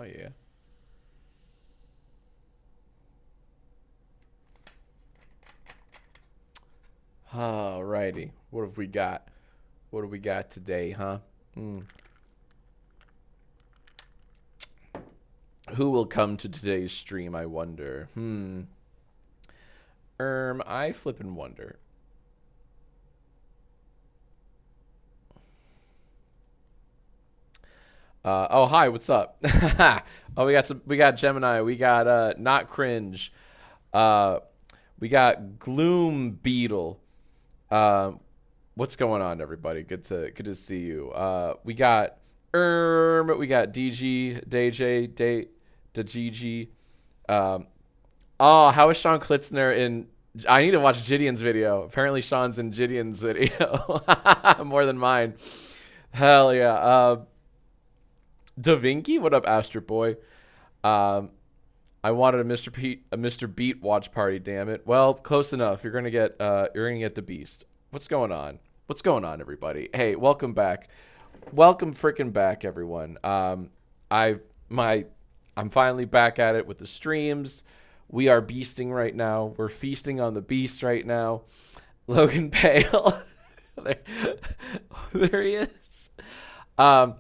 Oh yeah. Alrighty. What have we got? What do we got today, huh? Mm. Who will come to today's stream, I wonder? I flip and wonder. Oh, hi, what's up? Oh, we got Gemini, we got not cringe. Uh we got Gloom Beetle. Uh, what's going on, everybody? Good to see you. We got DG, DJ, DGG. Um, oh, how is Sean Klitzner in? I need to watch Gideon's video. Apparently, Sean's in Gideon's video more than mine. Hell yeah. Da Vinci, what up, Astro Boy? Um, I wanted a Mr. Beat watch party. Damn it. Well, close enough. You're gonna get the Beast. What's going on? What's going on, everybody? Hey, welcome back. Welcome freaking back, everyone. I my I'm finally back at it with the streams. We are beasting right now. We're feasting on the beast right now. Logan Pale. there, there he is. Um,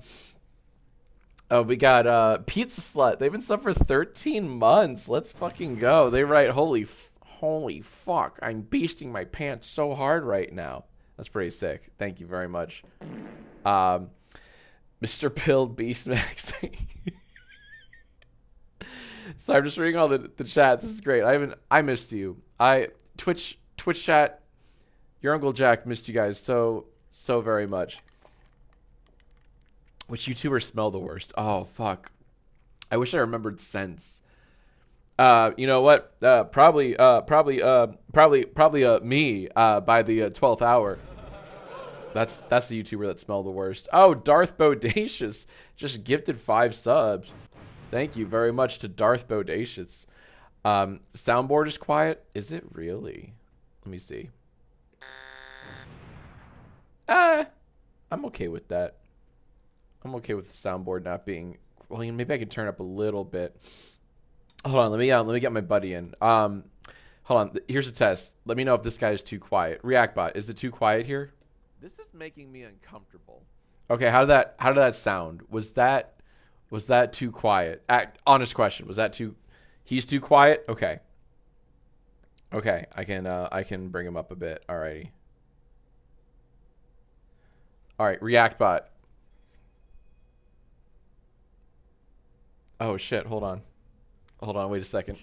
oh, we got Pizza Slut. They've been sub for 13 months. Let's fucking go. They write, holy fuck. I'm beasting my pants so hard right now. That's pretty sick. Thank you very much. Um, Mr. Pilled Beastmax. So I'm just reading all the chat. This is great. I missed you. Twitch chat. Your Uncle Jack missed you guys so very much. Which YouTuber smell the worst? Oh fuck. I wish I remembered Sense. You know what? Probably me by the 12th hour. That's the YouTuber that smelled the worst. Oh, Darth Bodacious just gifted 5 subs. Thank you very much to Darth Bodacious. Soundboard is quiet. Is it really? Let me see. I'm okay with that. I'm okay with the soundboard not being. Well, maybe I can turn up a little bit. Hold on. Let me get my buddy in. Hold on. Here's a test. Let me know if this guy is too quiet. Reactbot, is it too quiet here? This is making me uncomfortable. Okay, how did that sound? Was that too quiet? Honest question. Was that too? He's too quiet. Okay. Okay, I can bring him up a bit. Alrighty. All right, Reactbot. Oh shit! Hold on. Wait a second.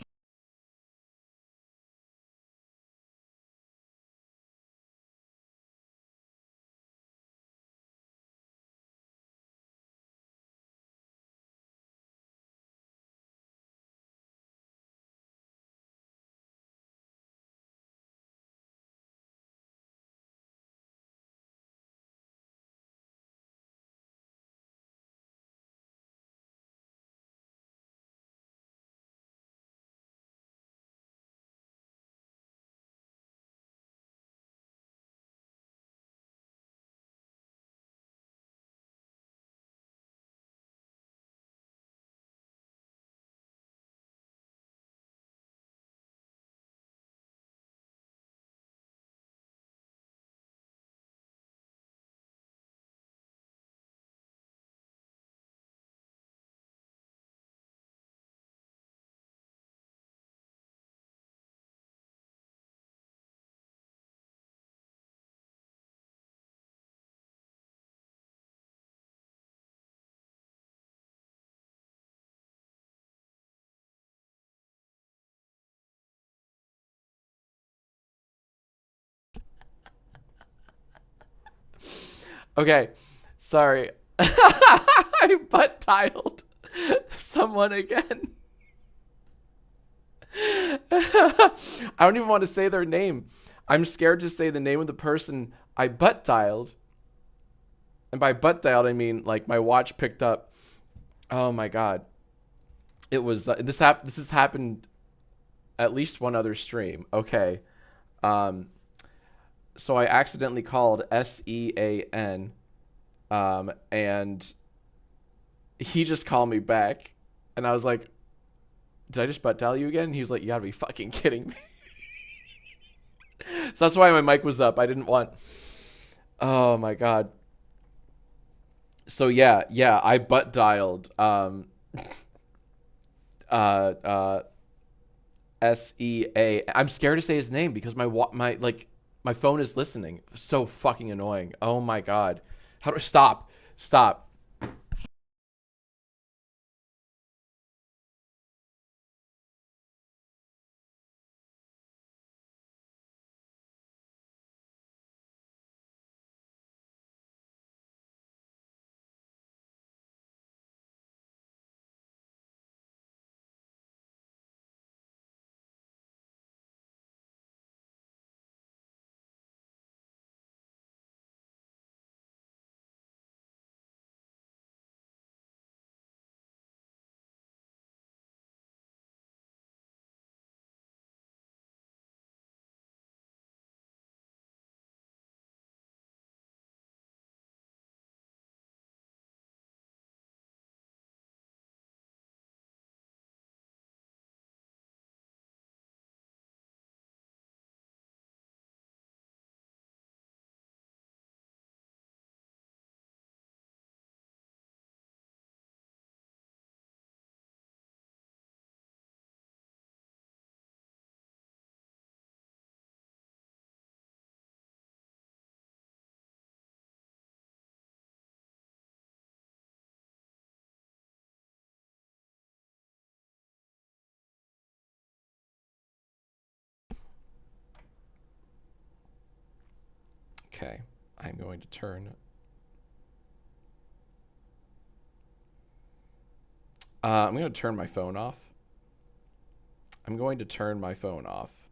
Okay, sorry. I butt dialed someone again. I don't even want to say their name. I'm scared to say the name of the person I butt dialed. And by butt dialed, I mean like my watch picked up. Oh my god. It was this has happened at least one other stream. Okay. So I accidentally called SEAN and he just called me back And I was like, did I just butt dial you again? And he was like, you gotta be fucking kidding me. So that's why my mic was up. I didn't want. Oh my god. So yeah, I butt dialed uh uh SEA. I'm scared to say his name because my phone is listening. So fucking annoying. Oh my god. How do I stop? Stop. Okay. I'm going to turn I'm going to turn my phone off. I'm going to turn my phone off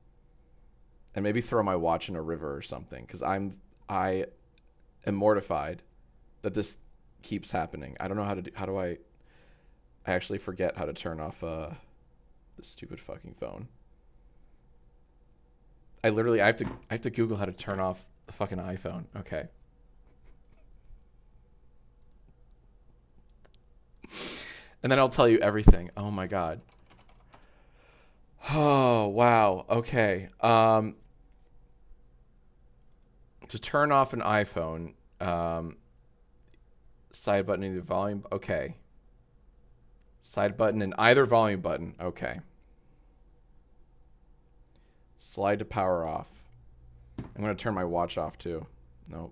and maybe throw my watch in a river or something because I am mortified that this keeps happening. I don't know how to do, how do I actually forget how to turn off this stupid fucking phone. I have to Google how to turn off the fucking iPhone. Okay. And then I'll tell you everything. Oh my god. Oh, wow. Okay. To turn off an iPhone, side button in the volume. Okay. Side button and either volume button. Okay. Slide to power off. I'm going to turn my watch off too. No.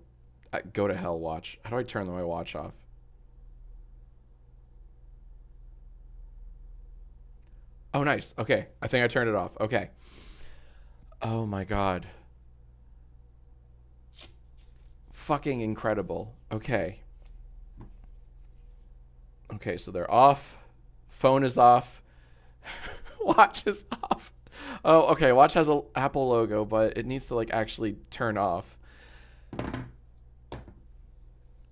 Go to hell, watch. How do I turn my watch off? Oh, nice. Okay. I think I turned it off. Okay. Oh my god. Fucking incredible. Okay. Okay, so they're off. Phone is off. Watch is off. Oh, okay. Watch has a Apple logo, but it needs to like actually turn off.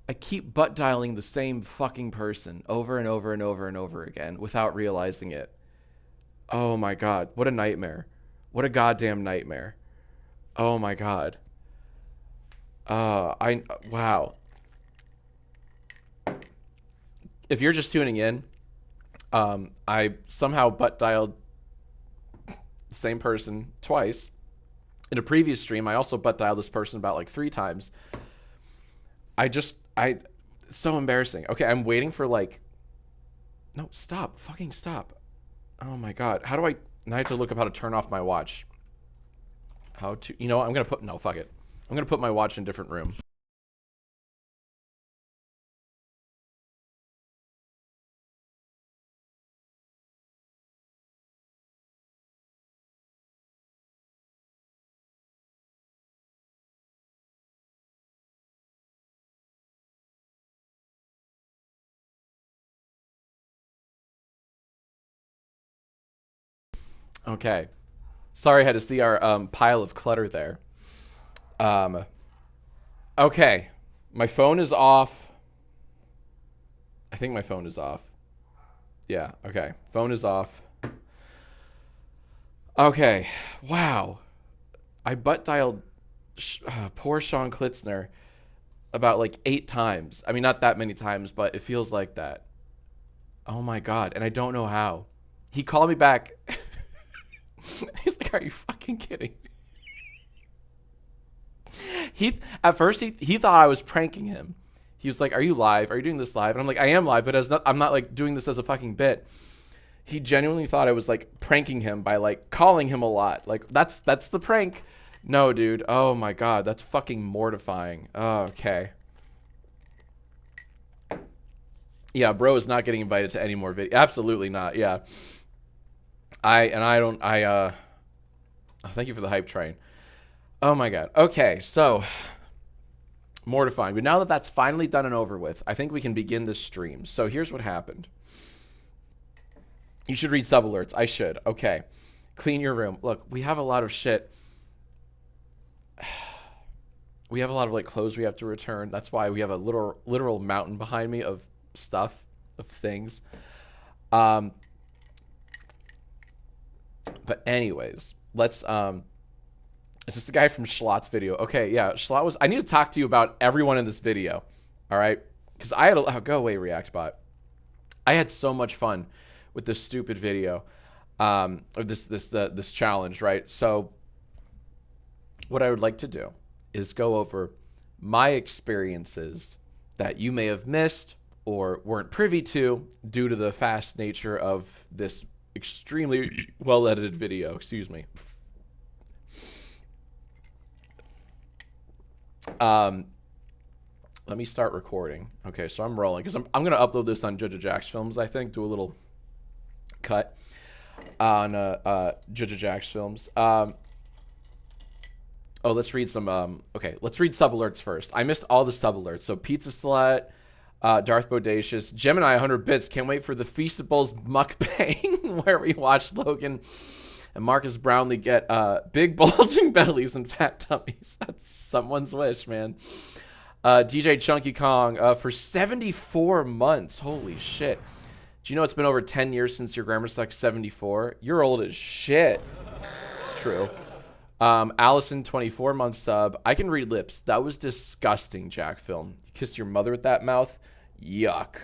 I keep butt dialing the same fucking person over and over and over and over again without realizing it. Oh my god. What a nightmare. What a goddamn nightmare. Oh my god. Wow. If you're just tuning in, I somehow butt dialed the same person twice. In a previous stream, I also butt dialed this person about like 3 times. It's so embarrassing. Okay, I'm waiting for like, no, stop, fucking stop. Oh my god, how do I? Now I have to look up how to turn off my watch. How to? You know what? I'm gonna put no, fuck it. I'm gonna put my watch in a different room. Okay. Sorry, I had to see our pile of clutter there. Um, okay, my phone is off. I think my phone is off. Yeah. Okay, phone is off. Okay. Wow. I butt dialed poor Sean Klitzner about like 8 times. I mean, not that many times, but it feels like that. Oh my God. And I don't know how. He called me back. He's like, are you fucking kidding me? At first he thought I was pranking him. He was like, are you live? Are you doing this live? And I'm like, I am live, but I'm not like doing this as a fucking bit. He genuinely thought I was like pranking him by like calling him a lot. Like that's the prank. No, dude. Oh my God. That's fucking mortifying. Oh, okay. Yeah, bro is not getting invited to any more video. Absolutely not. Yeah. Oh, thank you for the hype train. Oh my God. Okay, so mortifying. But now that that's finally done and over with, I think we can begin this stream. So here's what happened. You should read sub alerts. I should. Okay. Clean your room. Look, we have a lot of shit. We have a lot of like clothes we have to return. That's why we have a literal mountain behind me of stuff, of things. But anyways, let's is this the guy from Schlot's video? Okay, yeah, Schlot was. I need to talk to you about everyone in this video. All right, because I had a go away ReactBot. I had so much fun with this stupid video, or this challenge, right? So what I would like to do is go over my experiences that you may have missed or weren't privy to due to the fast nature of this extremely well edited video. Excuse me. Let me start recording. Okay, so I'm rolling because I'm gonna upload this on Jacksfilms. I think do a little cut on Jacksfilms. Oh, let's read some. Okay, let's read sub alerts first. I missed all the sub alerts. So Pizza Slut, Darth Bodacious, Gemini 100 bits. Can't wait for the Feastables mukbang where we watch Logan and Marcus Brownlee get big bulging bellies and fat tummies. That's someone's wish, man. DJ Chunky Kong for 74 months. Holy shit. Do you know it's been over 10 years since your grammar sucks 74? You're old as shit. It's true. Allison, 24 month sub. I can read lips. That was disgusting, Jackfilm. You kissed your mother with that mouth? Yuck.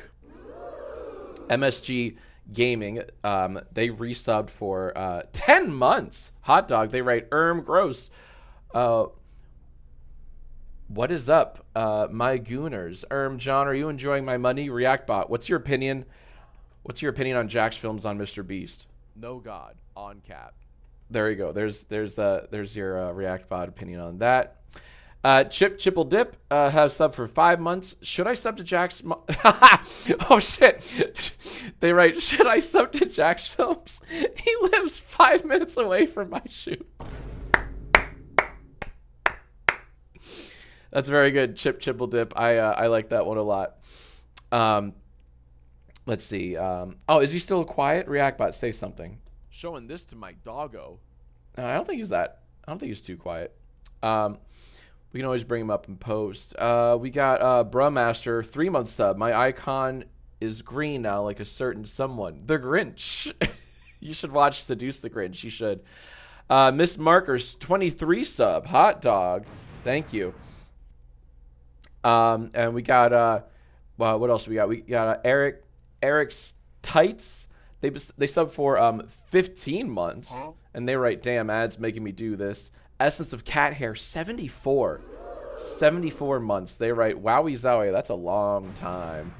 MSG Gaming, they resubbed for 10 months. Hot dog, they write gross. What is up, my gooners? John, are you enjoying my money? ReactBot, what's your opinion? What's your opinion on Jacksfilms on MrBeast? No God, on cap. There you go. There's your ReactBot opinion on that. Chipple Dip has sub for 5 months. Should I sub to Jack's? Oh shit! They write, should I sub to Jacksfilms? He lives 5 minutes away from my shoot. That's very good, Chipple Dip. I like that one a lot. Let's see. Oh, is he still quiet? ReactBot, say something. Showing this to my doggo. I don't think he's that. I don't think he's too quiet. We can always bring him up in post. We got Brummaster, 3 month sub. My icon is green now, like a certain someone. The Grinch. You should watch Seduce the Grinch. You should. Miss Markers, 23 sub. Hot dog. Thank you. And we got well, what else we got? We got Eric's Tights. They sub for 15 months, and they write, damn, ads making me do this. Essence of Cat Hair, 74 months. They write, wowie zowie, that's a long time.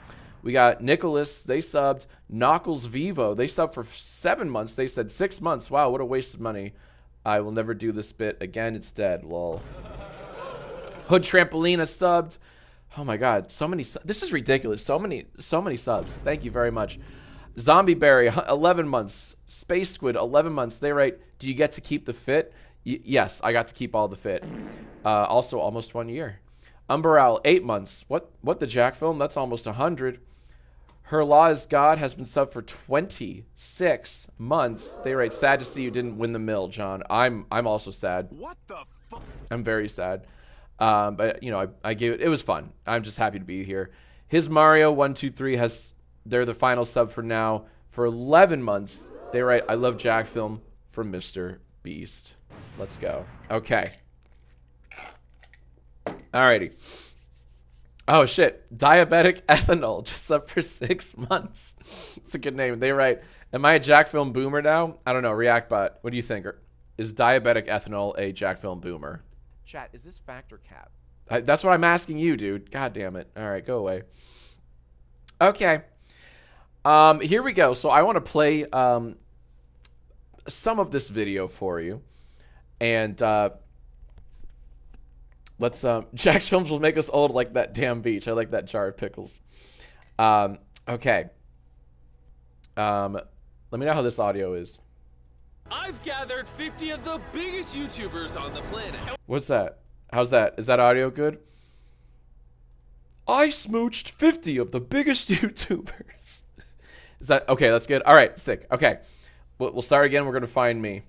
We got Nicholas, they subbed. Knuckles Vivo, they subbed for 7 months. They said 6 months. Wow, what a waste of money. I will never do this bit again. It's dead, lol. Hood Trampolina subbed. Oh my God, so many. This is ridiculous. So many subs. Thank you very much. Zombie Berry, 11 months. Space Squid, 11 months. They write, do you get to keep the fit? Yes, I got to keep all the fit. Also, almost 1 year. Umberal, 8 months. What the Jackfilm? That's almost 100. Her Law is God has been subbed for 26 months. They write, sad to see you didn't win the mill, John. I'm also sad. What the fuck? I'm very sad. But you know, I gave it. It was fun. I'm just happy to be here. His Mario 123 has. They're the final sub for now for 11 months. They write, I love Jackfilm from MrBeast. Let's go. Okay. Alrighty. Oh shit, diabetic ethanol just up for 6 months. It's a good name. They write, am I a Jackfilm boomer now? I don't know. Reactbot, what do you think? Is diabetic ethanol a Jackfilm boomer? Chat, is this fact or cap? That's what I'm asking you, dude. God damn it. All right, go away. Okay. Here we go. So I want to play some of this video for you. And let's Jacksfilms will make us old like that damn beach. I like that jar of pickles. Okay. Let me know how this audio is. I've gathered 50 of the biggest YouTubers on the planet. What's that? How's that? Is that audio good? I smooched 50 of the biggest YouTubers. Is that okay? That's good. All right, sick. Okay, we'll start again. We're gonna find me.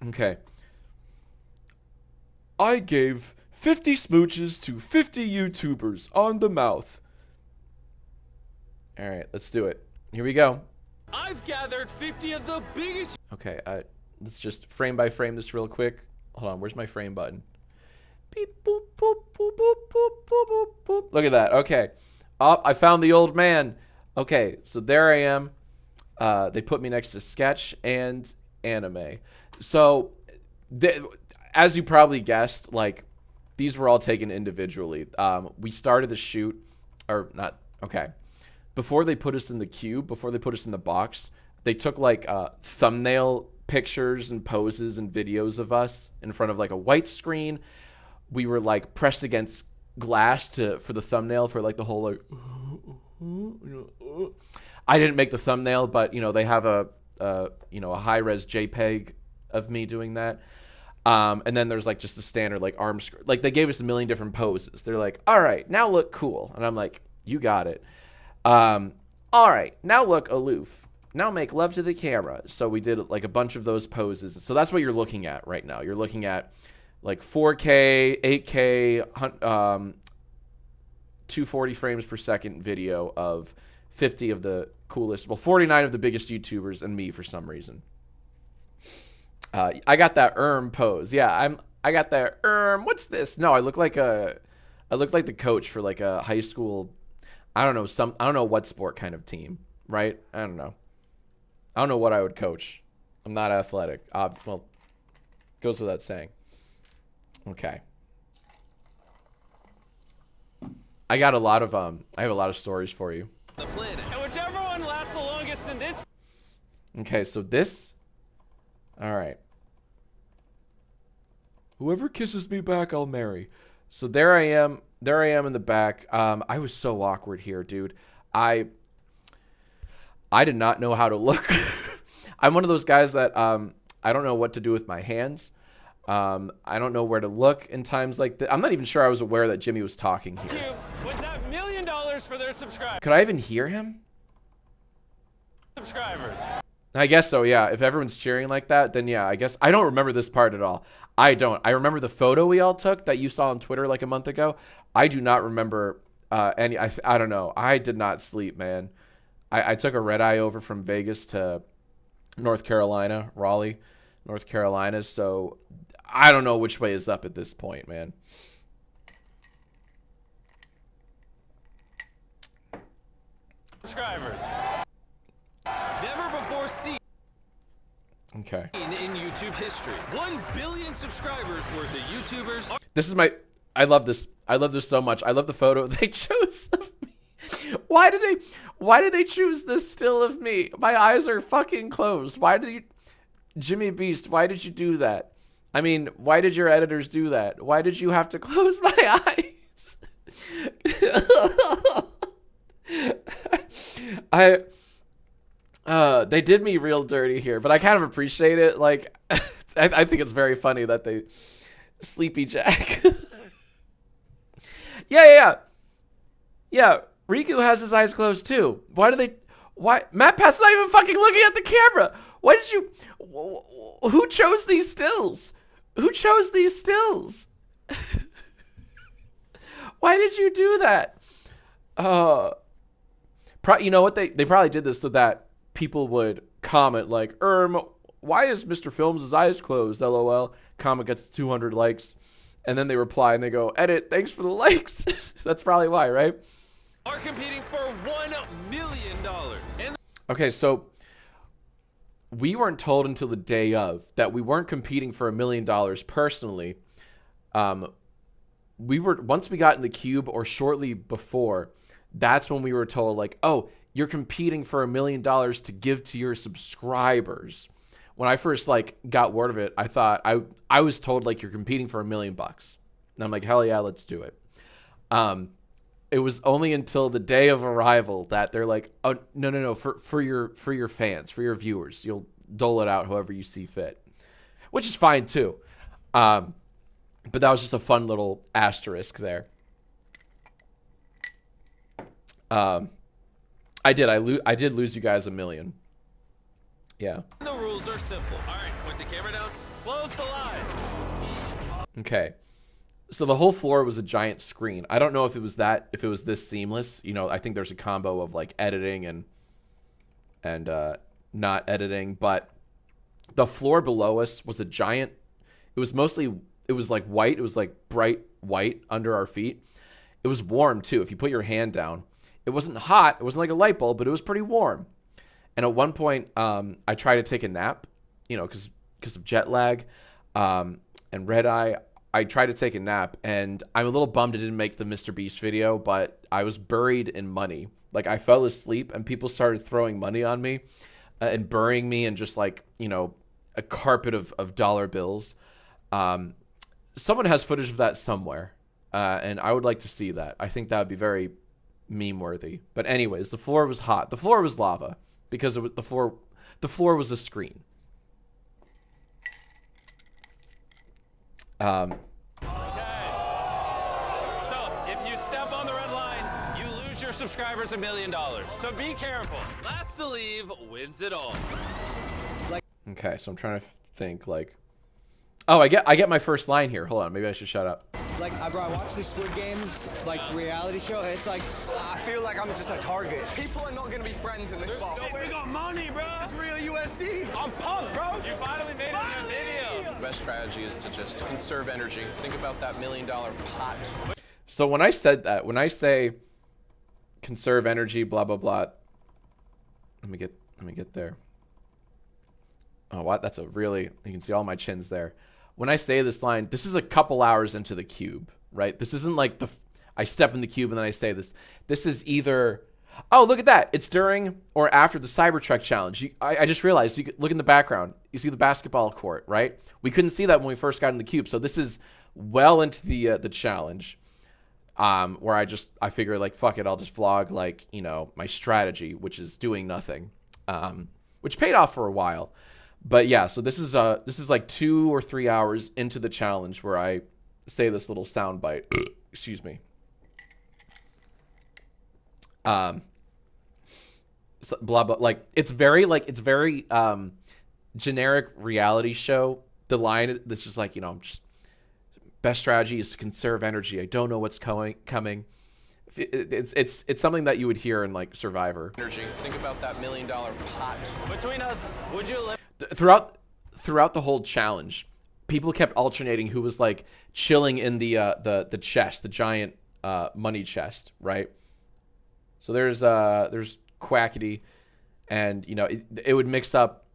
Okay. I gave 50 smooches to 50 YouTubers on the mouth. All right, let's do it. Here we go. I've gathered 50 of the biggest. Okay, let's just frame by frame this real quick. Hold on, where's my frame button? Beep, boop, boop, boop, boop, boop, boop, boop, boop. Look at that. Okay. Oh, I found the old man. Okay, so there I am. They put me next to sketch and anime. So, as you probably guessed, like, these were all taken individually. We started the shoot, or not, okay. Before they put us in the cube, before they put us in the box, they took, like, thumbnail pictures and poses and videos of us in front of, like, a white screen. We were, like, pressed against glass for the thumbnail for, like, the whole, like, I didn't make the thumbnail, but, you know, they have a high-res JPEG of me doing that. And then there's, like, just the standard, like, arm, like, they gave us a million different poses. They're like, all right, now look cool. And I'm like, you got it. All right, now look aloof. Now make love to the camera. So we did, like, a bunch of those poses. So that's what you're looking at right now. You're looking at, like, 4K, 8K, 240 frames per second video of 50 of the coolest, well, 49 of the biggest YouTubers and me for some reason. I got that pose. Yeah, I got that what's this? No, I look like the coach for, like, a high school, I don't know what sport kind of team, right? I don't know what I would coach. I'm not athletic. Well, goes without saying. Okay. I have a lot of stories for you. The planet. And whichever one lasts the longest in this. Okay, so this. All right. Whoever kisses me back, I'll marry. So there I am. There I am in the back. I was so awkward here, dude. I did not know how to look. I'm one of those guys that I don't know what to do with my hands. I don't know where to look in times like this. I'm not even sure I was aware that Jimmy was talking here. Was that $1 million for their subscribers? Could I even hear him? Subscribers. I guess so, yeah. If everyone's cheering like that, then yeah, I guess. I don't remember this part at all. I don't. I remember the photo we all took that you saw on Twitter like a month ago. I do not remember any. I don't know. I did not sleep, man. I took a red eye over from Vegas to North Carolina, Raleigh, North Carolina. So I don't know which way is up at this point, man. Subscribers. Never before seen. Okay. In YouTube history, 1 billion subscribers worth of YouTubers. This is my. I love this. I love this so much. I love the photo they chose of me. Why did they choose this still of me? My eyes are fucking closed. Why did you, Jimmy Beast? Why did you do that? I mean, why did your editors do that? Why did you have to close my eyes? They did me real dirty here, but I kind of appreciate it. Like, I think it's very funny that they Sleepy Jack. Yeah. Riku has his eyes closed too. Why Matt Pat's not even fucking looking at the camera. Why did you, who chose these stills? Who chose these stills? Why did you do that? You know what, they probably did this so that people would comment like, why is Mr. Films' eyes closed? LOL. Comment gets 200 likes. And then they reply and they go, edit, thanks for the likes. That's probably why, right? Are competing for $1 million. And Okay, so we weren't told until the day of that we weren't competing for $1 million personally. We were, once we got in the cube or shortly before, that's when we were told, like, oh, you're competing for $1 million to give to your subscribers. When I first like got word of it, I thought I was told like you're competing for $1 million. And I'm like, hell yeah, let's do it. It was only until the day of arrival that they're like, oh no, for your fans, for your viewers, you'll dole it out however you see fit, which is fine too. But that was just a fun little asterisk there. I did lose you guys $1 million. Yeah. the rules are simple. All right, point the camera down. Close the line. Okay. So the whole floor was a giant screen. I don't know if it was this seamless. You know, I think there's a combo of like editing and not editing, but the floor below us was a giant. It was like white. It was like bright white under our feet. It was warm too. If you put your hand down, it wasn't hot. It wasn't like a light bulb, but it was pretty warm. And at one point, I tried to take a nap, you know, because of jet lag and red eye. I tried to take a nap, and I'm a little bummed I didn't make the MrBeast video, but I was buried in money. Like, I fell asleep, and people started throwing money on me and burying me in just, like, you know, a carpet of dollar bills. Someone has footage of that somewhere, and I would like to see that. I think that would be very meme-worthy. But anyways, the floor was hot. The floor was lava. Because the floor was a screen. Okay. So if you step on the red line, you lose your subscribers $1 million. So be careful. Last to leave wins it all. Okay, so I'm trying to think like, oh, I get my first line here. Hold on, maybe I should shut up. Like, bro, I watch these Squid Games, like, reality show, and it's like, I feel like I'm just a target. People are not gonna be friends in this bar. We got money, bro. It's real USD. I'm pumped, bro. You finally made it in a video. The best strategy is to just conserve energy. Think about that $1 million pot. So when I said that, when I say conserve energy, blah blah blah, let me get there. Oh, what? That's a really, you can see all my chins there. When I say this line, this is a couple hours into the cube, right? This isn't like I step in the cube and then I say this. This is either, oh, look at that. It's during or after the Cybertruck challenge. I just realized, you could look in the background. You see the basketball court, right? We couldn't see that when we first got in the cube. So this is well into the challenge, where I figure like, fuck it, I'll just vlog like, you know, my strategy, which is doing nothing, which paid off for a while. But yeah, so this is like 2 or 3 hours into the challenge where I say this little sound bite. Excuse me. So blah blah, like it's very generic reality show. The line that's just like, you know, just best strategy is to conserve energy. I don't know what's coming. It's something that you would hear in like Survivor. Energy. Think about that $1 million pot. Between us, would you live? Throughout the whole challenge, people kept alternating who was like chilling in the chest, the giant money chest, right? So there's Quackity, and you know it would mix up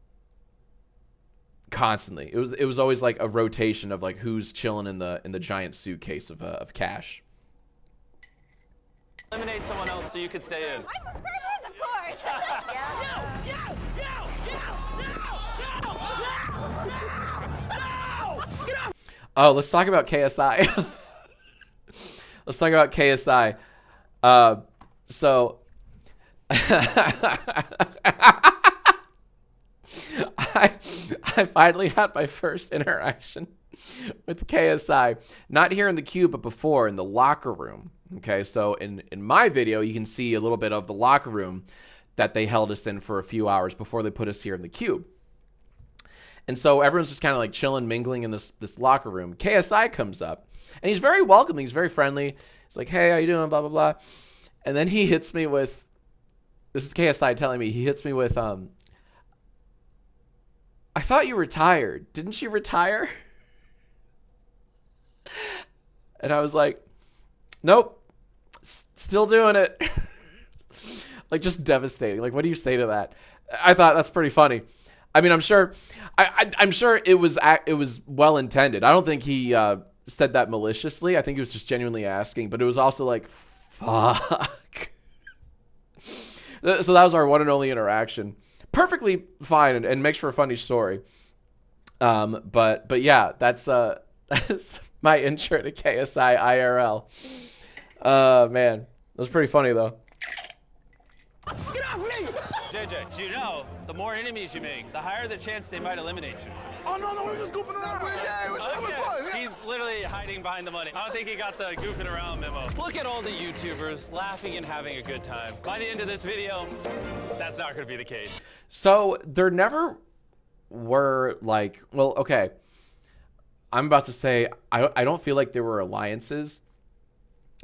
constantly. It was always like a rotation of like who's chilling in the giant suitcase of cash. Eliminate someone else so you could stay in. My subscribers, of course. Yeah. Oh, let's talk about KSI. Let's talk about KSI. So I finally had my first interaction with KSI, not here in the cube, but before in the locker room. Okay, so in my video, you can see a little bit of the locker room that they held us in for a few hours before they put us here in the cube. And so everyone's just kind of like chilling, mingling in this locker room. KSI comes up, and he's very welcoming. He's very friendly. He's like, hey, how you doing? Blah, blah, blah. And then he hits me with, this is KSI telling me, he hits me with, I thought you retired. Didn't you retire? And I was like, nope, still doing it. Like, just devastating. Like, what do you say to that? I thought that's pretty funny. I mean, I'm sure it was well intended. I don't think he said that maliciously. I think he was just genuinely asking, but it was also like, fuck. So that was our one and only interaction. Perfectly fine and makes for a funny story. But yeah, that's my intro to KSI IRL. Man, that was pretty funny though. Get off me! JJ, do you know, the more enemies you make, the higher the chance they might eliminate you. Oh, no, we're just goofing around. Yeah, we're having fun. Yeah. He's literally hiding behind the money. I don't think he got the goofing around memo. Look at all the YouTubers laughing and having a good time. By the end of this video, that's not going to be the case. So there never were like, well, okay. I'm about to say, I don't feel like there were alliances,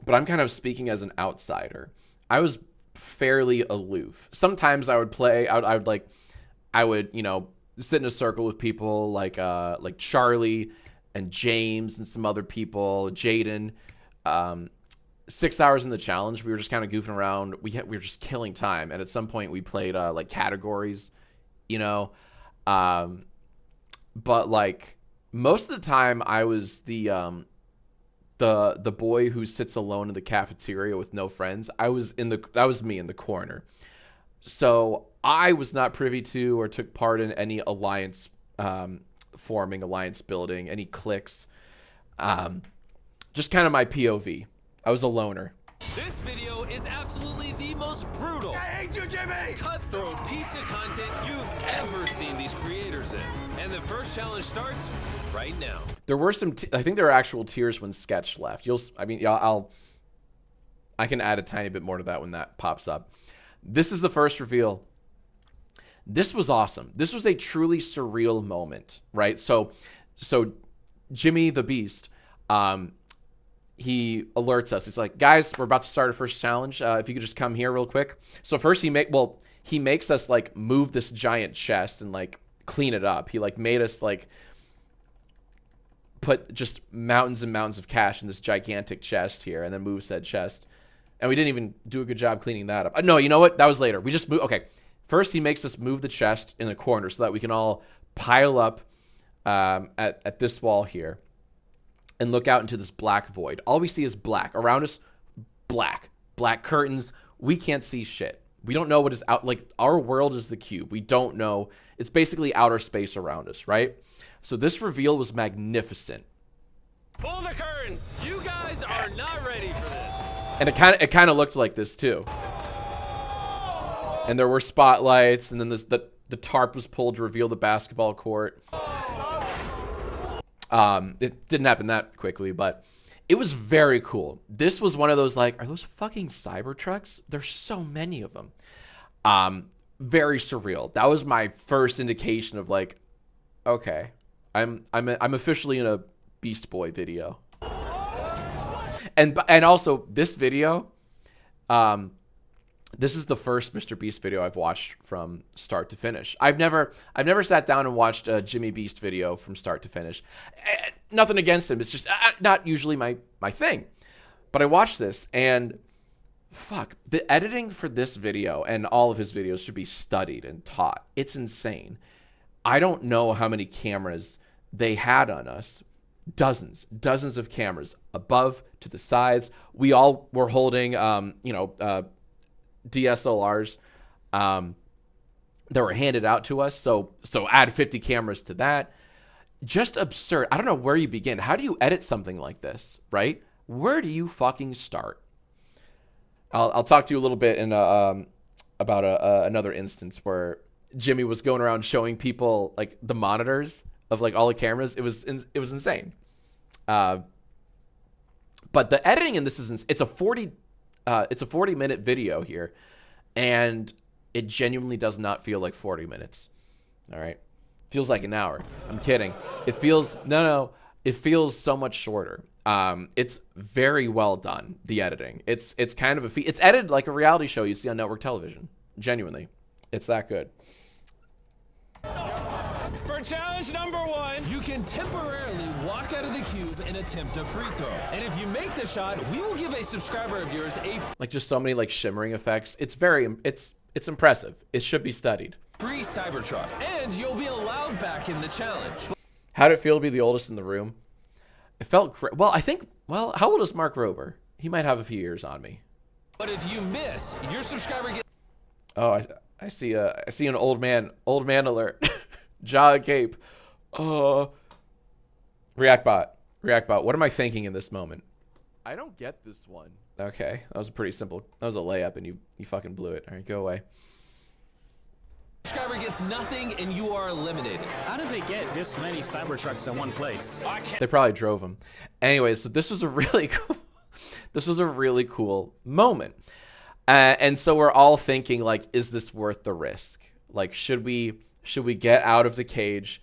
but I'm kind of speaking as an outsider. I was fairly aloof. Sometimes I would play, I would, you know, sit in a circle with people like Charlie and James and some other people, Jaden. 6 hours in the challenge, we were just kind of goofing around. We were just killing time. And at some point we played like categories, you know. But like most of the time I was the boy who sits alone in the cafeteria with no friends. That was me in the corner. So I was not privy to or took part in any alliance forming, alliance building, any cliques. Just kind of my POV. I was a loner. This video is absolutely the most brutal, I hate you, Jimmy! cutthroat piece of content you've ever seen these creators in. And the first challenge starts right now. There were some, I think there are actual tears when Sketch left. I can add a tiny bit more to that when that pops up. This is the first reveal. This was awesome. This was a truly surreal moment, right? So Jimmy the Beast, he alerts us. He's like, guys, we're about to start our first challenge. If you could just come here real quick. So first he makes us like move this giant chest and like clean it up. He like made us like put just mountains and mountains of cash in this gigantic chest here and then move said chest. And we didn't even do a good job cleaning that up. No, you know what? That was later. We just moved. Okay. First, he makes us move the chest in the corner so that we can all pile up at this wall here and look out into this black void. All we see is black. Around us, black. Black curtains. We can't see shit. We don't know what is out. Like, our world is the cube. We don't know. It's basically outer space around us, right? So this reveal was magnificent. Pull the curtain. You guys are not ready for this. And it kind of looked like this too. And there were spotlights, and then the tarp was pulled to reveal the basketball court. It didn't happen that quickly, but it was very cool. This was one of those like, are those fucking Cybertrucks? There's so many of them. Very surreal. That was my first indication of like, okay, I'm officially in a Beast Boy video. And also this video, this is the first MrBeast video I've watched from start to finish. I've never sat down and watched a Jimmy Beast video from start to finish. Nothing against him. It's just not usually my thing. But I watched this and fuck, the editing for this video and all of his videos should be studied and taught. It's insane. I don't know how many cameras they had on us. Dozens of cameras above, to the sides. We all were holding, DSLRs that were handed out to us. So add 50 cameras to that. Just absurd. I don't know where you begin. How do you edit something like this, right? Where do you fucking start? I'll talk to you a little bit in about another instance where Jimmy was going around showing people like the monitors of like all the cameras. It was insane. But the editing in this is it's a 40-minute video here, and it genuinely does not feel like 40 minutes. All right, feels like an hour. I'm kidding. It feels it feels so much shorter. It's very well done. The editing. It's kind of it's edited like a reality show you see on network television. Genuinely, it's that good. For challenge number 1. You can temporarily walk out of the cube and attempt a free throw. And if you make the shot, we will give a subscriber of yours a Like just so many like shimmering effects. It's very, it's impressive. It should be studied. free Cybertruck. And you'll be allowed back in the challenge. How did it feel to be the oldest in the room? It felt well, I think, well, how old is Mark Rober? He might have a few years on me. But if you miss, your subscriber gets... Oh, I see an old man alert. Jaw agape. React bot. What am I thinking in this moment? I don't get this one. Okay, that was a pretty simple. That was a layup, and you fucking blew it. All right, go away. Subscriber gets nothing, and you are eliminated. How did they get this many Cybertrucks in one place? They probably drove them. Anyway, so this was a really cool. This was a really cool moment, and so we're all thinking like, is this worth the risk? Like, should we get out of the cage?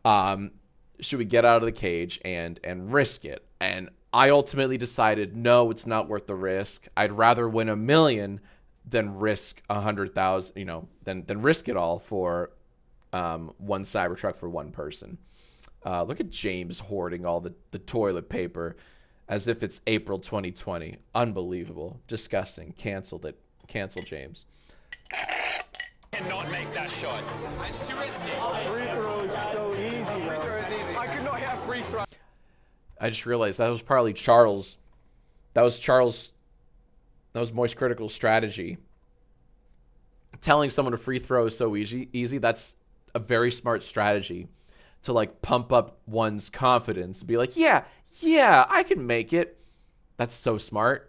Should we get out of the cage and risk it? And I ultimately decided, no, it's not worth the risk. I'd rather win $1 million than risk 100,000. You know, than risk it all for one Cybertruck for one person. Look at James hoarding all the toilet paper as if it's April 2020. Unbelievable. Disgusting. Canceled it. Cancel James. Cannot make that shot. It's too risky. Free throw is so easy. Free throw is easy. I could not hit a free throw. I just realized that was probably Charles. That was Moist Critical's strategy. Telling someone a free throw is so easy. That's a very smart strategy to like pump up one's confidence and be like, yeah, I can make it. That's so smart.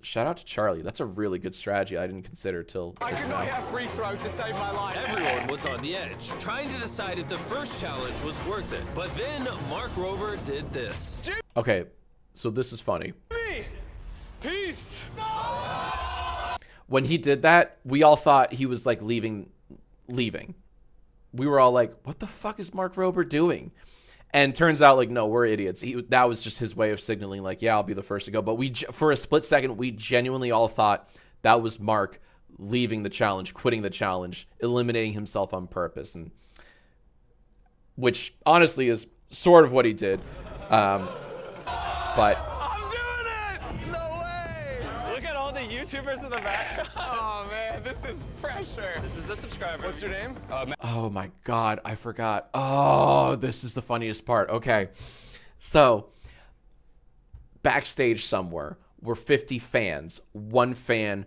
Shout out to Charlie. That's a really good strategy I didn't consider till I could not hit a free throw to save my life. Everyone was on the edge, trying to decide if the first challenge was worth it. But then Mark Rober did this. Okay, so this is funny. Peace. When he did that, we all thought he was like leaving. We were all like, what the fuck is Mark Rober doing? And turns out, like, no, we're idiots. That was just his way of signaling, like, yeah, I'll be the first to go. But for a split second, we genuinely all thought that was Mark leaving the challenge, quitting the challenge, eliminating himself on purpose, and which honestly is sort of what he did. But I'm doing it! No way! Look at all the YouTubers in the back. Oh man, this is pressure. This is a subscriber. What's your name? oh my God, I forgot. Oh, this is the funniest part. Okay, so backstage somewhere, we're 50 fans, one fan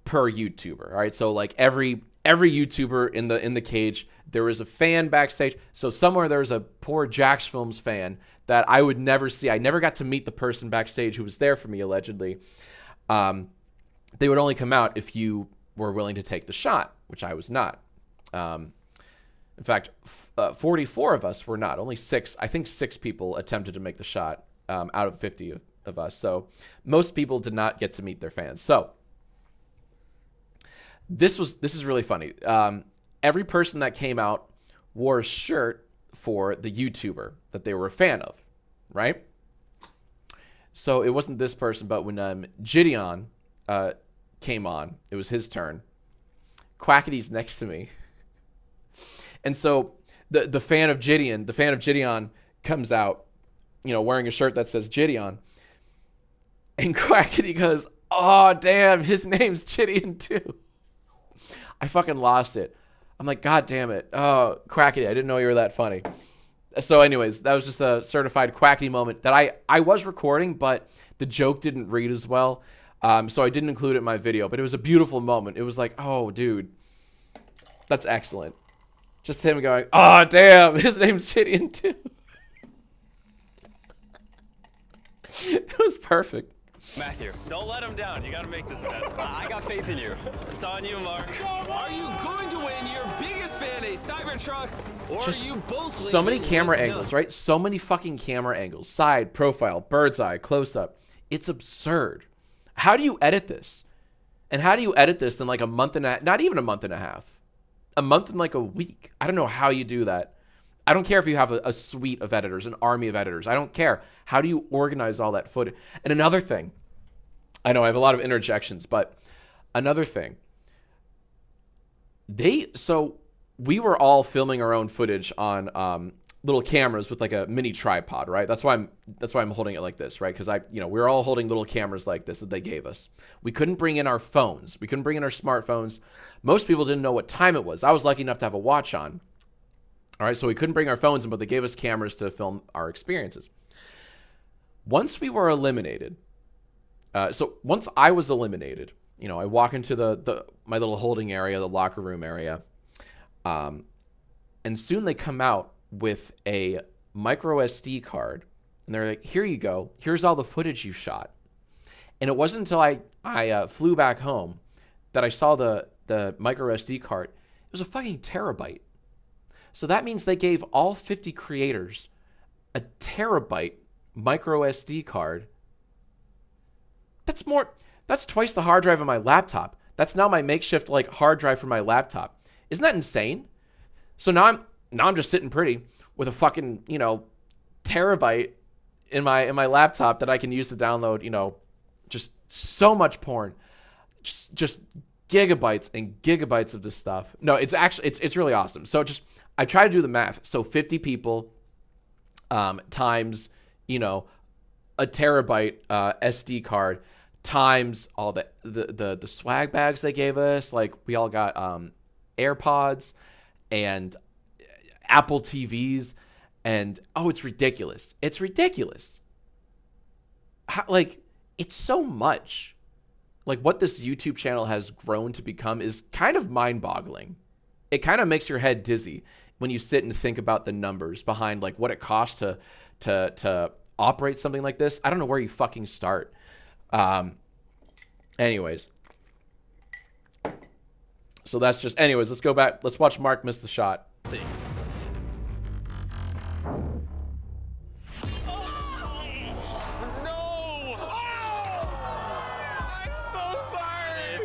per YouTuber. All right, so like every YouTuber in the cage, there is a fan backstage. So somewhere there's a poor Jacksfilms fan that I would never see. I never got to meet the person backstage who was there for me, allegedly. They would only come out if you were willing to take the shot, which I was not. In fact, 44 of us were not. Only 6, I think 6 people attempted to make the shot out of 50 of us. So most people did not get to meet their fans. So this is really funny. Every person that came out wore a shirt for the YouTuber that they were a fan of, right? So it wasn't this person, but when Gideon came on, it was his turn. Quackity's next to me. And so the fan of Gideon comes out, you know, wearing a shirt that says Gideon. And Quackity goes, oh, damn, his name's Gideon too. I fucking lost it. I'm like, God damn it. Oh, Quackity, I didn't know you were that funny. So anyways, that was just a certified Quackity moment that I was recording, but the joke didn't read as well. So I didn't include it in my video, but it was a beautiful moment. It was like, oh, dude, that's excellent. Just him going, oh, damn, his name's Gideon too. It was perfect. Matthew, don't let him down. You got to make this event. I got faith in you. It's on you, Mark. Are you going to win your biggest fan a Cybertruck, or Just are you both so many leaving camera with angles, right? So many fucking camera angles. Side, profile, bird's eye, close up. It's absurd. How do you edit this? And how do you edit this in like a month and a half? Not even a month and a half. A month and like a week. I don't know how you do that. I don't care if you have a suite of editors, an army of editors. I don't care. How do you organize all that footage? And another thing, I know I have a lot of interjections, but another thing, so we were all filming our own footage on little cameras with like a mini tripod, right? That's why I'm holding it like this, right? Because we were all holding little cameras like this that they gave us. We couldn't bring in our phones. We couldn't bring in our smartphones. Most people didn't know what time it was. I was lucky enough to have a watch on. All right, so we couldn't bring our phones in, but they gave us cameras to film our experiences. Once we were eliminated, so once I was eliminated, I walk into my little holding area, the locker room area, and soon they come out with a micro SD card, and they're like, here you go. Here's all the footage you shot. And it wasn't until I flew back home that I saw the micro SD card. It was a fucking terabyte. So that means they gave all 50 creators a terabyte micro SD card. That's twice the hard drive of my laptop. That's now my makeshift like hard drive for my laptop. Isn't that insane? So now I'm just sitting pretty with a fucking, terabyte in my laptop that I can use to download, just so much porn. Just gigabytes and gigabytes of this stuff. No, it's actually it's really awesome. So I try to do the math. So 50 people times, a terabyte SD card times all the swag bags they gave us. Like we all got AirPods and Apple TVs, and it's ridiculous. It's ridiculous. It's so much. Like what this YouTube channel has grown to become is kind of mind-boggling. It kind of makes your head dizzy when you sit and think about the numbers behind like what it costs to operate something like this. I don't know where you fucking start. Anyways. So that's just, let's go back. Let's watch Mark miss the shot.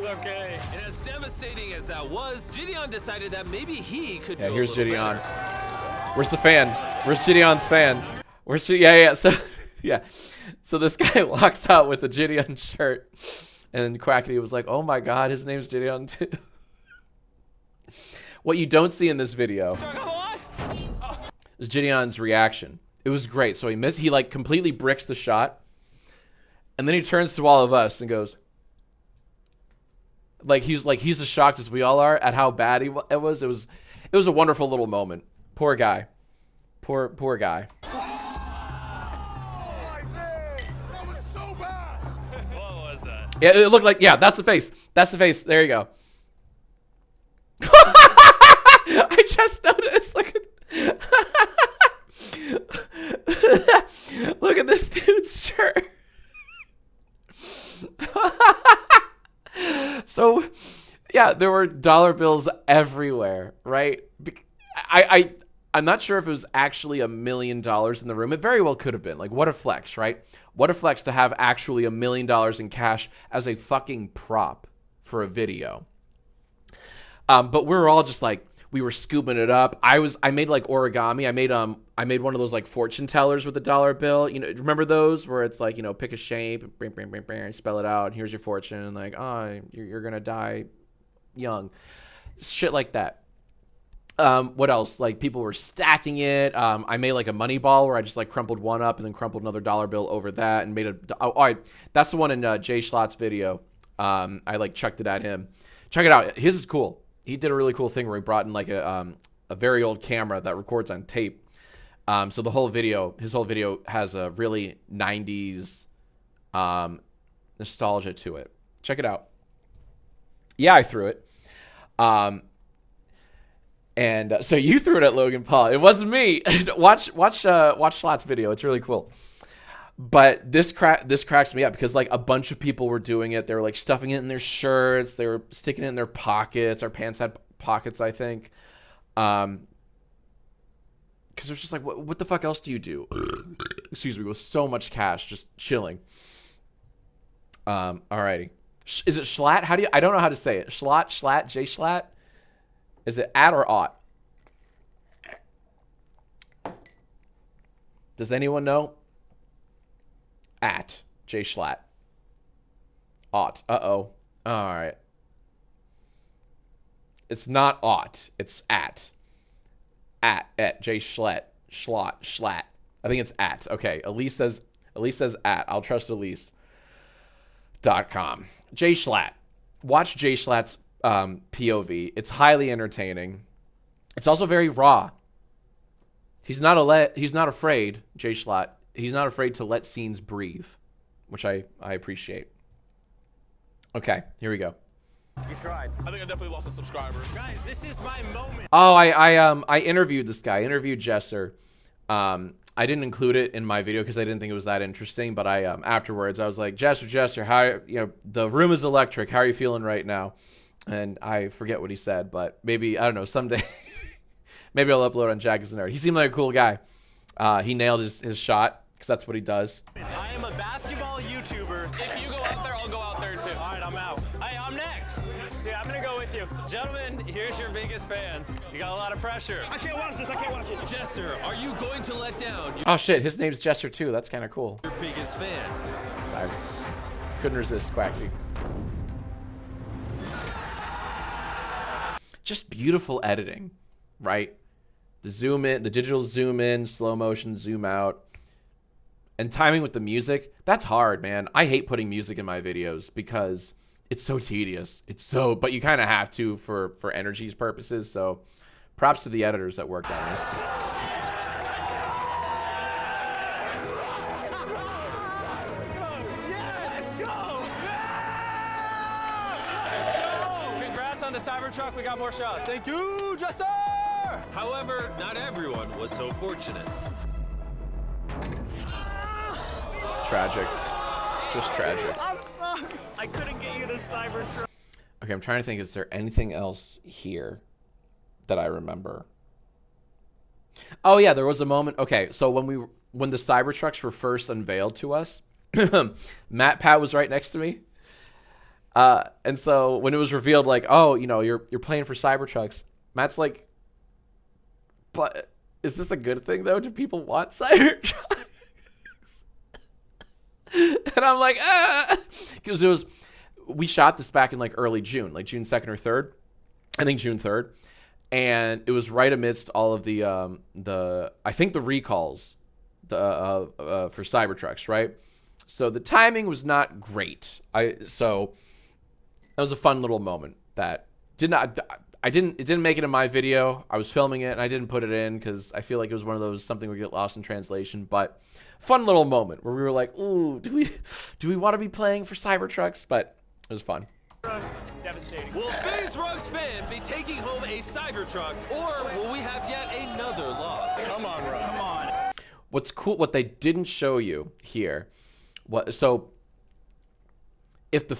Okay. And as devastating as that was, Gideon decided that maybe he could do Here's a little Gideon. better. Where's the fan? Where's Gideon's fan? So yeah. So this guy walks out with a Gideon shirt, and Quackity was like, "Oh my God, his name's Gideon too." What you don't see in this video is Gideon's reaction. It was great. So he like completely bricks the shot, and then he turns to all of us and goes, he's as shocked as we all are at how bad it was. It was a wonderful little moment. Poor guy. Poor guy. That was so bad. What was that? Yeah, it looked like, that's the face. That's the face. There you go. I just noticed. Look at this dude's shirt. So, yeah, there were dollar bills everywhere, right? I'm not sure if it was actually $1 million in the room. It very well could have been. Like, what a flex, right? What a flex to have actually $1 million in cash as a fucking prop for a video. But we were all just like, we were scooping it up. I made like origami. I made one of those like fortune tellers with a dollar bill. Remember those where it's like, pick a shape, spell it out, and here's your fortune. Like, you're gonna die young. Shit like that. What else? Like people were stacking it. I made like a money ball where I just like crumpled one up and then crumpled another dollar bill over that and made that's the one in Jay Schlatt's video. I like chucked it at him. Check it out. His is cool. He did a really cool thing where he brought in like a very old camera that records on tape. So his whole video has a really 90s nostalgia to it. Check it out. Yeah, I threw it. And so you threw it at Logan Paul. It wasn't me. watch Schlatt's video. It's really cool. But this cracks me up because like a bunch of people were doing it. They were like stuffing it in their shirts. They were sticking it in their pockets. Our pants had pockets, I think. Because it was just like, what the fuck else do you do? Excuse me, with so much cash, just chilling. Alrighty. Is it Schlatt? I don't know how to say it. Schlatt, Jay Schlatt? Is it at or ought? Does anyone know? At Jay Schlatt. Ought. Uh-oh. All right. It's not ought. It's at. At J Schlatt. Schlatt. I think it's at. Okay. Elise says at. I'll trust Elise.com. J Schlatt. Watch J Schlatt's POV. It's highly entertaining. It's also very raw. He's not afraid, J Schlatt. He's not afraid to let scenes breathe, which I appreciate. Okay, here we go. You tried. I think I definitely lost a subscriber. Guys, this is my moment. Oh, I interviewed this guy. I interviewed Jesser. I didn't include it in my video because I didn't think it was that interesting. But I afterwards I was like, Jesser, how the room is electric. How are you feeling right now? And I forget what he said, but maybe I don't know someday. Maybe I'll upload on Jack is a Nerd. He seemed like a cool guy. He nailed his shot because that's what he does. I am a basketball YouTuber. If you go out there, I'll go out there too. All right, I'm out. Hey, I'm next. Yeah, I'm gonna go with you. Gentlemen, here's your biggest fans. You got a lot of pressure. I can't watch this. I can't watch it. Jesser, are you going to let down Oh shit, his name's Jesser too. That's kind of cool. your biggest fan? Sorry, couldn't resist Quacky. Just beautiful editing, right? The zoom in, the digital zoom in, slow motion zoom out, and timing with the music. That's hard, man. I hate putting music in my videos because it's so tedious. But you kind of have to for energy's purposes. So props to the editors that worked on this. Congrats on the Cybertruck. We got more shots. Thank you, Jesser! However, not everyone was so fortunate. Tragic. Just tragic. I'm sorry. I couldn't get you the Cybertruck. Okay, I'm trying to think. Is there anything else here that I remember? Oh yeah, there was a moment. Okay, so when the Cybertrucks were first unveiled to us, Matt Pat was right next to me. And so when it was revealed, like, oh, you're playing for Cybertrucks, Matt's like, but is this a good thing though? Do people want Cybertrucks? And I'm like, because we shot this back in like early June, like June 2nd or 3rd, I think June 3rd, and it was right amidst all of the I think the recalls, for Cybertrucks, right? So the timing was not great. So that was a fun little moment that it didn't make it in my video. I was filming it and I didn't put it in because I feel like it was one of those something we get lost in translation, but fun little moment where we were like, ooh, do we want to be playing for Cybertrucks? But it was fun. Devastating. Will Space Rocks fan be taking home a Cybertruck, or will we have yet another loss? Come on, Rob. Come on. What's cool, what they didn't show you here, so if the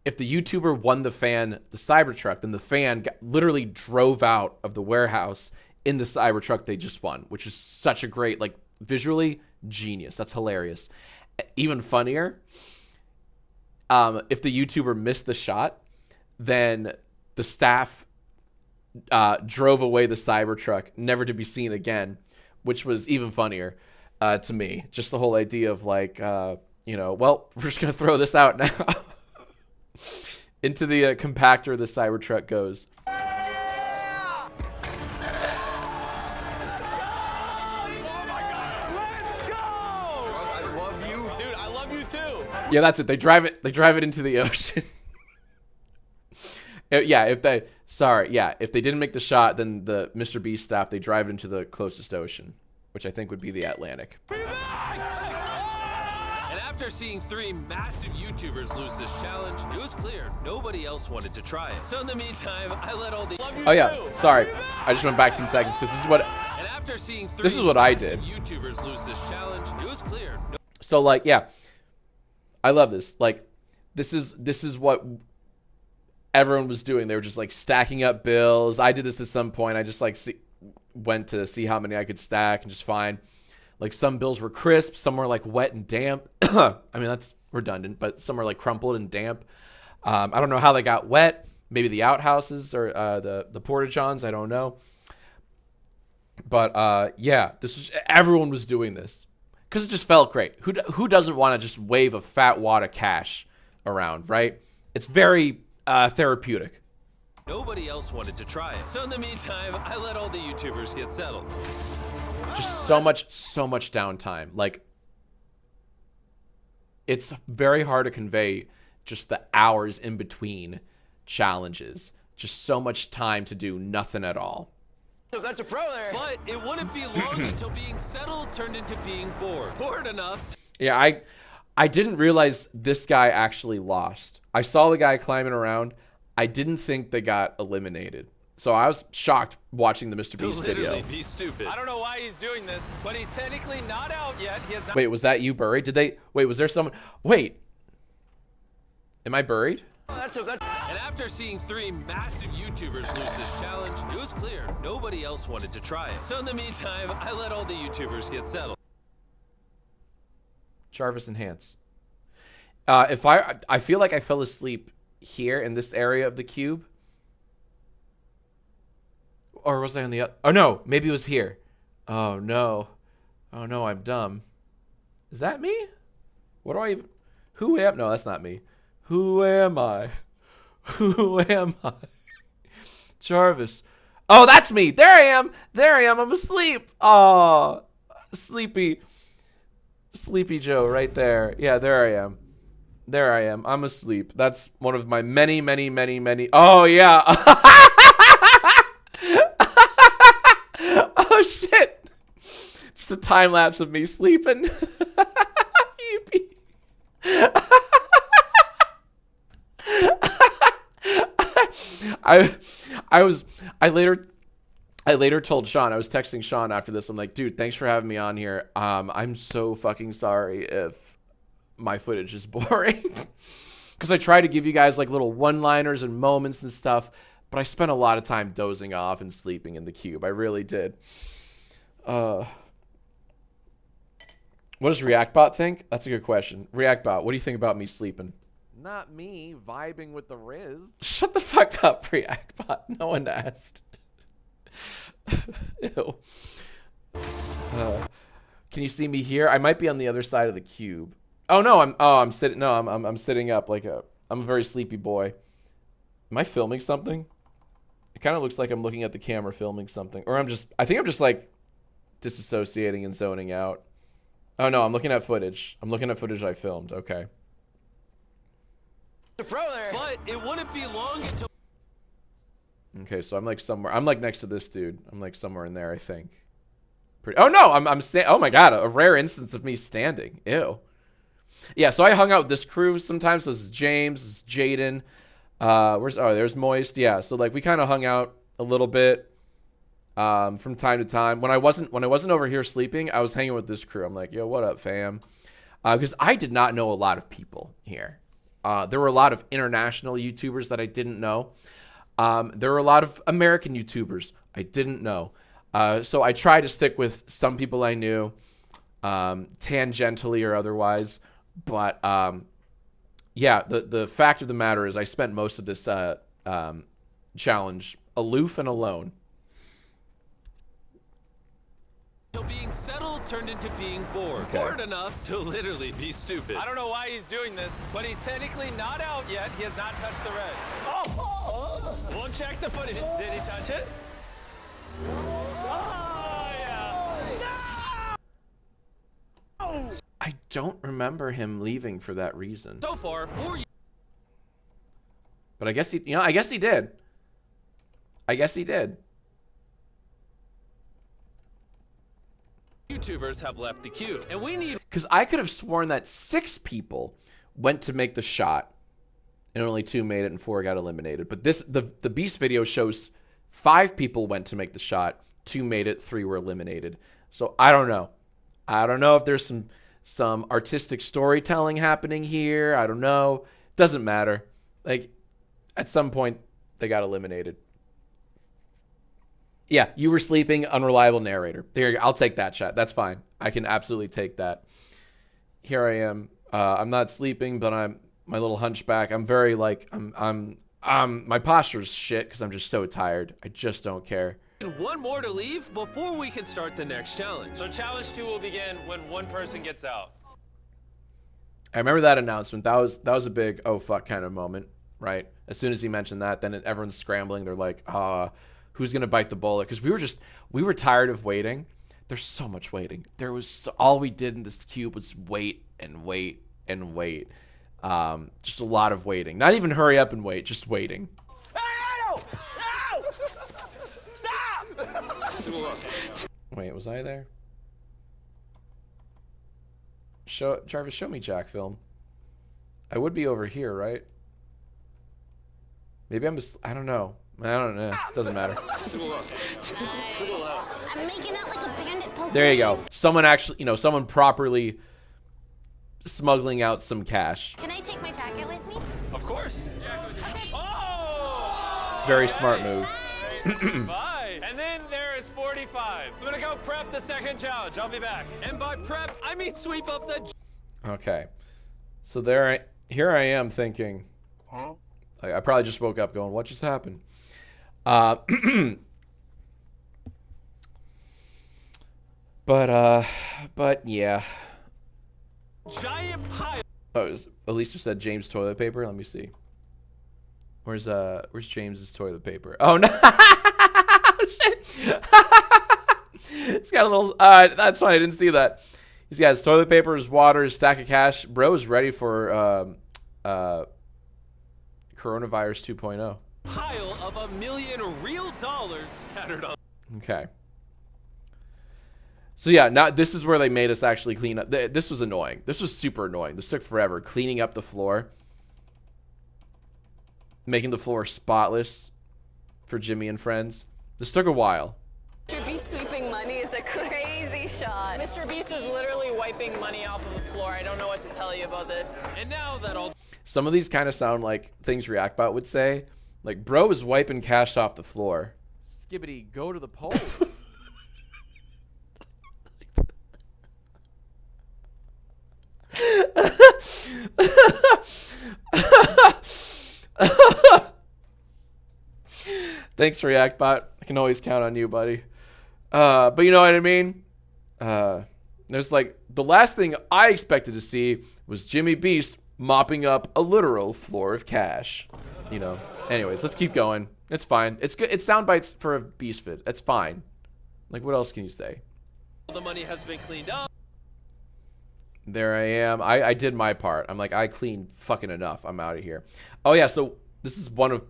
YouTuber won the Cybertruck, then the fan literally drove out of the warehouse in the Cybertruck they just won, which is such a great, like, visually genius. That's hilarious. Even funnier, if the YouTuber missed the shot, then the staff drove away the Cybertruck, never to be seen again, which was even funnier to me. Just the whole idea of like, well, we're just going to throw this out now. Into the compactor the Cybertruck goes. Yeah, that's it. They drive it into the ocean. Yeah, if they didn't make the shot, then the MrBeast staff, they drive it into the closest ocean, which I think would be the Atlantic. And after seeing 3 massive YouTubers lose this challenge, it was clear nobody else wanted to try it. So in the meantime, I let all the Oh yeah, sorry. I just went back 10 seconds because this is what And after seeing 3 this is what I did. YouTubers lose this challenge, it was clear. So like, yeah. I love this. Like, this is what everyone was doing. They were just like stacking up bills. I did this at some point. I just like went to see how many I could stack and just find. Like, some bills were crisp, some were like wet and damp. I mean, that's redundant, but some were like crumpled and damp. I don't know how they got wet. Maybe the outhouses or the porta-johns. I don't know. But yeah, everyone was doing this. Because it just felt great. Who doesn't want to just wave a fat wad of cash around, right? It's very therapeutic. nobody else wanted to try it. So in the meantime, I let all the YouTubers get settled. Just so much downtime. Like, it's very hard to convey just the hours in between challenges. Just so much time to do nothing at all. That's a pro there. But it wouldn't be long until being settled turned into being bored. Bored enough. Yeah, I didn't realize this guy actually lost. I saw the guy climbing around. I didn't think they got eliminated. So I was shocked watching the MrBeast video. Literally be stupid. I don't know why he's doing this, but he's technically not out yet. He has not. Wait, was that you buried? Did they? Wait, was there someone? Wait. Am I buried? And after seeing 3 massive YouTubers lose this challenge, it was clear nobody else wanted to try it. So in the meantime, I let all the YouTubers get settled. Jarvis enhance. If I feel like I fell asleep here in this area of the cube. Or was I on the other? Oh no, maybe it was here. Oh no. Oh no, I'm dumb. Is that me? What do I even... Who am... No, that's not me. Who am I? Who am I? Jarvis. Oh, that's me. There I am. There I am. I'm asleep. Oh, sleepy Joe right there. Yeah, there I am. There I am. I'm asleep. That's one of my many. Oh, yeah. Oh, shit. Just a time lapse of me sleeping. Yippee. I later told Sean, I was texting Sean after this. I'm like, dude, thanks for having me on here. I'm so fucking sorry if my footage is boring. Because I try to give you guys like little one-liners and moments and stuff, but I spent a lot of time dozing off and sleeping in the cube. I really did. What does ReactBot think? That's a good question. ReactBot, what do you think about me sleeping? Not me, vibing with the Riz. Shut the fuck up, ReactBot. No one asked. Ew. Can you see me here? I might be on the other side of the cube. Oh no, I'm sitting. No, I'm sitting up like I'm a very sleepy boy. Am I filming something? It kind of looks like I'm looking at the camera filming something, or I think I'm just like disassociating and zoning out. Oh no, I'm looking at footage. I'm looking at footage I filmed. Okay. But it wouldn't be long until... Okay, so I'm like somewhere. I'm like next to this dude. I'm like somewhere in there, I think. Oh no, I'm oh my god, a rare instance of me standing. Ew. Yeah, so I hung out with this crew sometimes. So this is James, this is Jaden. There's Moist. Yeah, so like we kind of hung out a little bit from time to time. When I wasn't over here sleeping, I was hanging with this crew. I'm like, yo, what up, fam? Because I did not know a lot of people here. There were a lot of international YouTubers that I didn't know. There were a lot of American YouTubers I didn't know. So I tried to stick with some people I knew, tangentially or otherwise. But yeah, the fact of the matter is I spent most of this challenge aloof and alone. So being settled turned into being bored. Okay. Bored enough to literally be stupid. I don't know why he's doing this, but he's technically not out yet. He has not touched the red. Oh! We'll check the footage. Did he touch it? Oh, yeah. No! I don't remember him leaving for that reason. So far, 4 But I guess he, I guess he did. I guess he did. YouTubers have left the queue, and we need... Because I could have sworn that 6 people went to make the shot, and only 2 made it, and 4 got eliminated. But the Beast video shows 5 people went to make the shot, 2 made it, 3 were eliminated. So I don't know. I don't know if there's some artistic storytelling happening here. I don't know. Doesn't matter. Like, at some point, they got eliminated. Yeah, you were sleeping, unreliable narrator. There, I'll take that, chat. That's fine. I can absolutely take that. Here I am. I'm not sleeping, but I'm my little hunchback. I'm very like my posture's shit because I'm just so tired. I just don't care. And 1 more to leave before we can start the next challenge. So challenge 2 will begin when 1 person gets out. I remember that announcement. That was a big oh fuck kind of moment, right? As soon as he mentioned that, then everyone's scrambling. They're like, who's gonna bite the bullet? Because we were tired of waiting. There's so much waiting. All we did in this cube was wait and wait and wait. Just a lot of waiting. Not even hurry up and wait, just waiting. No! Stop! Wait, was I there? Jarvis, show me Jacksfilm. I would be over here, right? Maybe I'm just, I don't know. Doesn't matter. I'm making out like a bandit Pokemon. There you go. Someone actually, someone properly smuggling out some cash. Can I take my jacket with me? Of course. Okay. Oh! Very smart move. Bye. And then there is 45. I'm gonna go prep the second challenge. I'll be back. And by prep, I mean sweep up the... Okay. So here I am thinking, I probably just woke up going, what just happened? But yeah. Giant pile. Oh, Alicia said James toilet paper. Let me see. Where's James's toilet paper? Oh no! Shit. It's got a little. That's why I didn't see that. He's got his toilet paper, his water, his stack of cash. Bro is ready for coronavirus 2.0. Pile of $1 million real dollars scattered on. Okay. So yeah, this is where they made us actually clean up. This was annoying. This was super annoying. This took forever. Cleaning up the floor. Making the floor spotless for Jimmy and friends. This took a while. MrBeast sweeping money is a crazy shot. MrBeast is literally wiping money off of the floor. I don't know what to tell you about this. And now that all... Some of these kind of sound like things Reactbot would say. Like, bro is wiping cash off the floor. Skibbity, go to the polls. Thanks, Reactbot. I can always count on you, buddy. But you know what I mean? There's like, the last thing I expected to see was Jimmy Beast mopping up a literal floor of cash. Anyways, let's keep going. It's fine. It's good. It's sound bites for a Beast vid. It's fine. Like, what else can you say? the money has been cleaned up. There I am. I did my part. I'm like, I cleaned fucking enough. I'm out of here. Oh yeah, so this is one of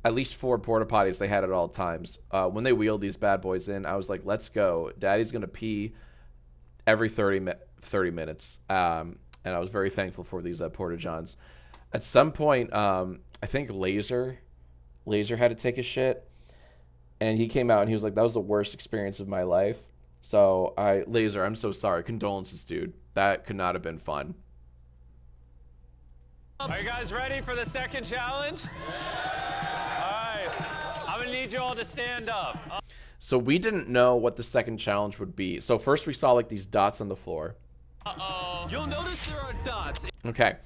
at least 4 porta potties they had at all times. When they wheeled these bad boys in, I was like, let's go. Daddy's gonna pee every 30 minutes. And I was very thankful for these porta johns. At some point, I think Laser had to take a shit, and he came out and he was like, that was the worst experience of my life. So Laser, I'm so sorry. Condolences, dude. That could not have been fun. Are you guys ready for the second challenge? All right, I'm gonna need you all to stand up. So we didn't know what the second challenge would be. So first we saw like these dots on the floor. Uh-oh. You'll notice there are dots. Okay.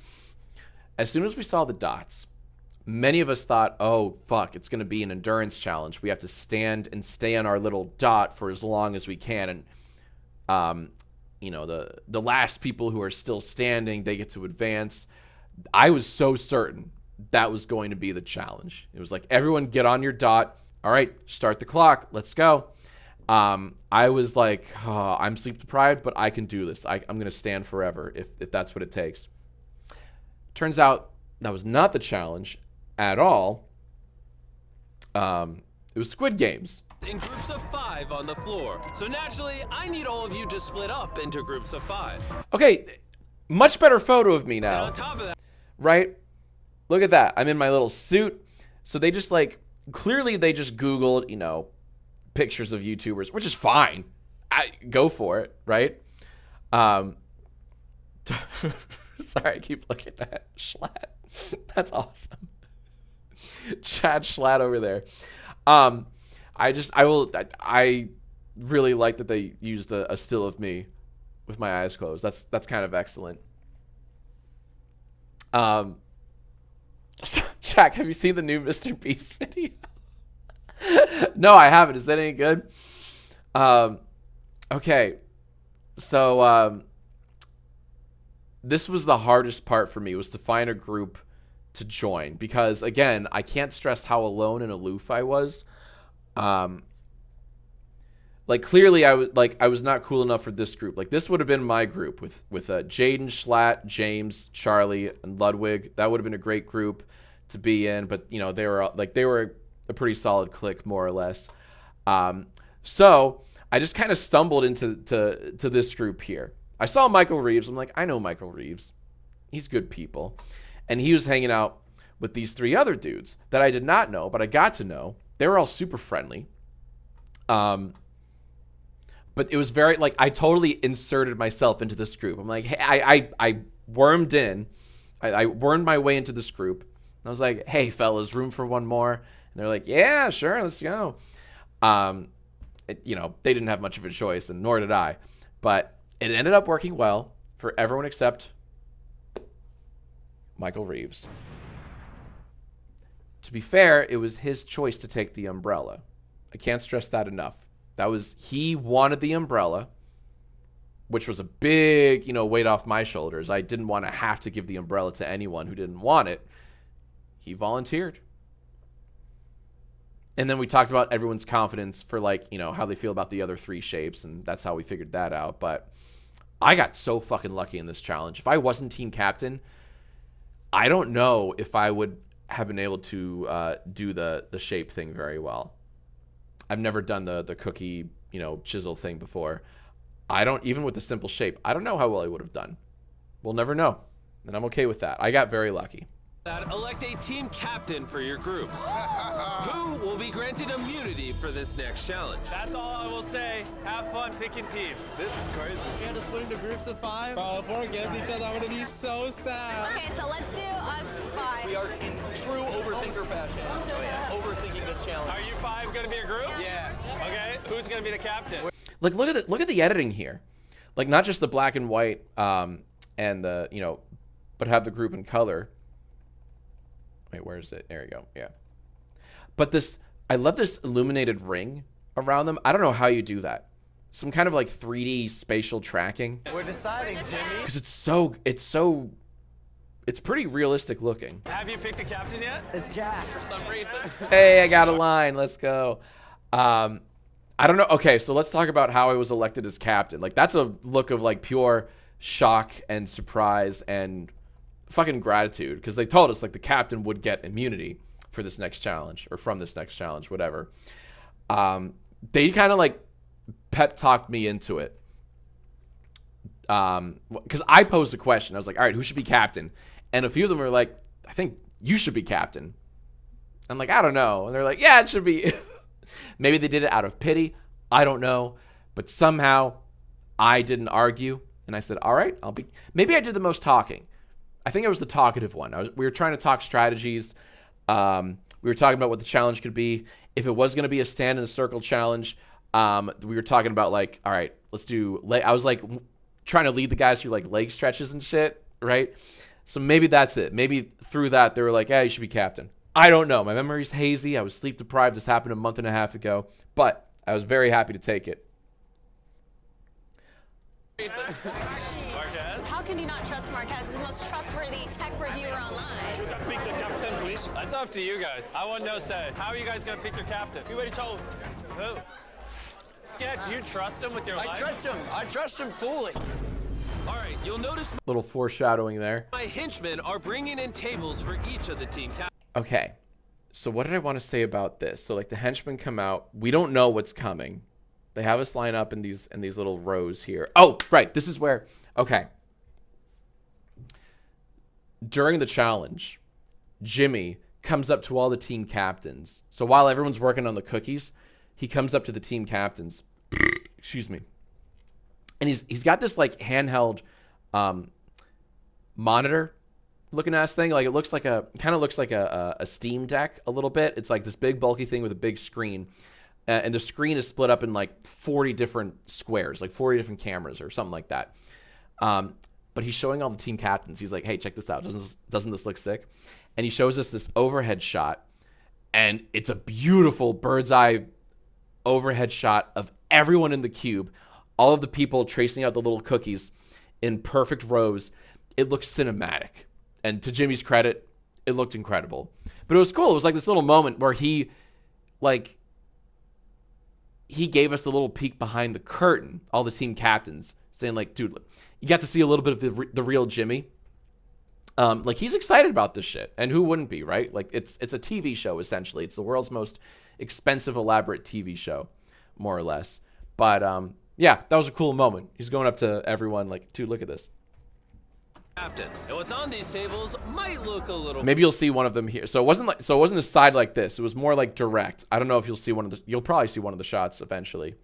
As soon as we saw the dots, many of us thought, oh, fuck, it's going to be an endurance challenge. We have to stand and stay on our little dot for as long as we can. And, you know, the last people who are still standing, they get to advance. I was so certain that was going to be the challenge. It was like, everyone get on your dot. All right, start the clock. Let's go. I was like, oh, I'm sleep deprived, but I can do this. I'm going to stand forever if that's what it takes. Turns out that was not the challenge at all. It was Squid Games. In groups of 5 on the floor. So naturally, I need all of you to split up into groups of 5. Okay, much better photo of me now. And on top of that, right? Look at that. I'm in my little suit. So they just like, clearly they just Googled, you know, pictures of YouTubers, which is fine. Go for it, right? Sorry, I keep looking at Schlatt. That's awesome. Chad Schlatt over there. I really like that they used a still of me with my eyes closed. That's kind of excellent. So, Jack, have you seen the new MrBeast video? No, I haven't. Is that any good? Okay. So, this was the hardest part for me, was to find a group to join because, again, I can't stress how alone and aloof I was. Like, clearly I was not cool enough for this group. Like, this would have been my group with Jaden, Schlatt, James, Charlie, and Ludwig. That would have been a great group to be in, but you know, they were a pretty solid clique, more or less. So I just kind of stumbled into this group here. I saw Michael Reeves. I'm like, I know Michael Reeves. He's good people. And he was hanging out with these 3 other dudes that I did not know, but I got to know. They were all super friendly. But it was very, like, I totally inserted myself into this group. I'm like, hey, I wormed in. I wormed my way into this group. And I was like, hey, fellas, room for one more? And they're like, yeah, sure, let's go. You know, they didn't have much of a choice, and nor did I. But it ended up working well for everyone except Michael Reeves. To be fair, it was his choice to take the umbrella. I can't stress that enough. He wanted the umbrella, which was a big, you know, weight off my shoulders. I didn't want to have to give the umbrella to anyone who didn't want it. He volunteered. And then we talked about everyone's confidence for, like, you know, how they feel about the other 3 shapes, and that's how we figured that out. But I got so fucking lucky in this challenge. If I wasn't team captain, I don't know if I would have been able to do the shape thing very well. I've never done the cookie, you know, chisel thing before. Even with the simple shape, I don't know how well I would have done. We'll never know. And I'm okay with that. I got very lucky. Elect a team captain for your group. Who will be granted immunity for this next challenge? That's all I will say. Have fun picking teams. This is crazy. We had to split into groups of 5. Bro, if we're against each other, I'm gonna be so sad. Okay, so let's do us 5. We are in true overthinker fashion. Oh, yeah. Overthinking this challenge. Are you 5 gonna be a group? Yeah. Okay, who's gonna be the captain? Like, look at the editing here. Like, not just the black and white, and the, you know, but have the group in color. Wait, where is it? There you go. Yeah. But I love this illuminated ring around them. I don't know how you do that. Some kind of like 3D spatial tracking. We're deciding, Jimmy. Because it's pretty realistic looking. Have you picked a captain yet? It's Jack for some reason. Hey, I got a line. Let's go. I don't know. Okay, so let's talk about how I was elected as captain. Like, that's a look of like pure shock and surprise and fucking gratitude, because they told us like the captain would get immunity for this next challenge, or from this next challenge, whatever. They kind of like pep talked me into it, because I posed a question. I was like, all right, who should be captain? And a few of them were like, I think you should be captain. I'm like, I don't know. And they're like, yeah, it should be. Maybe they did it out of pity, I don't know, but somehow I didn't argue, and I said, all right, I'll be. Maybe I did the most talking. I think I was the talkative one. We were trying to talk strategies. We were talking about what the challenge could be. If it was going to be a stand in a circle challenge, we were talking about like, all right, let's do. I was like trying to lead the guys through like leg stretches and shit, right? So maybe that's it. Maybe through that they were like, yeah, you should be captain. I don't know. My memory's hazy. I was sleep deprived. This happened a month and a half ago, but I was very happy to take it. Marquez? How can you not trust Marquez? He's the most trustworthy tech reviewer online. Should I pick the captain, please? That's up to you guys. I want no say. How are you guys gonna pick your captain? You already chose. Who? Sketch, you trust him with your life? I trust him fully. All right, you'll notice Little foreshadowing there. my henchmen are bringing in tables for each of the team captains. Okay, so what did I want to say about this? So like the henchmen come out. We don't know what's coming. They have us line up in these little rows here. Oh, right. This is where. Okay. During the challenge, Jimmy comes up to all the team captains. So while everyone's working on the cookies, he comes up to the team captains. Excuse me. And he's got this like handheld monitor looking ass thing. Like it looks like kind of looks like a Steam Deck a little bit. It's like this big bulky thing with a big screen. And the screen is split up in like 40 different squares, like 40 different cameras or something like that. But he's showing all the team captains. He's like, hey, check this out. Doesn't this look sick? And he shows us this overhead shot. And it's a beautiful bird's eye overhead shot of everyone in the cube. All of the people tracing out the little cookies in perfect rows. It looks cinematic. And to Jimmy's credit, it looked incredible. But it was cool. It was like this little moment where he gave us a little peek behind the curtain, all the team captains, saying like, dude, you got to see a little bit of the real Jimmy. Like, he's excited about this shit, and who wouldn't be, right? Like, it's a TV show, essentially. It's the world's most expensive, elaborate TV show, more or less. But yeah, that was a cool moment. He's going up to everyone like, dude, look at this. Captains. And what's on these tables might look a little. Maybe you'll see one of them here. So it wasn't a side like this. It was more like direct. I don't know if you'll see you'll probably see one of the shots eventually.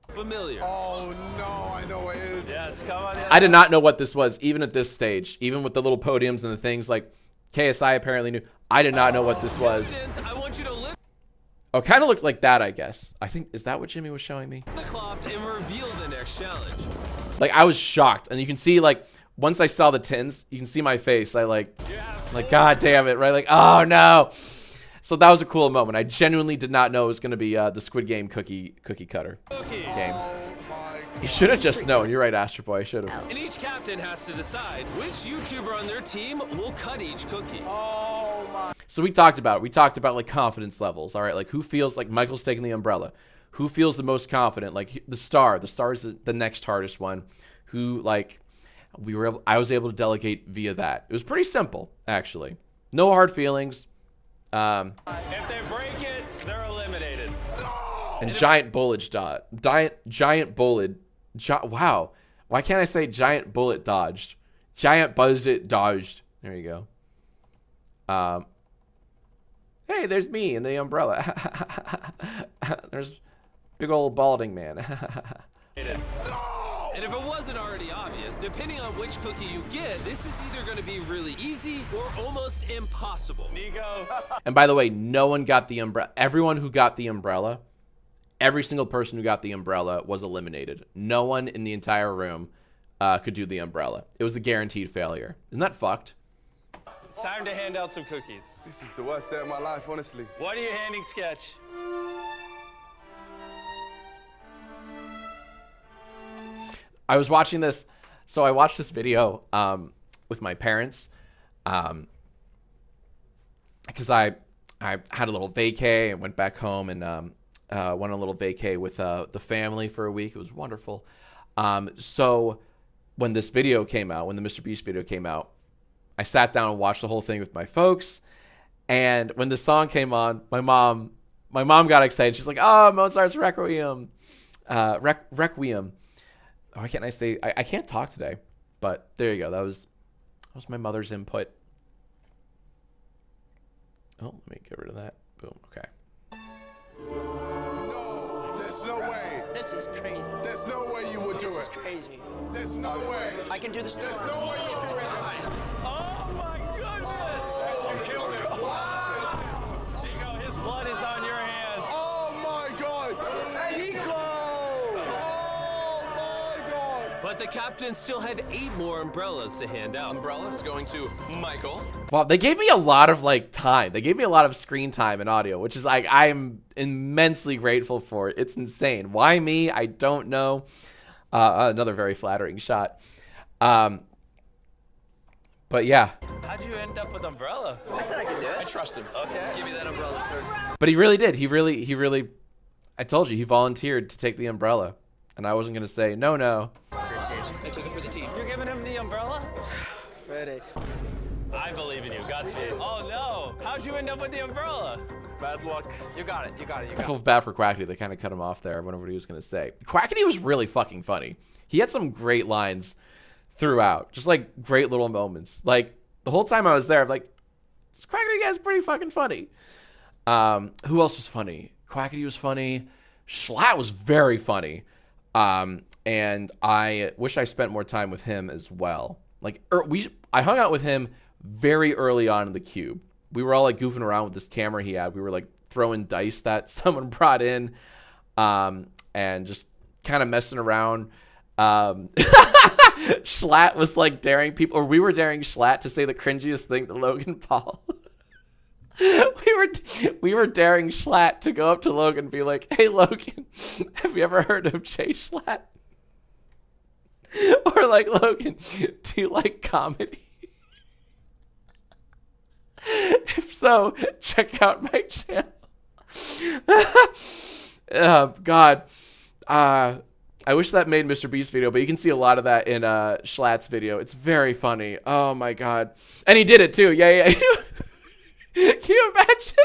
Familiar. Oh no, I know what it is. Yes, come on in. I did not know what this was, even at this stage, even with the little podiums and the things. Like, KSI apparently knew. I did not know what this was. Captains, I want you to lift Oh, kind of looked like that, I guess. I think, is that what Jimmy was showing me? the cloth and reveal the next challenge. Like, I was shocked. And you can see, like, once I saw the tins, you can see my face. I like, God damn it, right? Like, oh no. So that was a cool moment. I genuinely did not know it was going to be the Squid Game cookie cutter game. You should have just known. You're right, Astro Boy. I should have. And each captain has to decide which YouTuber on their team will cut each cookie. So we talked about it. We talked about like confidence levels. All right, like who feels like Michael's taking the umbrella? Who feels the most confident? Like the star. The star is the next hardest one. Who like I was able to delegate via that. It was pretty simple, actually. No hard feelings. If they break it, they're eliminated. And giant bullet dot. Giant bullet. Wow. Why can't I say giant bullet dodged? Giant budget dodged. There you go. Hey, there's me in the umbrella. There's big old balding man. And if it wasn't already obvious, depending on which cookie you get, this is either going to be really easy or almost impossible. Nico. And by the way, no one got the umbrella. Everyone who got the umbrella, every single person who got the umbrella was eliminated. No one in the entire room could do the umbrella. It was a guaranteed failure. Isn't that fucked? It's time to hand out some cookies. This is the worst day of my life, honestly. What are you handing Sketch? I was watching this, so I watched this video with my parents because I had a little vacay and went back home and went on a little vacay with the family for a week. It was wonderful. So when this video came out, when the MrBeast video came out, I sat down and watched the whole thing with my folks. And when the song came on, my mom got excited. She's like, "Oh, Mozart's Requiem, Requiem." Why can't I say? I can't talk today, but there you go. That was my mother's input. Oh, let me get rid of that. Boom. Okay. No, there's no way. This is crazy. There's no way you would do it. This is crazy. There's no way. I can do this. There's no way you would do it. Oh my goodness! You killed it. Wow. Nico, his blood is on your hands. Oh my God. Nico. But the captain still had 8 more umbrellas to hand out. Umbrella is going to Michael. Well, they gave me a lot of like time. They gave me a lot of screen time and audio, which is like I'm immensely grateful for. It's insane. Why me? I don't know. Another very flattering shot. But yeah. How'd you end up with umbrella? I said I could do it. I trust him. Okay. Give me that umbrella, sir. But he really did. He really. I told you he volunteered to take the umbrella, and I wasn't gonna say no. I took it for the team. You're giving him the umbrella? Ready. I believe in you. Godspeed. Oh no! How'd you end up with the umbrella? Bad luck. You got it. You got it. You I got feel bad for Quackity. They kind of cut him off there. I wonder what he was gonna say. Quackity was really fucking funny. He had some great lines throughout, just like great little moments. Like the whole time I was there, I'm like, this Quackity guy's pretty fucking funny. Who else was funny? Quackity was funny. Schlatt was very funny. And I wish I spent more time with him as well. Like I hung out with him very early on in the cube. We were all like goofing around with this camera he had. We were like throwing dice that someone brought in, and just kind of messing around. Schlatt was like daring people, or we were daring Schlatt to say the cringiest thing to Logan Paul. we were daring Schlatt to go up to Logan and be like, "Hey Logan, have you ever heard of Jay Schlatt?" Or like, "Logan, do you like comedy?" If so, check out my channel. Oh, God. I wish that made MrBeast video, but you can see a lot of that in Schlatt's video. It's very funny. Oh, my God. And he did it, too. Yeah, yeah. Can you imagine?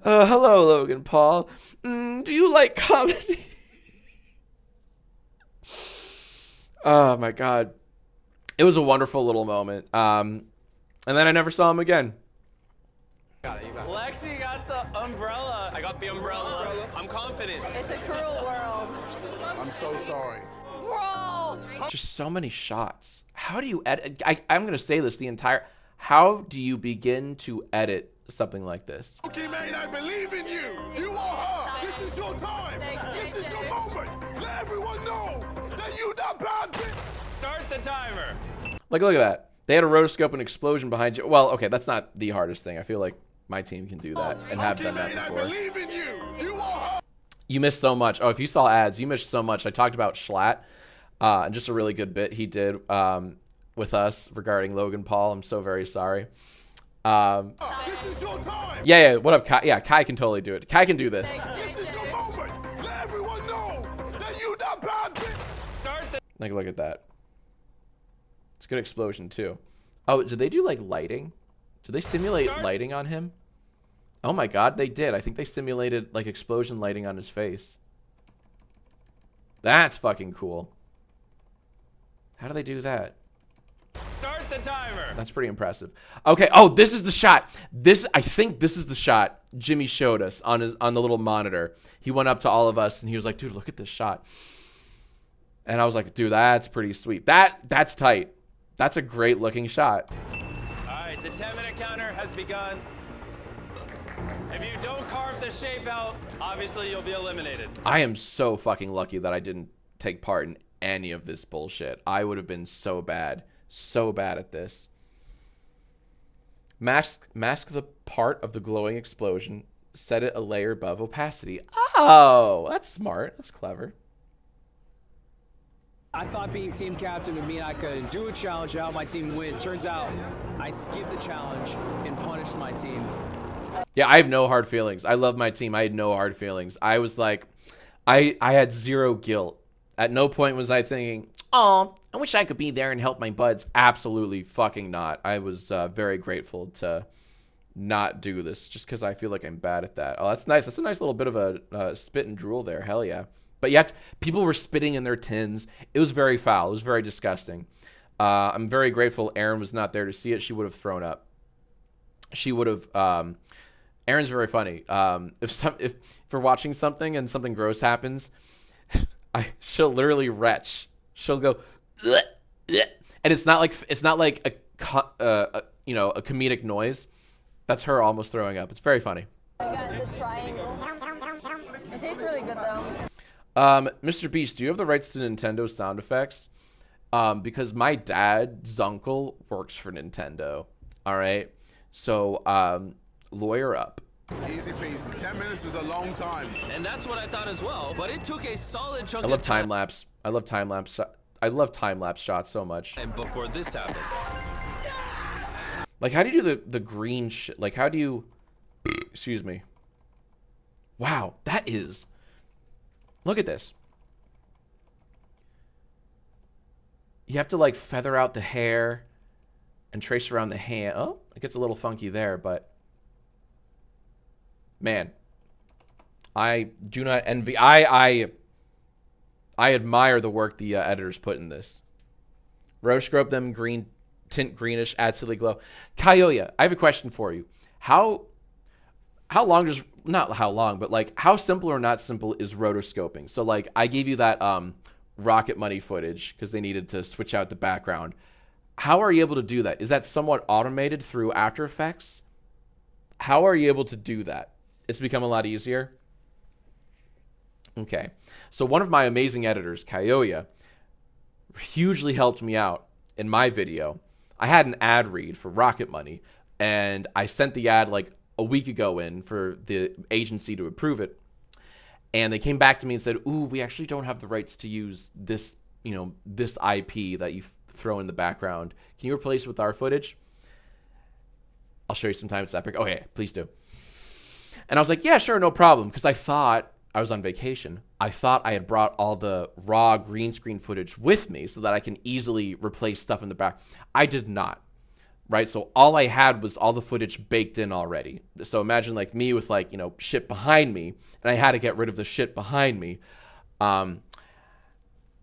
Hello, Logan Paul. Do you like comedy? Oh, my God. It was a wonderful little moment. And then I never saw him again. Lexi got the umbrella. I got the umbrella. I'm confident. It's a cruel world. I'm so sorry. Bro! Just so many shots. How do you edit? I'm going to say this the entire... How do you begin to edit something like this? Okay, man, I believe in you. You are her. This is your time. This is your moment. Let everyone know that you that bad bitch. Start the timer. Like, look at that. They had a rotoscope and explosion behind you. Well, okay, that's not the hardest thing. I feel like my team can do that and have done that before. I believe in you. You are her. You missed so much. Oh, if you saw ads, you missed so much. I talked about Schlatt, and just a really good bit he did with us regarding Logan Paul. I'm so very sorry. This is your time. Yeah, what up, Kai? Yeah, Kai can totally do it. Kai can do this. This is your moment. Let everyone know that you that bad bitch. Start the Like, look at that. It's a good explosion, too. Oh, did they do, like, lighting? Did they simulate lighting on him? Oh, my God, they did. I think they simulated, like, explosion lighting on his face. That's fucking cool. How do they do that? Start the timer. That's pretty impressive. Okay. Oh, this is the shot. I think this is the shot Jimmy showed us on the little monitor. He went up to all of us and he was like, dude, look at this shot. And I was like, dude, that's pretty sweet. That's tight. That's a great looking shot. All right, the 10-minute counter has begun. If you don't carve the shape out, obviously you'll be eliminated. I am so fucking lucky that I didn't take part in any of this bullshit. I would have been so bad at this. Mask the part of the glowing explosion. Set it a layer above opacity. Oh, that's smart. That's clever. I thought being team captain would mean I could do a challenge, help my team win. Turns out I skipped the challenge and punished my team. Yeah, I have no hard feelings. I love my team. I had no hard feelings. I was like, I had zero guilt. At no point was I thinking, oh, I wish I could be there and help my buds. Absolutely fucking not. I was very grateful to not do this just because I feel like I'm bad at that. Oh, that's nice. That's a nice little bit of a spit and drool there. Hell yeah. But yet, people were spitting in their tins. It was very foul. It was very disgusting. I'm very grateful Erin was not there to see it. She would have thrown up. She would have... Erin's very funny. If we're watching something and something gross happens, she'll literally retch. She'll go, "Ugh, ugh." And it's not like a comedic noise. That's her almost throwing up. It's very funny. I got the triangle. It tastes really good though. MrBeast, do you have the rights to Nintendo sound effects? Because my dad's uncle works for Nintendo. All right, so lawyer up. Easy peasy. 10 minutes is a long time. And that's what I thought as well, but it took a solid chunk I love of time. time lapse. I love time lapse. I love time lapse shots so much. And before this happened. Like, how do you do the green shit? Like, how do you... Excuse me. Wow, that is... Look at this. You have to, like, feather out the hair and trace around the hand. Oh, it gets a little funky there, but... Man. I do not envy... I admire the work the editors put in this. Rotoscope them green... Tint greenish, add silly glow. Kayoya, I have a question for you. How long does, not how long, but like how simple or not simple is rotoscoping? So like I gave you that Rocket Money footage because they needed to switch out the background. How are you able to do that? Is that somewhat automated through After Effects? How are you able to do that? It's become a lot easier. Okay. So one of my amazing editors, Kayoya, hugely helped me out in my video. I had an ad read for Rocket Money, and I sent the ad like a week ago in for the agency to approve it. And they came back to me and said, ooh, we actually don't have the rights to use this, this IP that you throw in the background. Can you replace it with our footage? I'll show you sometime. It's epic. Okay, please do. And I was like, yeah, sure, no problem. Because I thought I was on vacation. I thought I had brought all the raw green screen footage with me so that I can easily replace stuff in the back. I did not, right? So all I had was all the footage baked in already. So imagine like me with like, you know, shit behind me, and I had to get rid of the shit behind me. And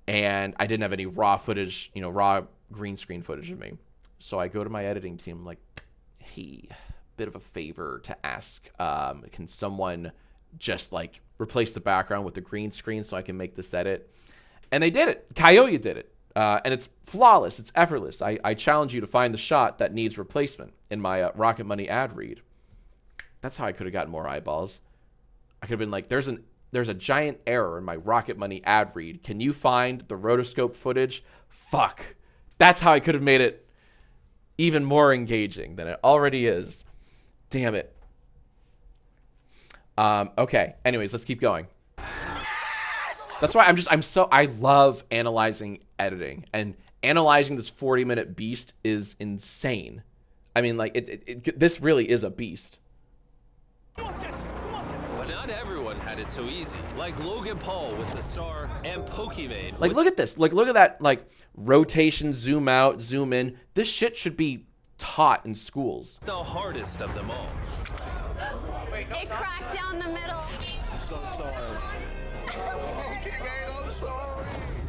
I didn't have any raw footage, you know, raw green screen footage of me. So I go to my editing team, like, hey, bit of a favor to ask. Can someone just like replace the background with the green screen so I can make this edit? And they did it. Coyote did it. And it's flawless. It's effortless. I challenge you to find the shot that needs replacement in my Rocket Money ad read. That's how I could have gotten more eyeballs. I could have been like, there's a giant error in my Rocket Money ad read. Can you find the rotoscope footage? Fuck. That's how I could have made it even more engaging than it already is. Damn it. Okay. Anyways, let's keep going. That's why I love analyzing editing, and analyzing this 40-minute beast is insane. I mean, like, this really is a beast. But not everyone had it so easy. Like Logan Paul with the star and Pokimane. Like, look at this. Like, look at that, like, rotation, zoom out, zoom in. This shit should be taught in schools. The hardest of them all. It cracked down the middle. I'm so sorry.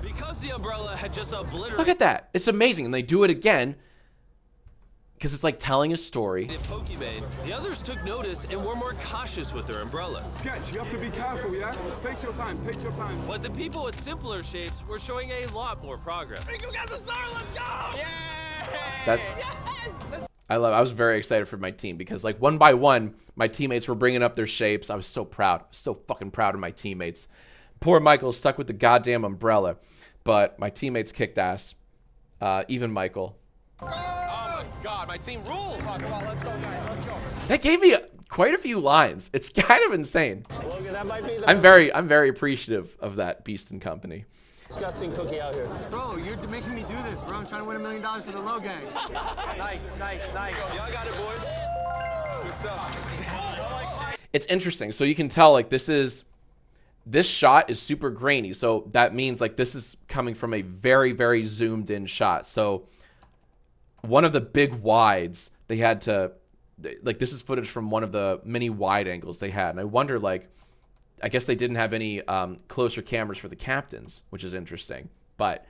Because the umbrella had just obliterated. Look at that. It's amazing. And they do it again because it's like telling a story. Pokimane, the others took notice and were more cautious with their umbrellas. Sketch, you have to be careful, yeah? Take your time, take your time. But the people with simpler shapes were showing a lot more progress. You got the star, let's go! Yeah! Yes! I was very excited for my team because, like, one by one, my teammates were bringing up their shapes. I was so proud. So fucking proud of my teammates. Poor Michael stuck with the goddamn umbrella, but my teammates kicked ass. Even Michael. Oh my God, my team rules. Come on, let's go, guys. Let's go. That gave me quite a few lines. It's kind of insane. Logan, that might be the I'm very appreciative of that Beast and Company. disgusting cookie out here. Bro, you're making me do this, bro. I'm trying to win $1 million for the low gang. Nice. Y'all got it, boys. Good stuff. It's interesting. So you can tell, like, this shot is super grainy. So that means, like, this is coming from a very zoomed in shot. So one of the big wides, they had to, like, this is footage from one of the many wide angles they had. And I wonder, like, I guess they didn't have any closer cameras for the captains, which is interesting. But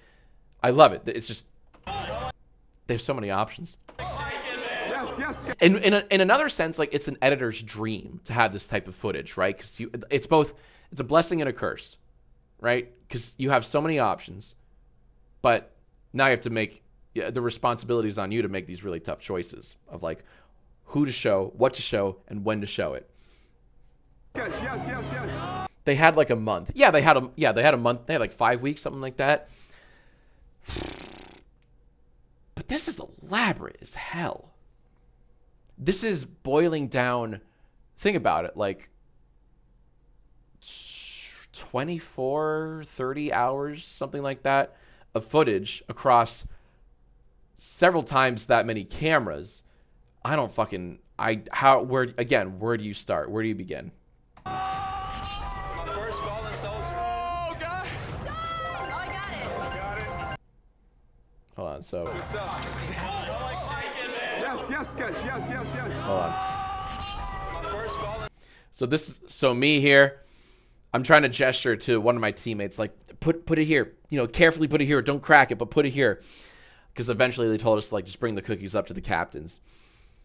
I love it. It's just, they have so many options. Yes. In another sense, like, it's an editor's dream to have this type of footage, right? Because it's a blessing and a curse, right? Because you have so many options, but now you have to make, the responsibilities on you to make these really tough choices of, like, who to show, what to show, and when to show it. Yes. They had like a month. Yeah, they had a month. They had like 5 weeks, something like that. But this is elaborate as hell. This is boiling down, think about it, like 24, 30 hours, something like that, of footage across several times that many cameras. I don't fucking, where do you start? Where do you begin? My first fallen soldier. Oh, guys. Oh, I got it. Hold on, so. Good stuff. Yes, Sketch. Yes. Hold on. My first fallen. So me here, I'm trying to gesture to one of my teammates, like, put it here, carefully put it here, don't crack it, but put it here. Because eventually they told us to, like, just bring the cookies up to the captains.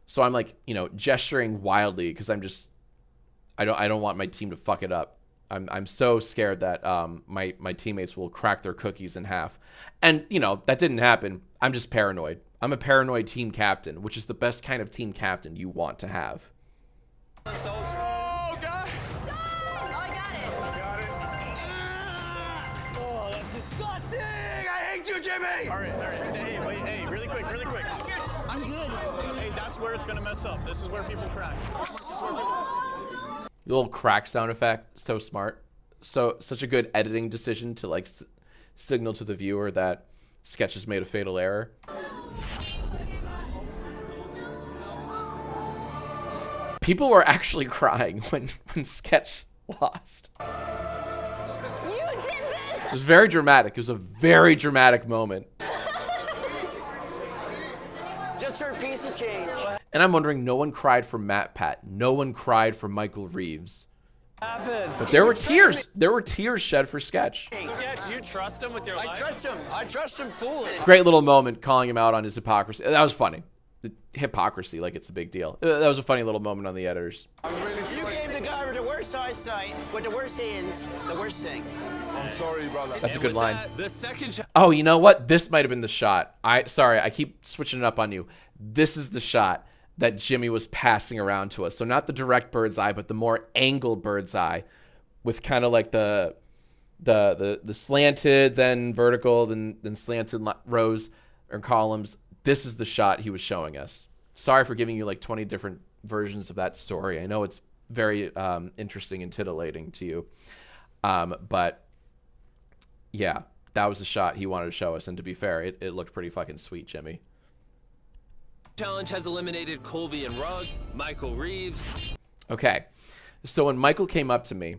So I'm like, gesturing wildly because I don't want my team to fuck it up. I'm so scared that my teammates will crack their cookies in half. And, that didn't happen. I'm just paranoid. I'm a paranoid team captain, which is the best kind of team captain you want to have. Oh, guys. Oh, I got it. Oh, that's disgusting. I hate you, Jimmy. All right. Hey, really quick. I'm good. Hey, that's where it's gonna mess up. This is where people crack. The little crack sound effect, so smart. Such a good editing decision to, like, signal to the viewer that Sketch has made a fatal error. People were actually crying when Sketch lost. You did this! It was very dramatic. It was a very dramatic moment. Just for a piece of change. And I'm wondering, no one cried for Matt Pat. No one cried for Michael Reeves. But there were tears. There were tears shed for Sketch. Sketch, you trust him with your life? I trust him fully. Great little moment calling him out on his hypocrisy. That was funny. The hypocrisy, like it's a big deal. That was a funny little moment on the editors. You gave the guy with the worst eyesight, with the worst hands, the worst thing. I'm sorry, brother. That's a good line. The second shot. Oh, you know what? This might have been the shot. Sorry, I keep switching it up on you. This is the shot that Jimmy was passing around to us. So not the direct bird's eye, but the more angled bird's eye, with kind of like the slanted, then vertical, then slanted rows or columns. This is the shot he was showing us. Sorry for giving you like 20 different versions of that story. I know it's very interesting and titillating to you, but yeah, that was the shot he wanted to show us. And to be fair, it looked pretty fucking sweet, Jimmy. Challenge has eliminated Colby and Rugg, Michael Reeves. Okay, so when Michael came up to me,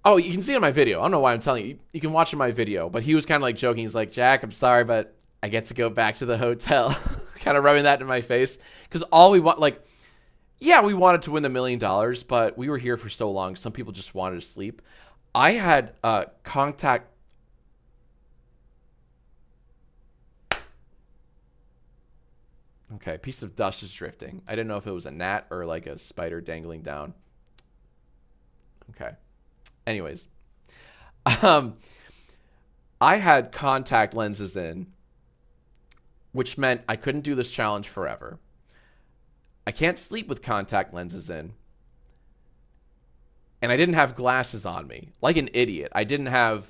oh, you can see it in my video. I don't know why I'm telling you. You can watch in my video, but he was kind of like joking. He's like, Jack, I'm sorry, but I get to go back to the hotel. Kind of rubbing that in my face. Because all we want, like, yeah, we wanted to win the $1 million, but we were here for so long. Some people just wanted to sleep. I had contact. Okay, a piece of dust is drifting. I didn't know if it was a gnat or like a spider dangling down. Okay. Anyways. I had contact lenses in, which meant I couldn't do this challenge forever. I can't sleep with contact lenses in. And I didn't have glasses on me. Like an idiot. I didn't know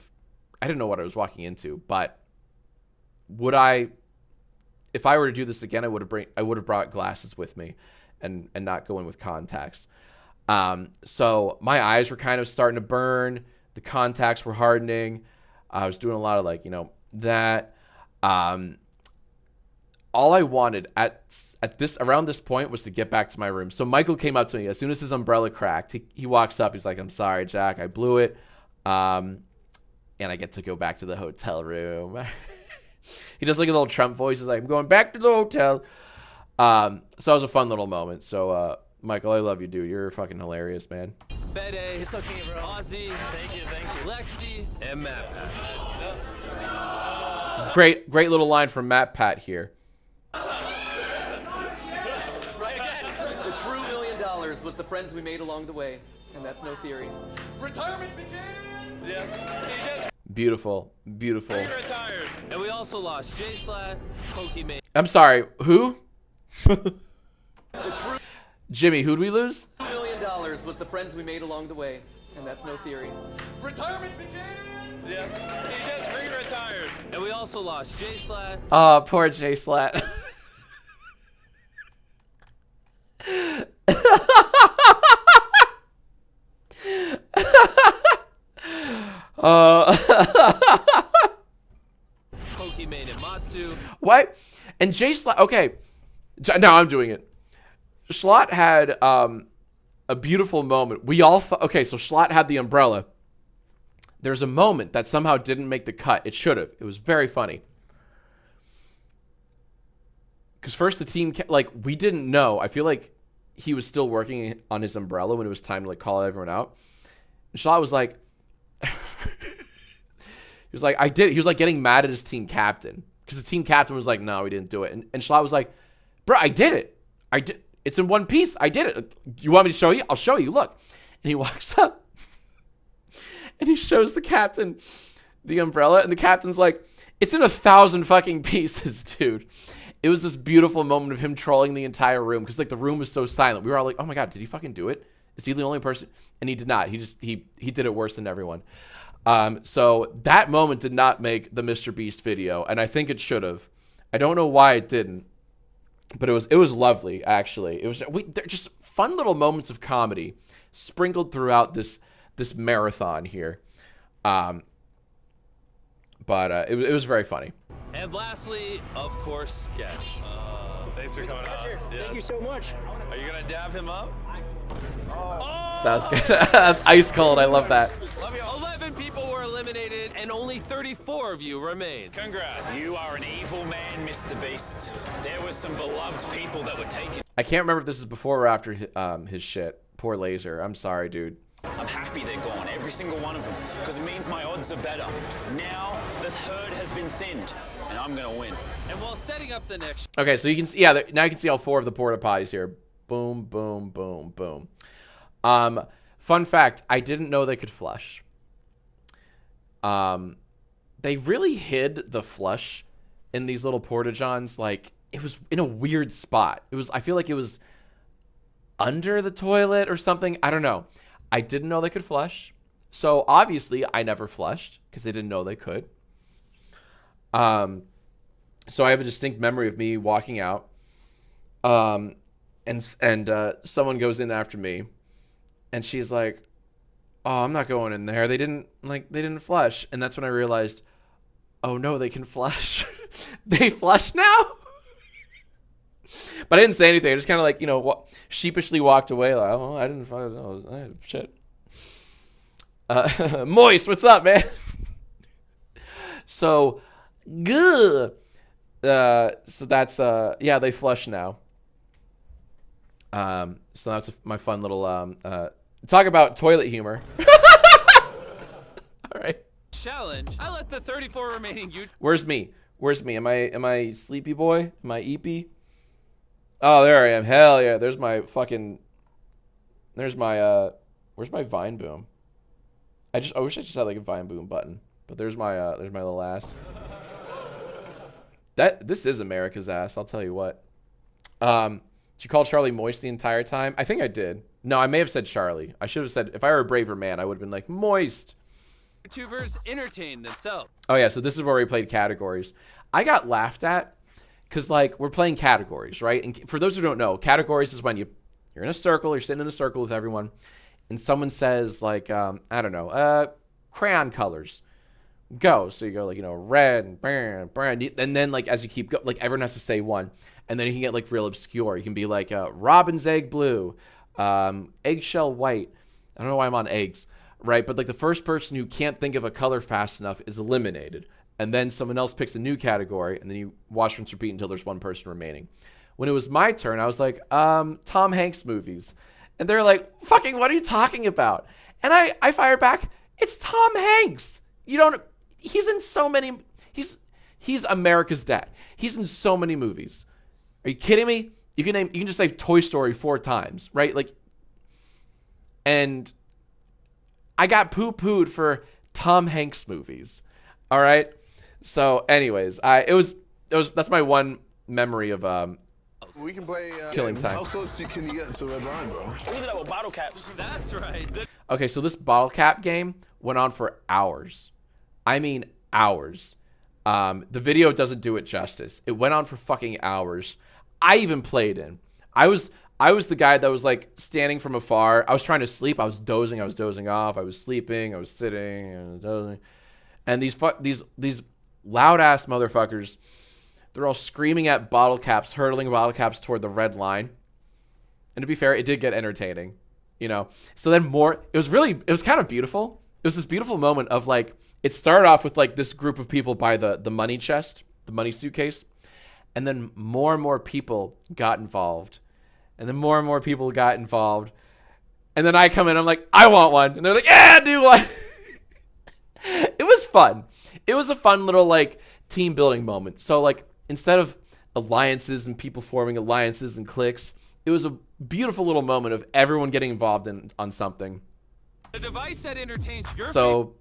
what I was walking into, but if I were to do this again, I would have brought glasses with me and not go in with contacts. So my eyes were kind of starting to burn. The contacts were hardening. I was doing a lot of like, that. All I wanted around this point was to get back to my room. So Michael came up to me as soon as his umbrella cracked. He walks up. He's like, I'm sorry, Jack. I blew it. And I get to go back to the hotel room. He does like a little Trump voice. He's like, I'm going back to the hotel. So it was a fun little moment. So, Michael, I love you, dude. You're fucking hilarious, man. Fede, it's okay, bro. Ozzy, thank you. Lexi, and Matt Pat. Great little line from Matt Pat here. The true $1 million was the friends we made along the way, and that's no theory. Retirement begins! Yes. He just Beautiful. retired. And we also lost Jay Slat, Pokimane. I'm sorry. Who? Jimmy, who'd we lose? $2 million was the friends we made along the way, and that's no theory. Retirement begins! Yes. He just retired. And we also lost Jay Slat. Oh, poor Jay Slat. Pokimane and Matsu. What? And Jay Slot. Okay, now I'm doing it. Schlott had a beautiful moment. We all okay. So Schlott had the umbrella. There's a moment that somehow didn't make the cut. It should have. It was very funny. Because first the team, we didn't know. I feel like he was still working on his umbrella when it was time to like call everyone out. And Schlott was like, he was like, I did it. He was like getting mad at his team captain because the team captain was like, no, we didn't do it. And Schlott was like, bro, I did it. I did. It's in one piece. I did it. You want me to show you? I'll show you. Look. And he walks up and he shows the captain the umbrella. And the captain's like, it's in 1,000 fucking pieces, dude. It was this beautiful moment of him trolling the entire room because like the room was so silent. We were all like, oh my God, did he fucking do it? Is he the only person? And he did not. He did it worse than everyone. So that moment did not make the MrBeast video, and I think it should have. I don't know why it didn't, but it was lovely actually. They're just fun little moments of comedy sprinkled throughout this marathon here. But it was very funny. And lastly, of course, Sketch. Thanks for coming out. Yeah. Thank you so much. Are you gonna dab him up? That's good. That's ice cold. I love that. Love you. 11 people were eliminated, and only 34 of you remain. Congrats. You are an evil man, MrBeast. There were some beloved people that were taken. I can't remember if this is before or after his shit. Poor Laser. I'm sorry, dude. I'm happy they're gone, every single one of them, because it means my odds are better. Now the herd has been thinned, and I'm gonna win. And while setting up the next... Okay, so you can see, yeah, now you can see all 4 of the porta potties here. Boom, boom, boom, boom. Fun fact, I didn't know they could flush. They really hid the flush in these little porta-johns. Like, it was in a weird spot. I feel like it was under the toilet or something. I don't know. I didn't know they could flush. So obviously I never flushed because they didn't know they could. So I have a distinct memory of me walking out. And someone goes in after me and she's like, "Oh, I'm not going in there. They didn't flush." And that's when I realized, oh no, they can flush. They flush now? But I didn't say anything. I just kind of like, you know, sheepishly walked away. Like, oh, I didn't know. Shit. Moist, what's up, man? So, good. So that's, yeah, they flush now. So that's my fun little, talk about toilet humor. All right. Challenge. I let the 34 remaining Where's me? Where's me? Am I sleepy boy? Am I eepy? Oh, there I am. Hell yeah. There's my fucking... There's my, where's my Vine Boom? I wish I just had like a Vine Boom button. But there's my little ass. This is America's ass, I'll tell you what. Did you call Charlie moist the entire time? I think I did. No, I may have said Charlie. I should have said, if I were a braver man, I would have been like, moist. YouTubers entertain themselves. Oh yeah, so this is where we played categories. I got laughed at because like we're playing categories, right? And for those who don't know, categories is when you're in a circle, you're sitting in a circle with everyone, and someone says like, I don't know, crayon colors. Go. So you go like, you know, red, brand, and then like as you keep going, like everyone has to say one, and then you can get like real obscure. You can be like robin's egg blue, eggshell white. I don't know why I'm on eggs, right? But like the first person who can't think of a color fast enough is eliminated. And then someone else picks a new category, and then you watch, rinse, repeat until there's one person remaining. When it was my turn, I was like, Tom Hanks movies. And they're like, fucking, what are you talking about? And I fired back, it's Tom Hanks. You don't, he's in so many, he's America's dad. He's in so many movies. Are you kidding me? You can just say Toy Story 4 times, right? Like, and I got poo-pooed for Tom Hanks movies. All right. So, anyways, that's my one memory of we can play killing time. How close can you get to Red Line, bro? We did that with bottle caps. That's right. Okay, so this bottle cap game went on for hours. I mean hours. The video doesn't do it justice. It went on for fucking hours. I even played in. I was the guy that was like standing from afar. I was trying to sleep. I was dozing off. I was sleeping. I was sitting. I was dozing. And these loud ass motherfuckers, they're all screaming at bottle caps, hurtling bottle caps toward the red line. And to be fair, it did get entertaining, you know. So then it was kind of beautiful. It was this beautiful moment of like, it started off with like this group of people by the money chest, the money suitcase. And then more and more people got involved. And then more and more people got involved. And then I come in, I'm like, I want one. And they're like, yeah, do one. It was fun. It was a fun little like team building moment. So like instead of alliances and people forming alliances and cliques, it was a beautiful little moment of everyone getting involved on something. The device that entertains your so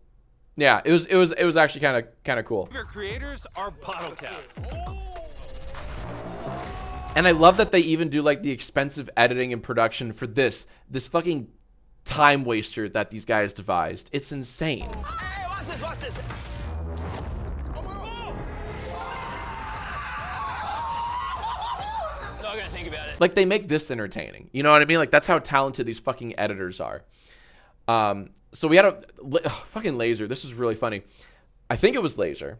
yeah, it was actually kind of cool. Your creators are bottle caps. And I love that they even do like the expensive editing and production for this fucking time waster that these guys devised. It's insane. Hey, watch this. Not gonna think about it. Like they make this entertaining. You know what I mean? Like that's how talented these fucking editors are. So we had fucking Laser. This is really funny. I think it was Laser.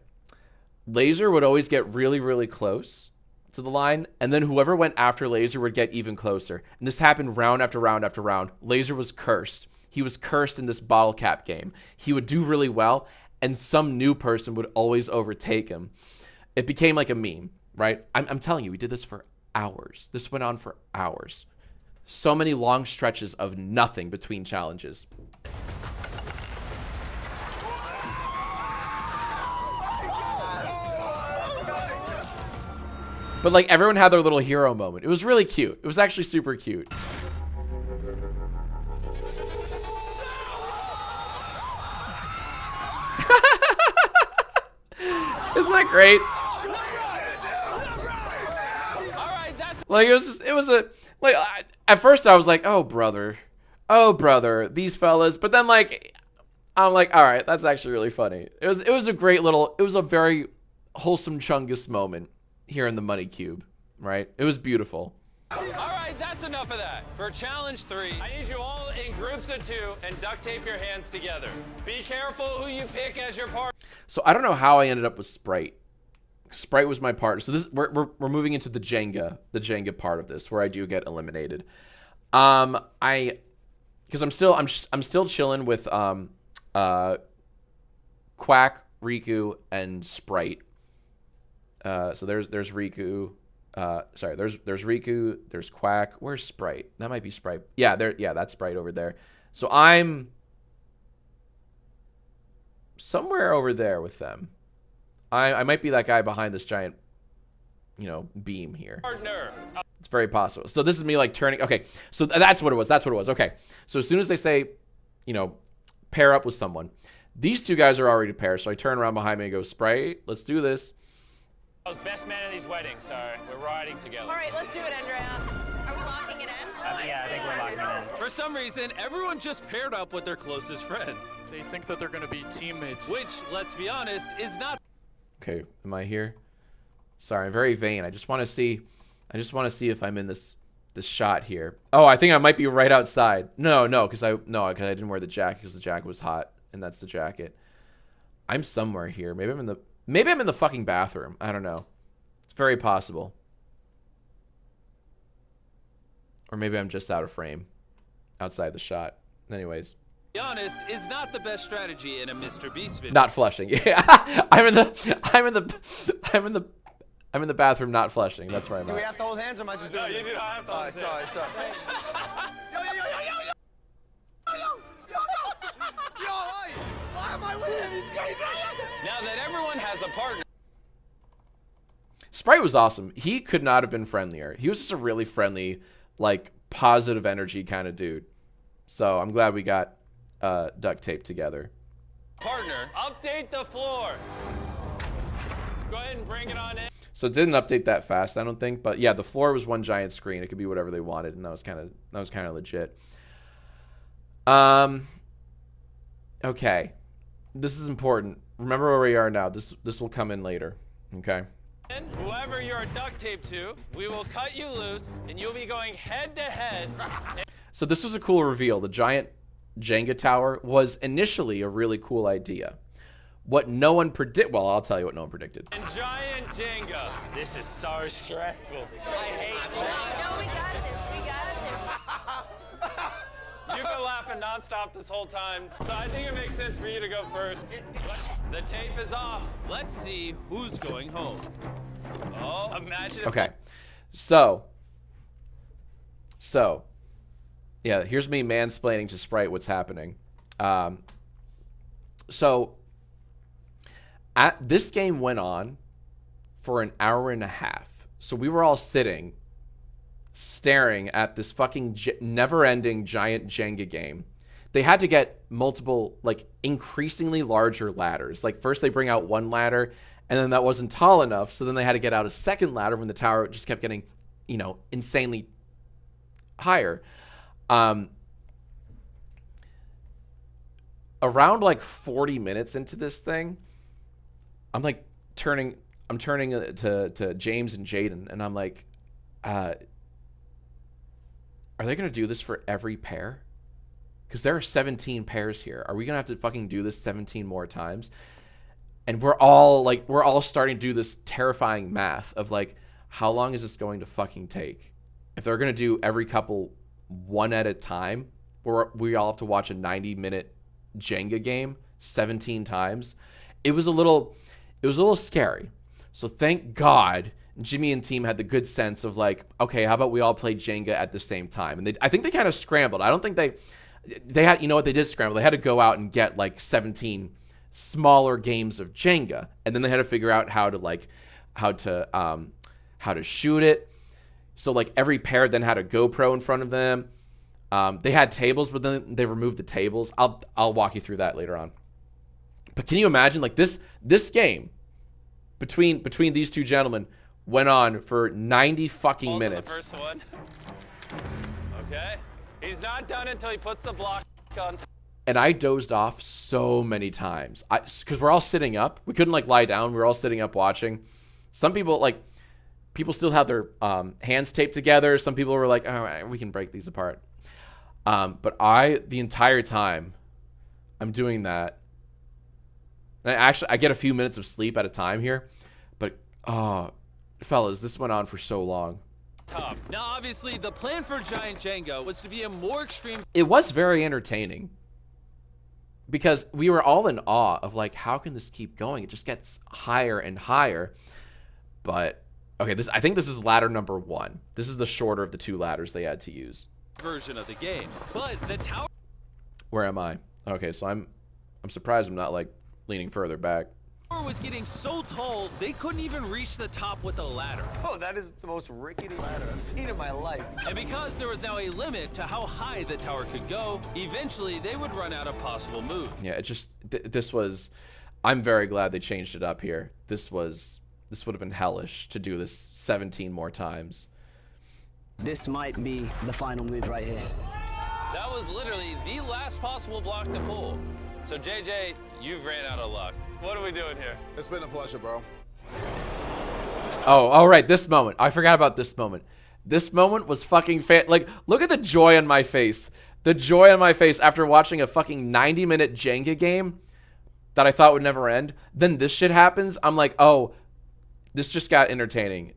Laser would always get really, really close to the line, and then whoever went after Laser would get even closer. And this happened round after round after round. Laser was cursed. He was cursed in this bottle cap game. He would do really well, and some new person would always overtake him. It became like a meme, right? I'm telling you, we did this for hours. This went on for hours. So many long stretches of nothing between challenges. But like everyone had their little hero moment. It was really cute. It was actually super cute. Isn't that great? Like at first I was like, oh brother, these fellas. But then like, I'm like, all right, that's actually really funny. It was a great little, it was a very wholesome Chungus moment here in the Money Cube, right? It was beautiful. All right, that's enough of that. For challenge 3, I need you all in groups of 2 and duct tape your hands together. Be careful who you pick as your partner. So I don't know how I ended up with Sprite. Sprite was my partner. So this we're moving into the Jenga part of this where I do get eliminated. Because I'm still chilling with Quack, Riku, and Sprite. So there's Riku. Sorry, there's Riku, there's Quack. Where's Sprite? That might be Sprite. Yeah, that's Sprite over there. So I'm somewhere over there with them. I might be that guy behind this giant, beam here. Partner. It's very possible. So this is me like turning. Okay, so that's what it was. That's what it was. Okay, so as soon as they say, pair up with someone, these two guys are already paired. So I turn around behind me and go, Sprite, let's do this. I was best man in these weddings, so we're riding together. All right, let's do it, Andrea. Are we locking it in? Yeah, I think we're locking it in. For some reason, everyone just paired up with their closest friends. They think that they're going to be teammates. Which, let's be honest, is not. Okay, am I here? Sorry, I'm very vain. I just want to see if I'm in this shot here. Oh, I think I might be right outside. No, because I didn't wear the jacket because the jacket was hot, and that's the jacket. I'm somewhere here. Maybe I'm in the fucking bathroom. I don't know. It's very possible. Or maybe I'm just out of frame, outside the shot. Anyways. Be honest, is not the best strategy in a MrBeast video. Not flushing. Yeah, I'm in the bathroom, not flushing. That's where I'm at. Do we have to hold hands or am I just doing this? No, you do not have to hold hands. Sorry. Yo, why am I with him? He's crazy. Now that everyone has a partner. Sprite was awesome. He could not have been friendlier. He was just a really friendly, like, positive energy kind of dude. So I'm glad we got duct tape together. Partner, update the floor. Go ahead and bring it on in. So it didn't update that fast, I don't think. But yeah, the floor was one giant screen. It could be whatever they wanted, and that was kind of legit. Okay, this is important. Remember where we are now. This will come in later. Okay. Whoever you're duct taped to, we will cut you loose, and you'll be going head to head. So this was a cool reveal. The giant Jenga tower was initially a really cool idea. What no one well, I'll tell you what no one predicted. And giant Jenga. This is so stressful. I hate Jenga. No, we got this. You've been laughing nonstop this whole time, so I think it makes sense for you to go first. The tape is off. Let's see who's going home. Oh, imagine. Okay, so yeah, here's me mansplaining to Sprite what's happening. So this game went on for an hour and a half. So we were all sitting, staring at this fucking never-ending giant Jenga game. They had to get multiple, like, increasingly larger ladders. Like, first they bring out one ladder, and then that wasn't tall enough, so then they had to get out a second ladder when the tower just kept getting, insanely higher. Around like 40 minutes into this thing, I'm turning to James and Jaden, and I'm like, are they gonna do this for every pair? Because there are 17 pairs here. Are we gonna have to fucking do this 17 more times? And we're all starting to do this terrifying math of like, how long is this going to fucking take? If they're going to do every couple one at a time, or we all have to watch a 90-minute Jenga game 17 times, it was a little scary. So thank God Jimmy and team had the good sense of like, okay, how about we all play Jenga at the same time? And I think they kind of scrambled. I don't think they had, you know what, they did scramble. They had to go out and get like 17 smaller games of Jenga, and then they had to figure out how to shoot it. So like every pair then had a GoPro in front of them. They had tables, but then they removed the tables. I'll walk you through that later on. But can you imagine like this game between these two gentlemen went on for 90 fucking minutes. The first one. Okay. He's not done until he puts the block on. And I dozed off so many times. Because we're all sitting up. We couldn't like lie down. We were all sitting up watching. Some people still have their hands taped together. Some people were like, all right, we can break these apart. But the entire time I'm doing that. And I get a few minutes of sleep at a time here. But, fellas, this went on for so long. Top. Now, obviously, the plan for Giant Jenga was to be a more extreme. It was very entertaining. Because we were all in awe of like, how can this keep going? It just gets higher and higher. But, okay, I think this is ladder number 1. This is the shorter of the 2 ladders they had to use. Version of the game. But the tower. Where am I? Okay, so I'm surprised I'm not like leaning further back. Was getting so tall they couldn't even reach the top with a ladder. Oh, that is the most rickety ladder I've seen in my life. And because there was now a limit to how high the tower could go, eventually they would run out of possible moves. Yeah, it just this was. I'm very glad they changed it up here. This would have been hellish to do this 17 more times. This might be the final move right here. That was literally the last possible block to pull. So JJ, you've ran out of luck. What are we doing here? It's been a pleasure, bro. Oh, all right. This moment. I forgot about this moment. This moment was fucking like, look at the joy on my face. The joy on my face after watching a fucking 90-minute Jenga game that I thought would never end. Then this shit happens. I'm like, oh, this just got entertaining.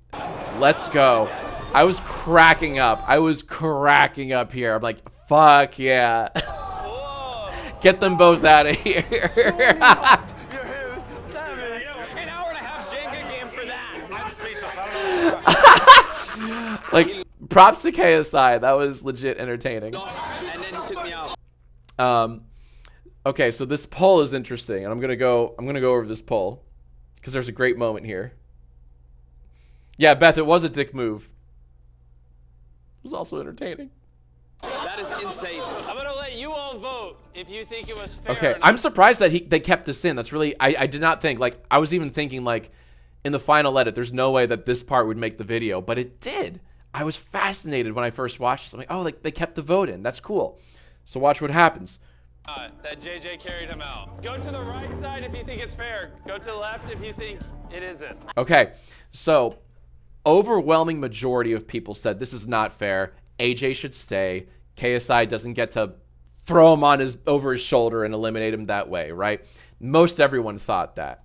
Let's go. I was cracking up. Here. I'm like, fuck yeah. Get them both out of here. An hour and a half Jenga game for that. I'm speechless. I don't know. Like, props to KSI. That was legit entertaining. And then he took me out. Okay, so this poll is interesting, and I'm gonna go over this poll because there's a great moment here. Yeah, Beth, it was a dick move. It was also entertaining. That is insane. I'm gonna let you all vote if you think it was fair. Okay, I'm surprised that they kept this in. That's really I did not think, like, I was even thinking like in the final edit, there's no way that this part would make the video, but it did. I was fascinated when I first watched this. I'm like, oh, like they kept the vote in. That's cool. So watch what happens. That JJ carried him out. Go to the right side if you think it's fair. Go to the left if you think it isn't. Okay, so overwhelming majority of people said this is not fair. AJ should stay. KSI doesn't get to throw him over his shoulder and eliminate him that way, right? Most everyone thought that.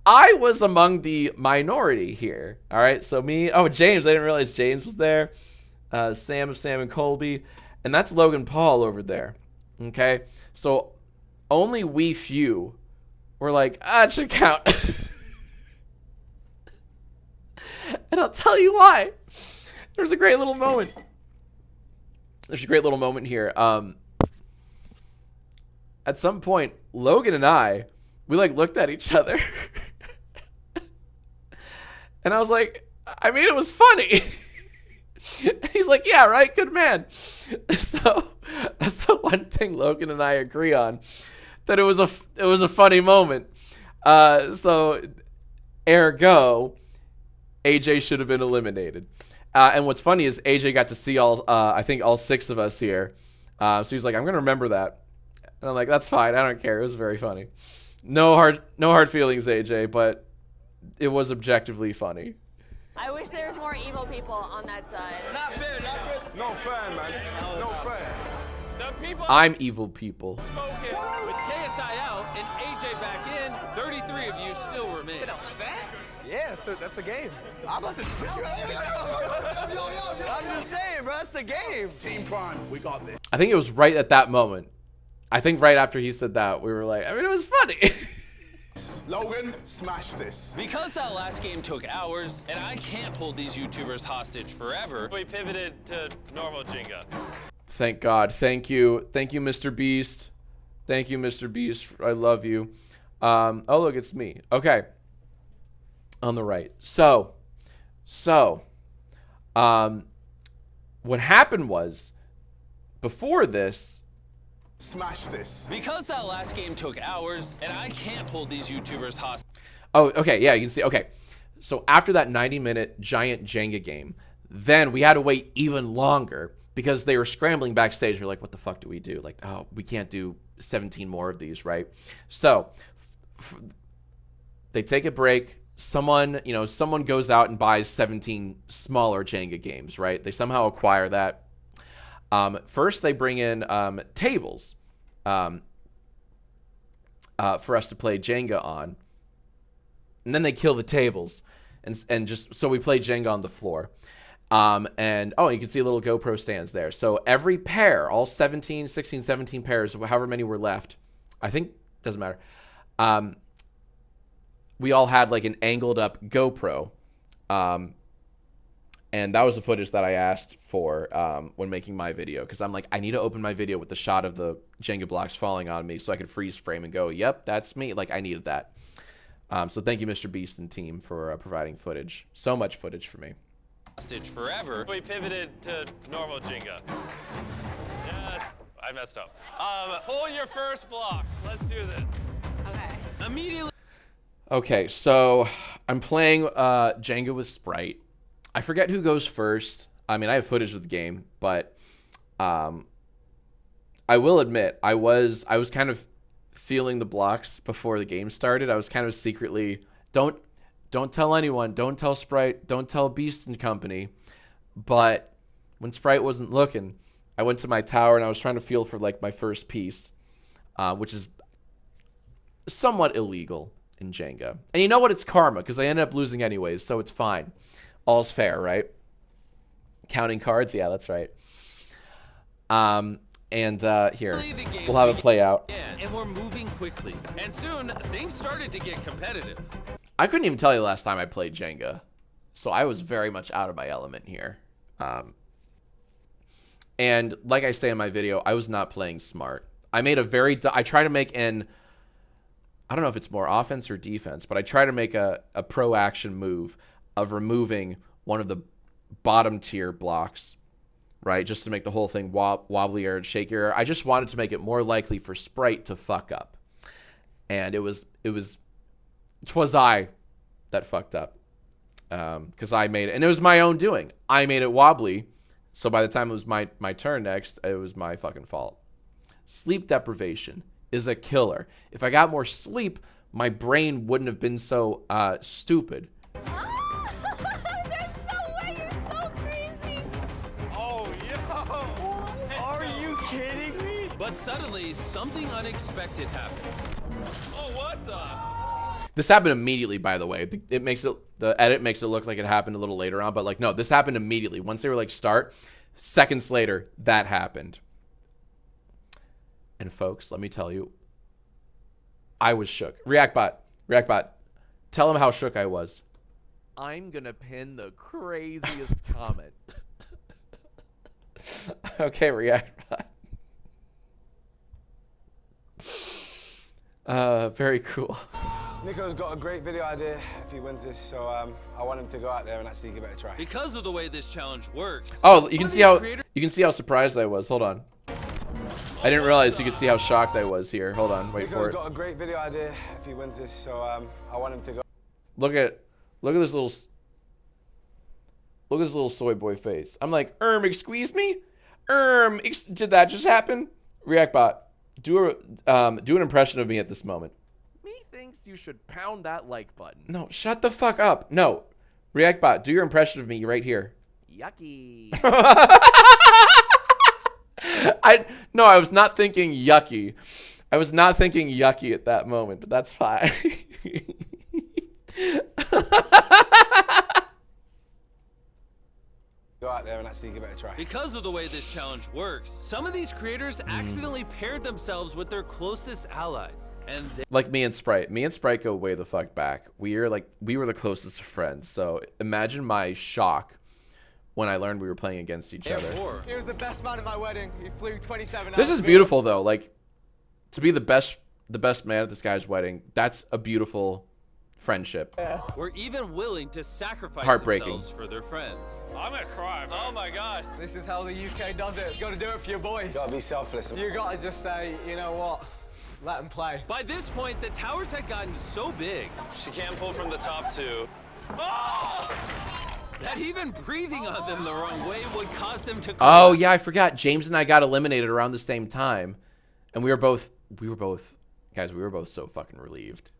I was among the minority here, all right? So James, I didn't realize James was there. Sam of Sam and Colby. And that's Logan Paul over there, okay? So only we few were like, it should count. And I'll tell you why. There's a great little moment. There's a great little moment here. At some point, Logan and we like looked at each other. And I was like, I mean, it was funny. He's like, yeah, right? Good man. So that's the one thing Logan and I agree on, that it was a funny moment. So ergo, AJ should have been eliminated. And what's funny is AJ got to see I think all 6 of us here. So he's like, I'm going to remember that. And I'm like, that's fine. I don't care. It was very funny. No hard feelings, AJ, but it was objectively funny. I wish there was more evil people on that side. Not fair, not fair. No fair, man. No fair. The people I'm evil people. spoken. With KSI out and AJ back in, 33 of you still remain. Said that was fair? Yeah, that's a game. I'm about to. I'm just saying, bro. That's the game. Team Prime, we got this. I think it was right at that moment. I think right after he said that, we were like, I mean, it was funny. Logan, smash this. Because that last game took hours, and I can't hold these YouTubers hostage forever, we pivoted to normal Jenga. Thank God. Thank you. Thank you, Mr. Beast. Thank you, Mr. Beast. I love you. Oh, look, it's me. Okay. On the right. So, what happened was, before this, smash this. Because that last game took hours, and I can't hold these YouTubers hostage. oh, okay, yeah, you can see. Okay, so after that 90-minute giant Jenga game, then we had to wait even longer because they were scrambling backstage. We're like, what the fuck do we do? Like, oh, we can't do 17 more of these, right? So they take a break. Someone goes out and buys 17 smaller Jenga games, right? They somehow acquire that. First, they bring in tables for us to play Jenga on, and then they kill the tables, and just so we play Jenga on the floor. And oh, you can see little GoPro stands there. So every pair, all 16, 17 pairs, however many were left, I think doesn't matter. We all had like an angled up GoPro. And that was the footage that I asked for when making my video. Because I'm like, I need to open my video with the shot of the Jenga blocks falling on me so I could freeze frame and go, yep, that's me. Like, I needed that. So thank you, MrBeast and team, for providing footage. So much footage for me. Hostage forever. We pivoted to normal Jenga. Yes, I messed up. Pull your first block. Let's do this. Okay. Immediately. Okay, so I'm playing Jenga with Sprite. I forget who goes first. I mean, I have footage of the game, but I will admit I was kind of feeling the blocks before the game started. I was kind of secretly don't tell anyone, don't tell Sprite, don't tell Beast and Company. But when Sprite wasn't looking, I went to my tower and I was trying to feel for like my first piece, which is somewhat illegal in Jenga. And you know what? It's karma because I ended up losing anyways, so it's fine. All's fair, right? Counting cards? Yeah, that's right. Here, we'll have it play out. Yeah, and we're moving quickly. And soon, things started to get competitive. I couldn't even tell you last time I played Jenga, so I was very much out of my element here. And like I say in my video, I was not playing smart. I try to make I don't know if it's more offense or defense, but I try to make a pro action move of removing one of the bottom tier blocks, right? Just to make the whole thing wobblier and shakier. I just wanted to make it more likely for Sprite to fuck up. And twas I that fucked up. Because I made it, and it was my own doing. I made it wobbly, so by the time it was my turn next, it was my fucking fault. Sleep deprivation is a killer. If I got more sleep, my brain wouldn't have been so stupid. There's no way, you're so crazy. Oh, yo. Are you kidding me? But suddenly, something unexpected happened. Oh, what the? This happened immediately, by the way. The edit makes it look like it happened a little later on, but like, no, this happened immediately. Once they were like, start, seconds later, that happened. And folks, let me tell you, I was shook. Reactbot, tell them how shook I was. I'm gonna pin the craziest comment. Okay, Reactbot. Very cool. Nico's got a great video idea if he wins this, so I want him to go out there and actually give it a try. Because of the way this challenge works. Oh, you can see how surprised I was. Hold on. I didn't realize you could see how shocked I was here. Hold on, wait for it. Nico's got a great video idea if he wins this, so I want him to go. Look at this little soy boy face. I'm like, excuse me? Did that just happen? Reactbot, do an impression of me at this moment. Me thinks you should pound that like button. No, shut the fuck up. No. Reactbot, do your impression of me right here. Yucky. I was not thinking yucky. I was not thinking yucky at that moment, but that's fine. Go out there and actually give it a try. Because of the way this challenge works, some of these creators accidentally paired themselves with their closest allies. And like me and Sprite. Me and Sprite go way the fuck back. We were the closest of friends. So imagine my shock when I learned we were playing against each other. He was the best man at my wedding. He flew 27 hours. This is beautiful though. Like, to be the best man at this guy's wedding, that's a beautiful friendship. We're even willing to sacrifice Heartbreaking. themselves for their friends. I'm gonna cry, man. Oh my god. This is how the UK does it. You gotta do it for your boys. You gotta be selfless. You gotta just say, you know what? Let them play. By this point, the towers had gotten so big. She can't pull from the top two. That even breathing on them the wrong way would cause them to Oh yeah, I forgot. James and I got eliminated around the same time, and we were both so fucking relieved.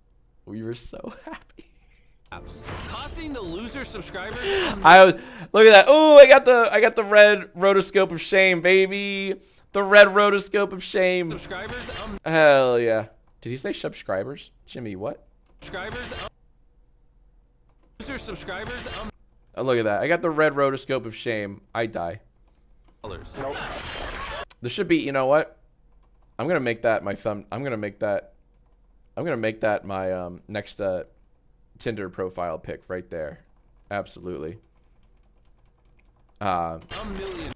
We were so happy. Costing the loser subscribers. Look at that. Oh, I got the red rotoscope of shame, baby. The red rotoscope of shame. Subscribers. Hell yeah. Did he say subscribers? Jimmy, what? Subscribers. Loser subscribers. Oh, look at that. I got the red rotoscope of shame. I die. Nope. This should be, you know what? I'm gonna make that my thumb. I'm gonna make that my next Tinder profile pic right there. Absolutely.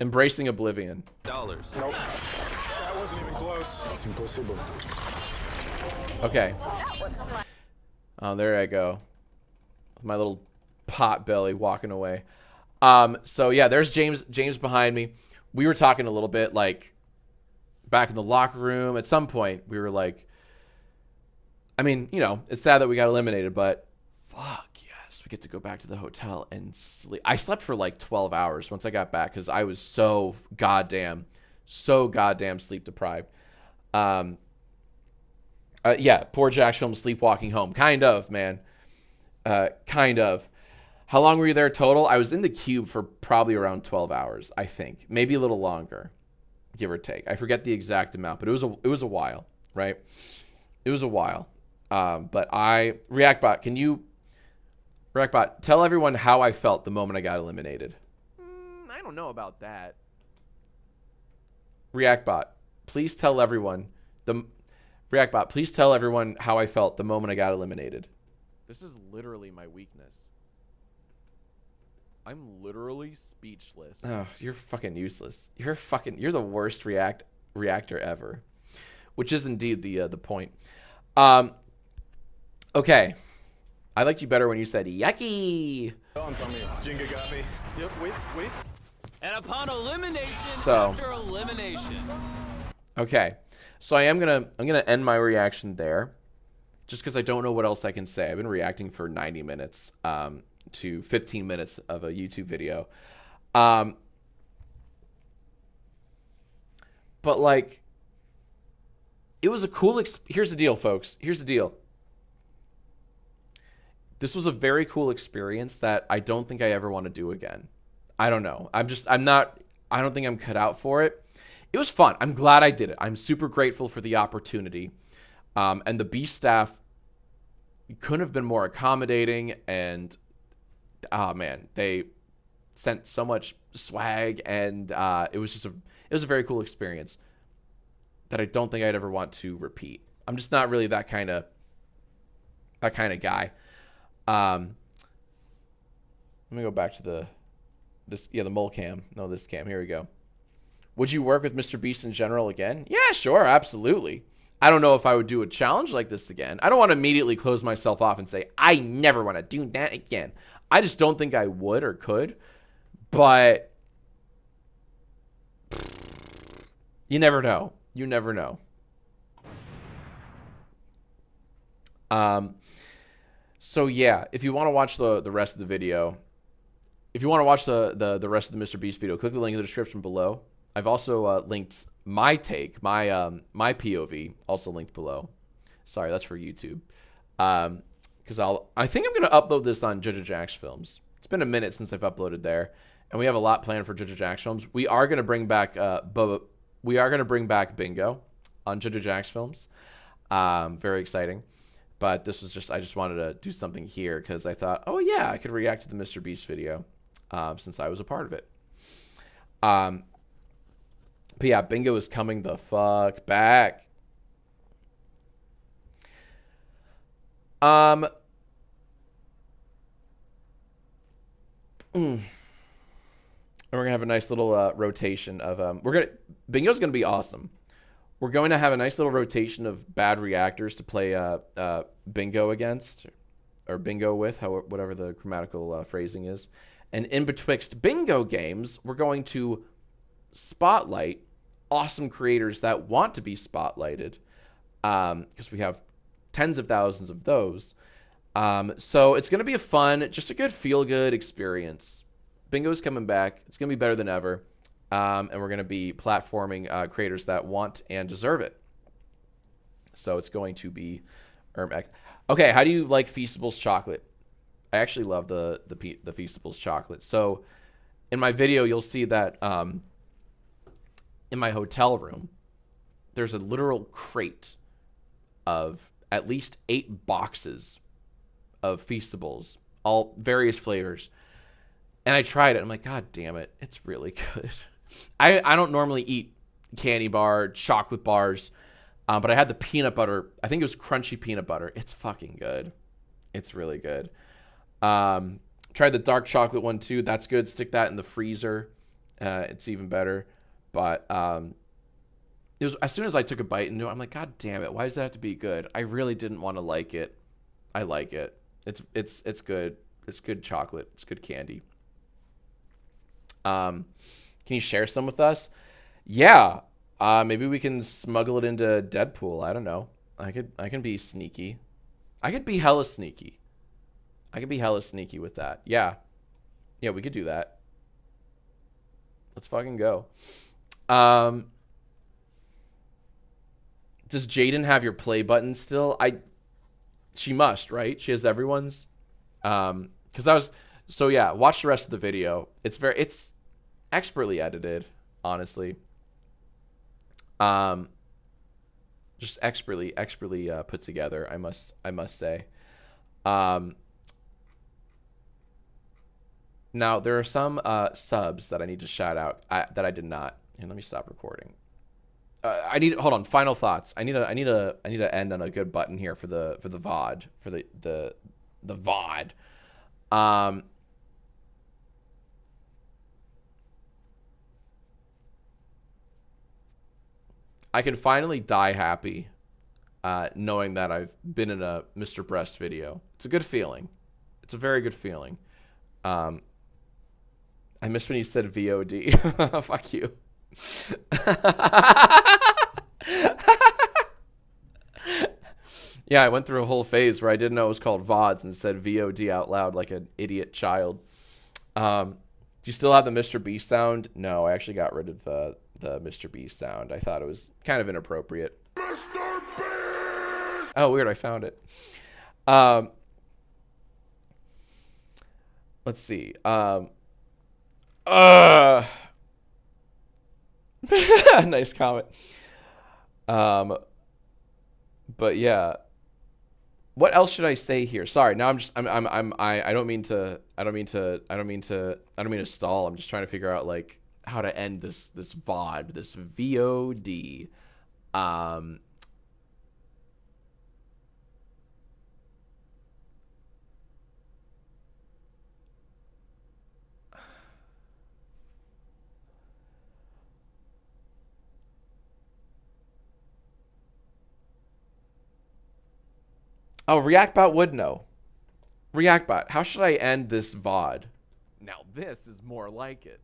Embracing oblivion. Nope. That wasn't even close. It's impossible. Okay. Oh, there I go. My little pot belly walking away. So yeah, there's James behind me. We were talking a little bit, like, back in the locker room. At some point, we were like, I mean, you know, it's sad that we got eliminated, but fuck yes, we get to go back to the hotel and sleep. I slept for like 12 hours once I got back because I was so goddamn sleep deprived. Yeah, poor Jacksfilms sleepwalking home. Kind of, man. Kind of. How long were you there total? I was in the cube for probably around 12 hours, I think. Maybe a little longer, give or take. I forget the exact amount, but it was a while, right? It was a while. But Reactbot, can you, Reactbot, tell everyone how I felt the moment I got eliminated? I don't know about that. Reactbot, please tell everyone Reactbot, please tell everyone how I felt the moment I got eliminated. This is literally my weakness. I'm literally speechless. Oh, you're fucking useless. You're the worst reactor ever. Which is indeed the point. Okay. I liked you better when you said yucky. Jinga got me. Yep, wait. And upon elimination, So. after elimination. Okay. So I'm gonna end my reaction there. Just because I don't know what else I can say. I've been reacting for 90 minutes to 15 minutes of a YouTube video. But like, it was a cool here's the deal, folks. Here's the deal. This was a very cool experience that I don't think I ever want to do again. I don't know. I don't think I'm cut out for it. It was fun. I'm glad I did it. I'm super grateful for the opportunity. And the Beast staff couldn't have been more accommodating, and man, they sent so much swag, and it was a very cool experience that I don't think I'd ever want to repeat. I'm just not really that kind of guy. Let me go back to the mole cam. No, this cam. Here we go. Would you work with MrBeast in general again? Yeah, sure, absolutely. I don't know if I would do a challenge like this again. I don't want to immediately close myself off and say, I never want to do that again. I just don't think I would or could. But you never know. You never know. So yeah, if you want to watch the rest of the video, if you want to watch the rest of the MrBeast video, click the link in the description below. I've also linked my take, my POV, also linked below. Sorry, that's for YouTube. Because I think I'm gonna upload this on Jacksfilms. It's been a minute since I've uploaded there, and we have a lot planned for Jacksfilms. We are gonna bring back bingo. on JoJo Jacksfilms. Very exciting. But this was just, I just wanted to do something here because I thought, oh yeah, I could react to the MrBeast video since I was a part of it. But yeah, Bingo is coming the fuck back. And we're gonna have a nice little rotation of Bingo's gonna be awesome. We're going to have a nice little rotation of bad reactors to play Bingo against, or Bingo with, whatever the grammatical phrasing is. And in betwixt Bingo games, we're going to spotlight awesome creators that want to be spotlighted, because we have tens of thousands of those. So it's going to be a fun, just a good feel-good experience. Bingo's coming back. It's going to be better than ever. And we're going to be platforming creators that want and deserve it. So it's going to be okay, how do you like Feastables chocolate? I actually love the Feastables chocolate. So in my video, you'll see that in my hotel room, there's a literal crate of at least 8 boxes of Feastables, all various flavors. And I tried it. I'm like, God damn it, it's really good. I don't normally eat candy bar, chocolate bars, but I had the peanut butter. I think it was crunchy peanut butter. It's fucking good. It's really good. Tried the dark chocolate one too. That's good. Stick that in the freezer. It's even better. But it was, as soon as I took a bite into it, I'm like, God damn it, why does that have to be good? I really didn't want to like it. I like it. It's good. It's good chocolate. It's good candy. Can you share some with us? Yeah. Maybe we can smuggle it into Deadpool. I don't know. I can be sneaky. I could be hella sneaky. I could be hella sneaky with that. Yeah. Yeah, we could do that. Let's fucking go. Does Jaden have your play button still? She must, right? She has everyone's. So yeah, watch the rest of the video. It's expertly edited, honestly. Just expertly put together, I must say. Now there are some subs that I need to shout out that I did not. And let me stop recording. Hold on. Final thoughts. I need to end on a good button here for the VOD, for the VOD. I can finally die happy, knowing that I've been in a MrBeast video. It's a good feeling. It's a very good feeling. I missed when he said VOD. Fuck you. Yeah, I went through a whole phase where I didn't know it was called VODs and said VOD out loud like an idiot child. Do you still have the MrBeast sound? No, I actually got rid of the MrBeast sound. I thought it was kind of inappropriate. MrBeast! Oh, weird, I found it. Let's see. Nice comment. But yeah. What else should I say here? Sorry, now I don't mean to stall. I'm just trying to figure out like how to end this VOD, this VOD. Oh, ReactBot would know. ReactBot, how should I end this VOD? Now this is more like it.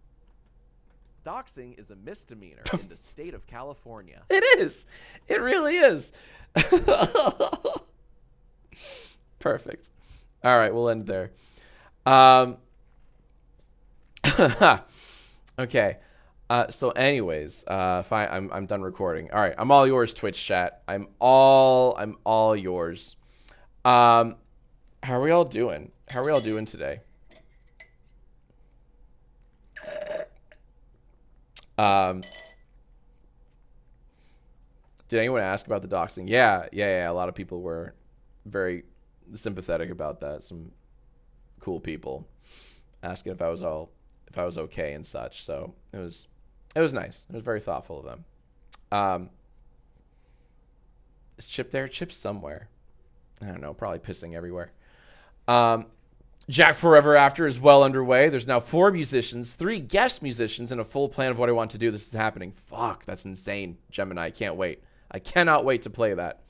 Doxing is a misdemeanor in the state of California. It is. It really is. Perfect. All right, we'll end there. Okay. So anyways, fine. I'm done recording. All right, I'm all yours, Twitch chat. I'm all yours. How are we all doing? How are we all doing today? Did anyone ask about the doxing? Yeah. A lot of people were very sympathetic about that. Some cool people asking if I was okay and such. So it was nice. It was very thoughtful of them. Is Chip there? Chip's somewhere. I don't know. Probably pissing everywhere. Jack Forever After is well underway. There's now 4 musicians, 3 guest musicians, and a full plan of what I want to do. This is happening. Fuck, that's insane, Gemini. I can't wait. I cannot wait to play that.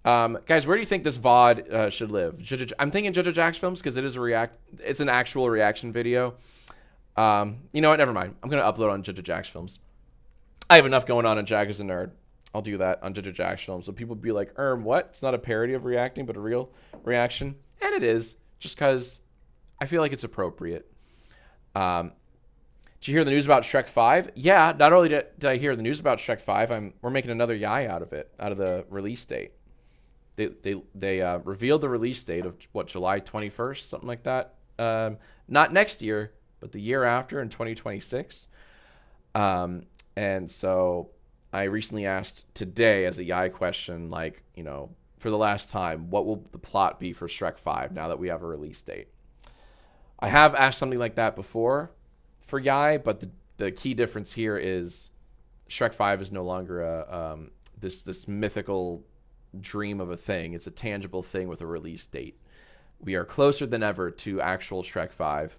Guys, where do you think this VOD should live? I'm thinking Jacksfilms because it is it's an actual reaction video. You know what? Never mind. I'm gonna upload on Jacksfilms. I have enough going on Jack is a Nerd. I'll do that on Jacksfilms. So people be like, what? It's not a parody of reacting, but a real reaction. And it is, just because I feel like it's appropriate. Did you hear the news about Shrek 5? Yeah, not only did I hear the news about Shrek 5, we're making another yai out of it, out of the release date. They revealed the release date of, what, July 21st, something like that? Not next year, but the year after in 2026. And so I recently asked today as a yai question, like, you know, for the last time, what will the plot be for Shrek 5 now that we have a release date? I have asked something like that before for Yai, but the key difference here is Shrek 5 is no longer a this mythical dream of a thing. It's a tangible thing with a release date. We are closer than ever to actual Shrek 5.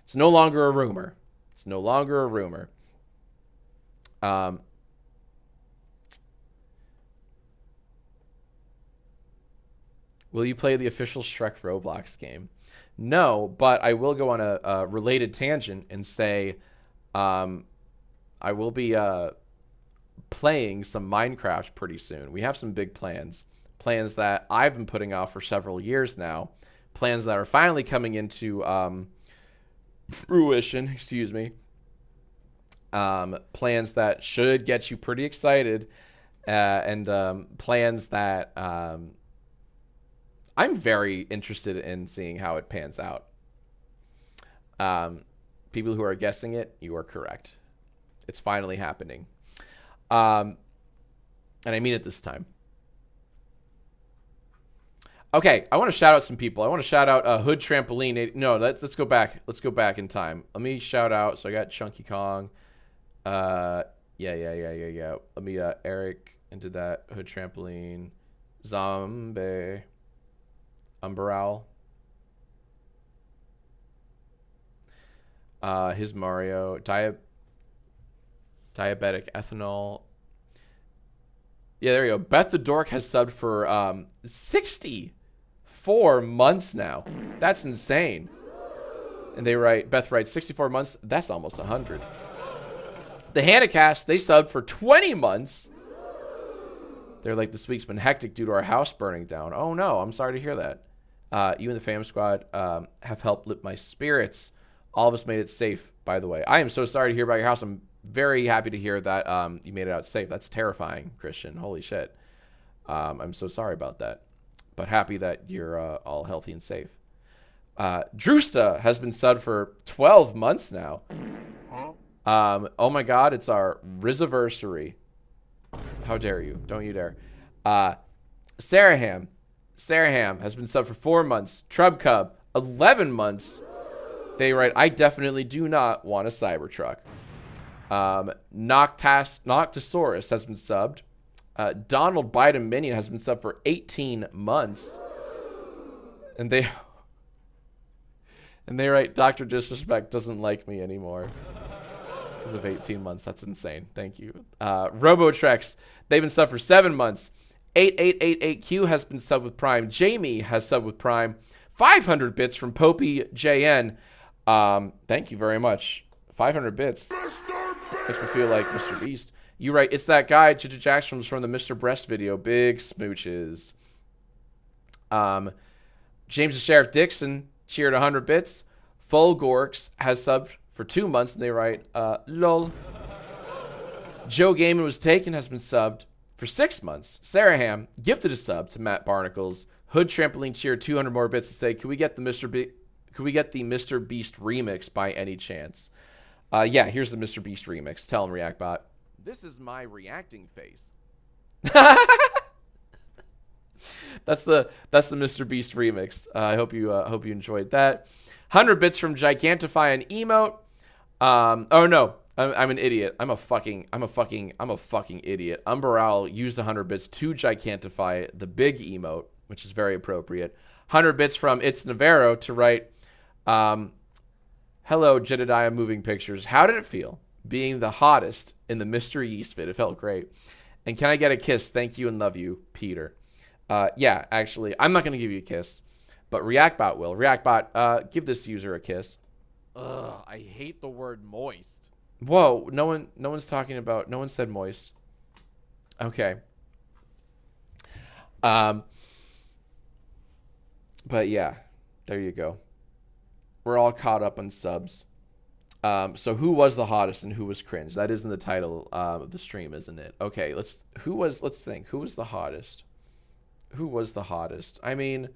It's no longer a rumor. It's no longer a rumor. Will you play the official Shrek Roblox game? No, but I will go on a related tangent and say I will be playing some Minecraft pretty soon. We have some big plans. Plans that I've been putting off for several years now. Plans that are finally coming into fruition, excuse me. Plans that should get you pretty excited. And plans that... I'm very interested in seeing how it pans out. People who are guessing it, you are correct. It's finally happening. And I mean it this time. Okay, I want to shout out some people. I want to shout out Hood Trampoline. No, let's go back. Let's go back in time. Let me shout out. So I got Chunky Kong. Yeah. Let me Eric into that. Hood Trampoline. Zombie. Umberal. His Mario. Diabetic Ethanol. Yeah, there you go. Beth the Dork has subbed for 64 months now. That's insane. And Beth writes 64 months. That's almost 100. The Hannahcast, they subbed for 20 months. They're like, this week's been hectic due to our house burning down. Oh no, I'm sorry to hear that. You and the fam squad have helped lift my spirits. All of us made it safe, by the way. I am so sorry to hear about your house. I'm very happy to hear that you made it out safe. That's terrifying, Christian. Holy shit. I'm so sorry about that. But happy that you're all healthy and safe. Drewsta has been subbed for 12 months now. Oh my god, it's our Riziversary. How dare you? Don't you dare. Saraham has been subbed for 4 months. Trubcub, 11 months. They write, I definitely do not want a Cybertruck. Noctosaurus has been subbed. Donald Biden Minion has been subbed for 18 months. And they write, Dr. Disrespect doesn't like me anymore. Because of 18 months. That's insane. Thank you. Robotrex, they've been subbed for 7 months. 8888Q has been subbed with Prime. Jamie has subbed with Prime. 500 bits from Popey JN. Thank you very much. 500 bits. Makes me feel like MrBeast. You write, it's that guy, Jacksfilms from the Mr. Breast video. Big smooches. James the Sheriff Dixon cheered 100 bits. Fulgorks has subbed for 2 months, and they write, lol. Joe Gaiman Was Taken has been subbed for 6 months. Sarah Ham gifted a sub to Matt Barnacles. Hood Trampoline cheered 200 more bits to say, could we get the MrBeast remix by any chance? Yeah, here's the MrBeast remix. Tell him, ReactBot. This is my reacting face. That's the MrBeast remix. I hope you enjoyed that. 100 bits from Gigantify an emote. Oh no, I'm an idiot. I'm a fucking idiot. Umberal used 100 bits to Gigantify the big emote, which is very appropriate. 100 bits from It's Navarro to write, hello, Jedediah Moving Pictures. How did it feel being the hottest in the MrBeast vid? It felt great. And can I get a kiss? Thank you and love you, Peter. Yeah, actually, I'm not going to give you a kiss, but ReactBot will. ReactBot, give this user a kiss. Ugh, I hate the word moist. Whoa, no one said moist. Okay. But yeah, there you go. We're all caught up on subs. So who was the hottest and who was cringe? That is in the title of the stream, isn't it? Okay, let's think. Who was the hottest? Who was the hottest? I mean,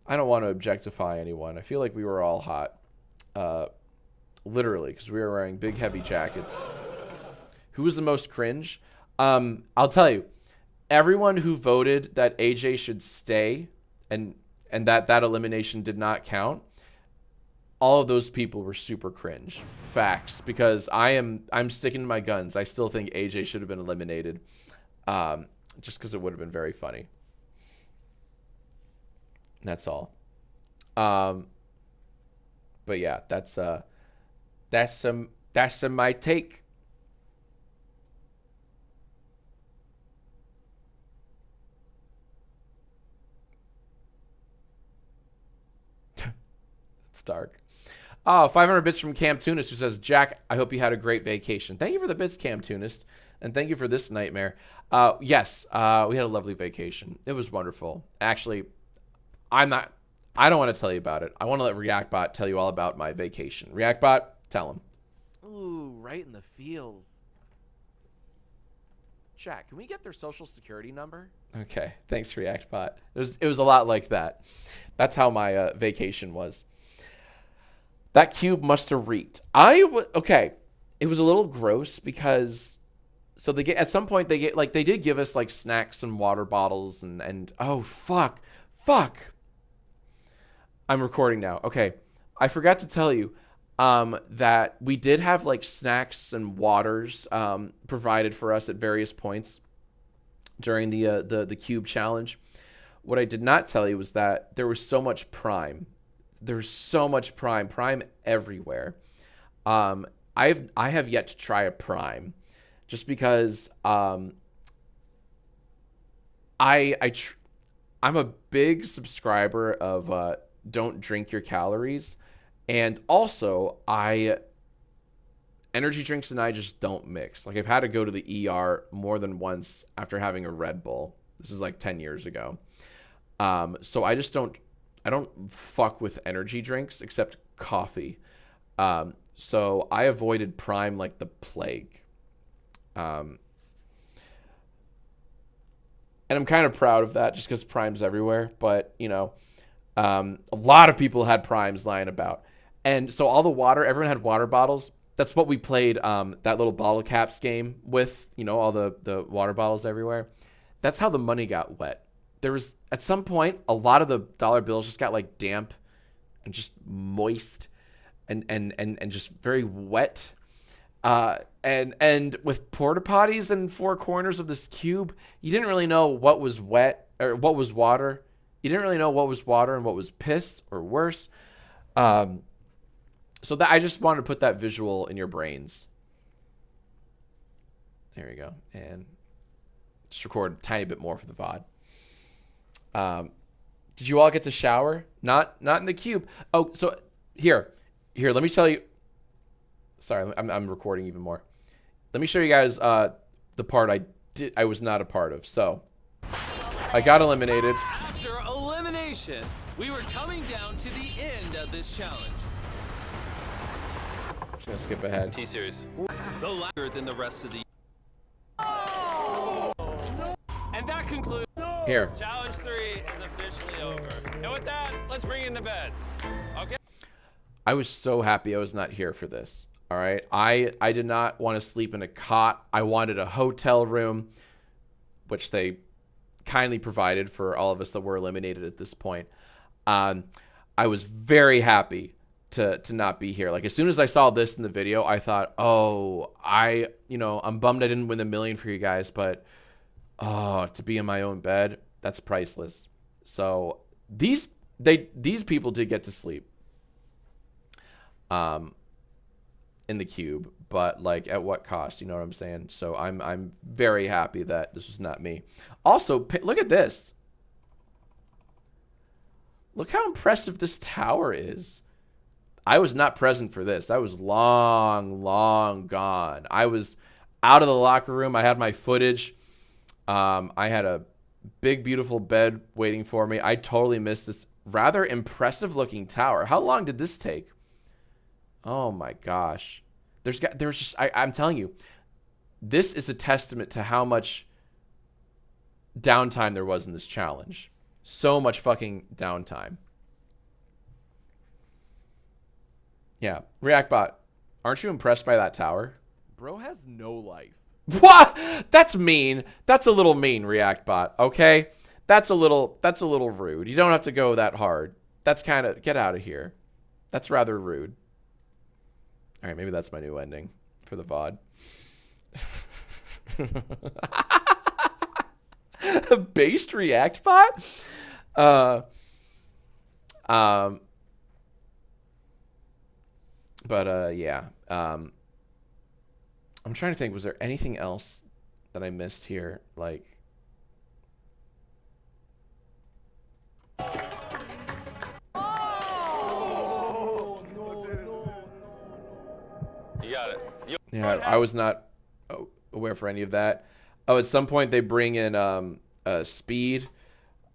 I don't want to objectify anyone. I feel like we were all hot. Literally, because we were wearing big heavy jackets. Who was the most cringe? I'll tell you. Everyone who voted that AJ should stay and that elimination did not count, all of those people were super cringe. Facts. Because I'm sticking to my guns. I still think AJ should have been eliminated. Just because it would have been very funny. That's all. But yeah, that's my take. It's dark. Oh, 500 bits from Cam Tunis, who says, Jack, I hope you had a great vacation. Thank you for the bits, Cam Tunis. And thank you for this nightmare. Yes, we had a lovely vacation. It was wonderful. Actually, I don't want to tell you about it. I want to let ReactBot tell you all about my vacation. ReactBot, tell him. Ooh, right in the feels. Jack, can we get their social security number? Okay, thanks, ReactBot. It was a lot like that. That's how my vacation was. That cube must have reeked. Okay, it was a little gross because... So at some point they did give us like snacks and water bottles and oh fuck. I'm recording now. Okay. I forgot to tell you that we did have like snacks and waters provided for us at various points during the cube challenge. What I did not tell you was that there was so much prime. There's so much prime everywhere. I have yet to try a prime. Just because I'm a big subscriber of don't drink your calories, and also energy drinks and I just don't mix. Like I've had to go to the ER more than once after having a Red Bull. This is like 10 years ago. So I don't fuck with energy drinks except coffee. So I avoided Prime like the plague. And I'm kind of proud of that just because Prime's everywhere. But, you know, a lot of people had Primes lying about. And so all the water, everyone had water bottles. That's what we played that little bottle caps game with, you know, all the water bottles everywhere. That's how the money got wet. There was, at some point, a lot of the dollar bills just got like damp and just moist and just very wet. And with porta potties in four corners of this cube, you didn't really know what was wet or what was water. You didn't really know what was water and what was piss or worse. So that I just wanted to put that visual in your brains. There you go. And just record a tiny bit more for the VOD. Did you all get to shower? Not in the cube. Oh, so here, let me tell you. Sorry, I'm recording even more. Let me show you guys the part I was not a part of. So I got eliminated. After elimination, we were coming down to the end of this challenge. Just gonna skip ahead. T-Series. The louder than the rest of the. And that concludes. Here. Challenge 3 is officially over. And with that, let's bring in the beds. Okay. I was so happy I was not here for this. All right. I did not want to sleep in a cot. I wanted a hotel room, which they kindly provided for all of us that were eliminated at this point. I was very happy to not be here. Like, as soon as I saw this in the video, I thought, oh, I'm bummed I didn't win the million for you guys, but to be in my own bed, that's priceless. So these people did get to sleep in the cube, but like at what cost? You know what I'm saying? So I'm very happy that this was not me. Also, look at this. Look how impressive this tower is. I was not present for this. I was long gone. I was out of the locker room. I had my footage. I had a big, beautiful bed waiting for me. I totally missed this rather impressive looking tower. How long did this take? Oh my gosh. I'm telling you, this is a testament to how much downtime there was in this challenge. So much fucking downtime. Yeah. ReactBot, aren't you impressed by that tower? Bro has no life. What? That's mean. That's a little mean, ReactBot. Okay? That's a little rude. You don't have to go that hard. That's kind of, get out of here. That's rather rude. All right, maybe that's my new ending for the VOD. Based ReactBot? Yeah. I'm trying to think, was there anything else that I missed here? Like, You got it. yeah, I was not aware for any of that. Oh, at some point they bring in Speed.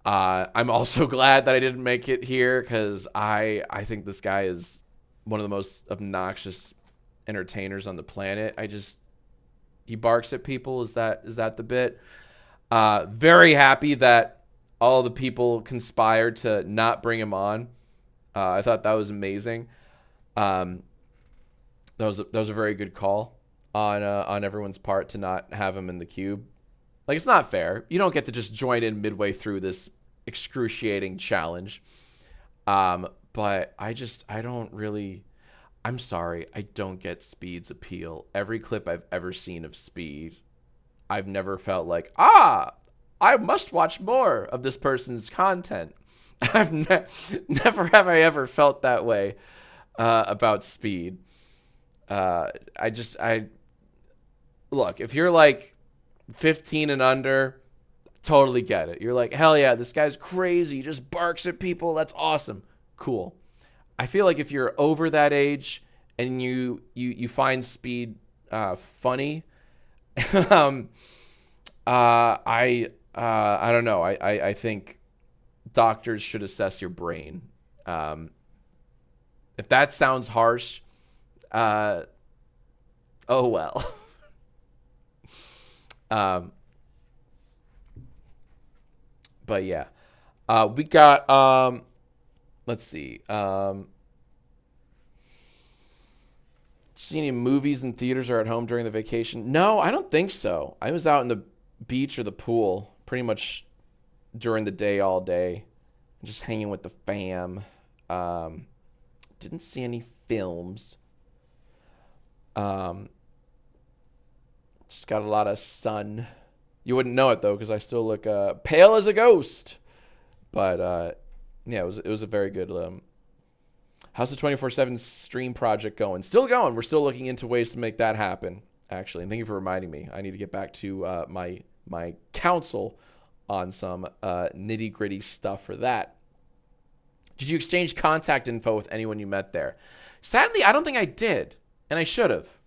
I'm also glad that I didn't make it here because I think this guy is one of the most obnoxious entertainers on the planet. He barks at people. Is that the bit? Very happy that all the people conspired to not bring him on. I thought that was amazing. That was a very good call on everyone's part to not have him in the cube. Like, it's not fair. You don't get to just join in midway through this excruciating challenge. But I don't really, I'm sorry, I don't get Speed's appeal. Every clip I've ever seen of Speed, I've never felt like, I must watch more of this person's content. I've never have I ever felt that way about Speed. Look, if you're like 15 and under, totally get it. You're like, hell yeah, this guy's crazy. He just barks at people. That's awesome. Cool. I feel like if you're over that age and you find Speed funny, I don't know. I think doctors should assess your brain. If that sounds harsh, oh well. But yeah, we got, let's see, see any movies in theaters or at home during the vacation? No, I don't think so. I was out in the beach or the pool pretty much during the day, all day, just hanging with the fam. Didn't see any films. Just got a lot of sun. You wouldn't know it though, because I still look pale as a ghost. But yeah, it was a very good. How's the 24/7 stream project going? Still going. We're still looking into ways to make that happen. Actually, and thank you for reminding me. I need to get back to my counsel on some nitty gritty stuff for that. Did you exchange contact info with anyone you met there? Sadly, I don't think I did, and I should have.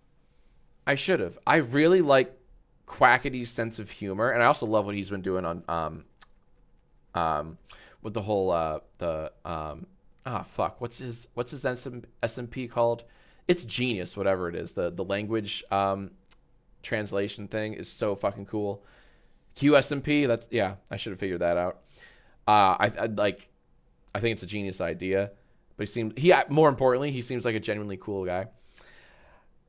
I really like Quackity's sense of humor, and I also love what he's been doing on with the whole what's his SMP called? It's genius, whatever it is. The language translation thing is so fucking cool. QSMP, that's, yeah, I should have figured that out. I think it's a genius idea, but more importantly, he seems like a genuinely cool guy.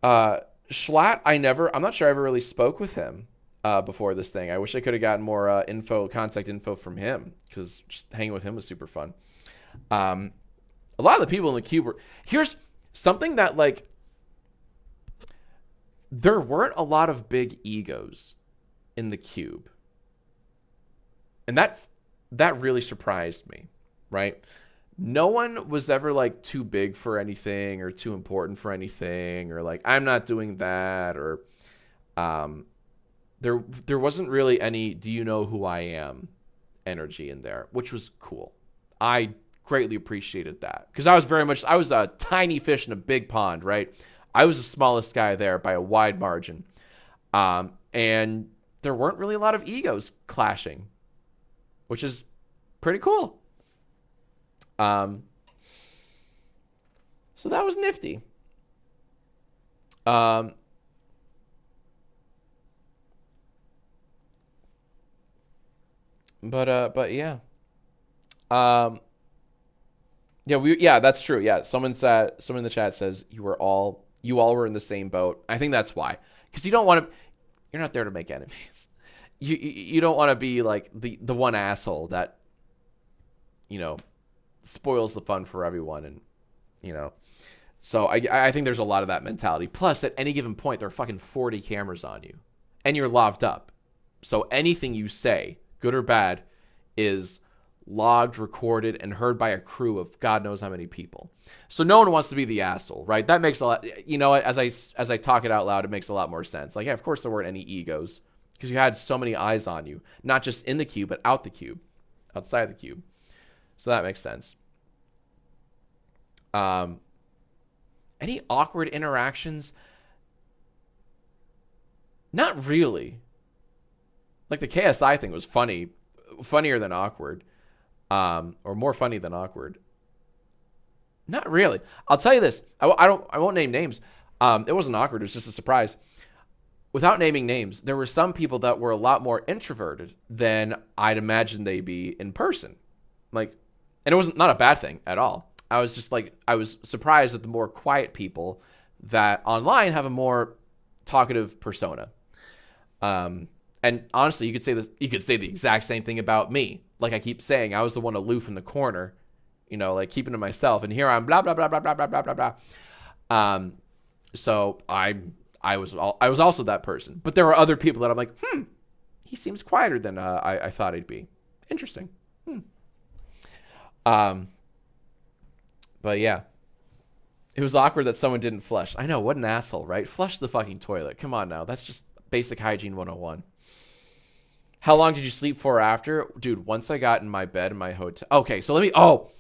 Schlatt, I'm not sure I ever really spoke with him before this thing. I wish I could have gotten more contact info from him, because just hanging with him was super fun. A lot of the people in the cube here's something that, like, there weren't a lot of big egos in the cube. And that really surprised me, right? No one was ever like too big for anything or too important for anything, or like, I'm not doing that, or there wasn't really any do you know who I am energy in there, which was cool. I greatly appreciated that, because I was a tiny fish in a big pond, right? I was the smallest guy there by a wide margin. And there weren't really a lot of egos clashing, which is pretty cool. So that was nifty. But yeah. Yeah, that's true. Yeah, someone in the chat says you all were in the same boat. I think that's why. Because you're not there to make enemies. You don't want to be like the one asshole that, you know, spoils the fun for everyone, and, you know. So I think there's a lot of that mentality. Plus, at any given point, there are fucking 40 cameras on you, and you're logged up. So anything you say, good or bad, is logged, recorded, and heard by a crew of God knows how many people. So no one wants to be the asshole, right? That makes a lot, you know, as I talk it out loud, it makes a lot more sense. Like, yeah, of course there weren't any egos, because you had so many eyes on you, not just in the cube, but out the cube, outside the cube. So that makes sense. Any awkward interactions? Not really. Like, the KSI thing was funnier than awkward, or more funny than awkward. Not really. I'll tell you this. I won't name names. It wasn't awkward. It was just a surprise. Without naming names, there were some people that were a lot more introverted than I'd imagine they'd be in person. Like, and it wasn't not a bad thing at all. I was just like, I was surprised at the more quiet people that online have a more talkative persona. And honestly, you could say the exact same thing about me. Like I keep saying, I was the one aloof in the corner, you know, like keeping to myself, and here I'm blah blah blah blah blah blah blah blah blah. So I was also that person, but there were other people that I'm like, he seems quieter than I thought he'd be. Interesting. But yeah, it was awkward that someone didn't flush. I know, what an asshole, right? Flush the fucking toilet. Come on now, that's just basic hygiene 101. How long did you sleep for after? Dude, once I got in my bed in my hotel. Okay, so oh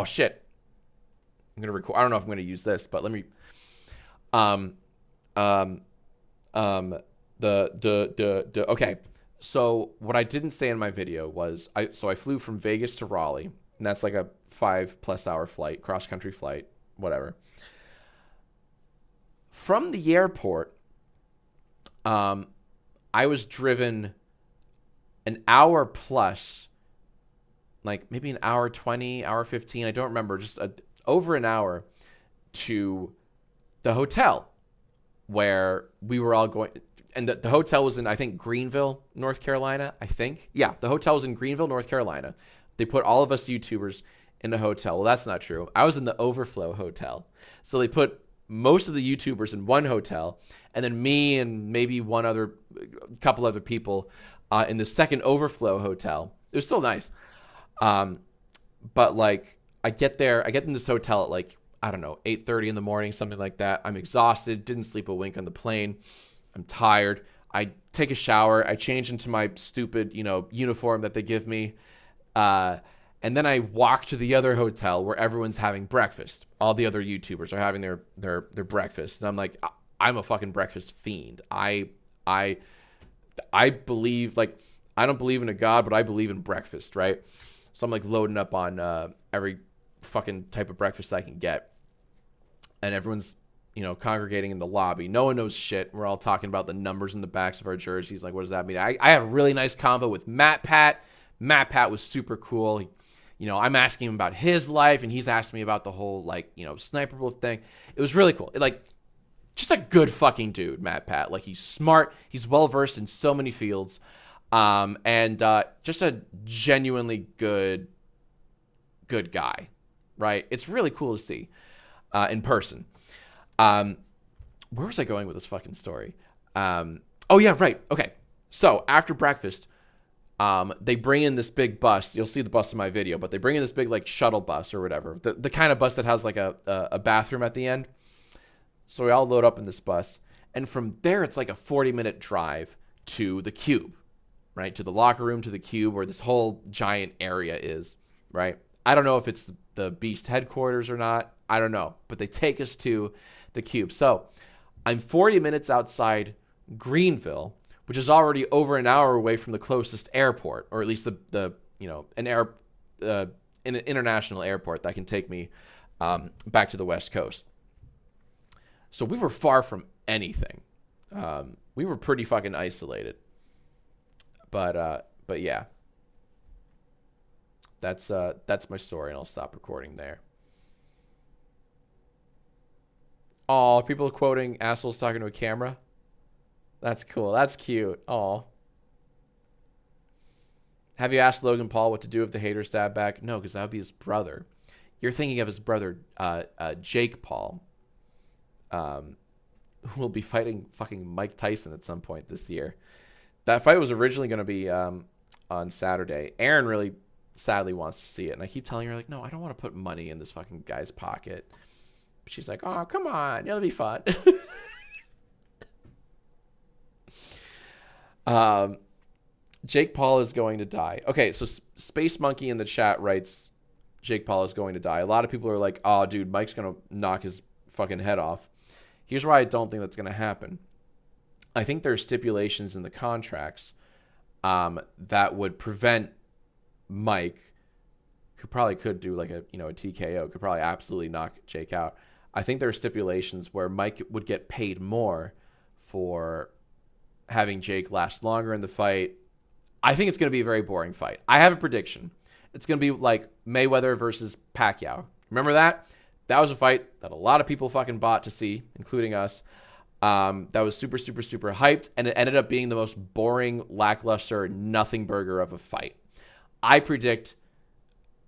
shit. I'm gonna record. I don't know if I'm gonna use this, but let me. Okay. So what I didn't say in my video was I flew from Vegas to Raleigh, and that's like a 5+ hour flight, cross country flight, whatever. From the airport, I was driven an hour plus, like maybe an hour 20, hour 15. I don't remember, just over an hour to the hotel where we were all going. And the hotel was in, I think, Greenville, North Carolina, I think. Yeah, the hotel was in Greenville, North Carolina. They put all of us YouTubers in a hotel. Well, that's not true. I was in the Overflow Hotel. So they put most of the YouTubers in one hotel, and then me and maybe couple other people in the second Overflow Hotel. It was still nice. But like, I get in this hotel at like, I don't know, 8:30 in the morning, something like that. I'm exhausted, didn't sleep a wink on the plane. I'm tired. I take a shower. I change into my stupid, uniform that they give me. And then I walk to the other hotel where everyone's having breakfast. All the other YouTubers are having their breakfast. And I'm like, I'm a fucking breakfast fiend. I believe, like, I don't believe in a God, but I believe in breakfast, right? So I'm like loading up on every fucking type of breakfast I can get. And everyone's, congregating in the lobby. No one knows shit. We're all talking about the numbers in the backs of our jerseys. Like, what does that mean? I had a really nice convo with Matt Pat. Matt Pat was super cool. I'm asking him about his life, and he's asking me about the whole, Sniper Wolf thing. It was really cool. just a good fucking dude, Matt Pat. Like, he's smart. He's well-versed in so many fields. And just a genuinely good guy, right? It's really cool to see in person. Where was I going with this fucking story? Oh, yeah, right. Okay. So after breakfast, they bring in this big bus. You'll see the bus in my video, but they bring in this big, like, shuttle bus or whatever. The kind of bus that has, like, a bathroom at the end. So we all load up in this bus. And from there, it's like a 40-minute drive to the Cube, right? To the locker room, to the Cube, where this whole giant area is, right? I don't know if it's the Beast headquarters or not. I don't know. But they take us to the Cube. So I'm 40 minutes outside Greenville, which is already over an hour away from the closest airport, or at least an international airport that can take me back to the West Coast. So we were far from anything. We were pretty fucking isolated. But yeah, that's my story, and I'll stop recording there. Oh, people are quoting assholes talking to a camera. That's cool. That's cute. Oh. Have you asked Logan Paul what to do if the haters stab back? No, because that would be his brother. You're thinking of his brother, Jake Paul, who will be fighting fucking Mike Tyson at some point this year. That fight was originally going to be on Saturday. Aaron really sadly wants to see it, and I keep telling her, like, no, I don't want to put money in this fucking guy's pocket. But she's like, oh, come on, it'll be fun. Jake Paul is going to die. Okay, so Space Monkey in the chat writes, Jake Paul is going to die. A lot of people are like, oh, dude, Mike's going to knock his fucking head off. Here's why I don't think that's going to happen. I think there are stipulations in the contracts that would prevent Mike, who probably could do like a TKO, could probably absolutely knock Jake out. I think there are stipulations where Mike would get paid more for having Jake last longer in the fight. I think it's going to be a very boring fight. I have a prediction. It's going to be like Mayweather versus Pacquiao. Remember that? That was a fight that a lot of people fucking bought to see, including us. That was super, super, super hyped, and it ended up being the most boring, lackluster, nothing burger of a fight. I predict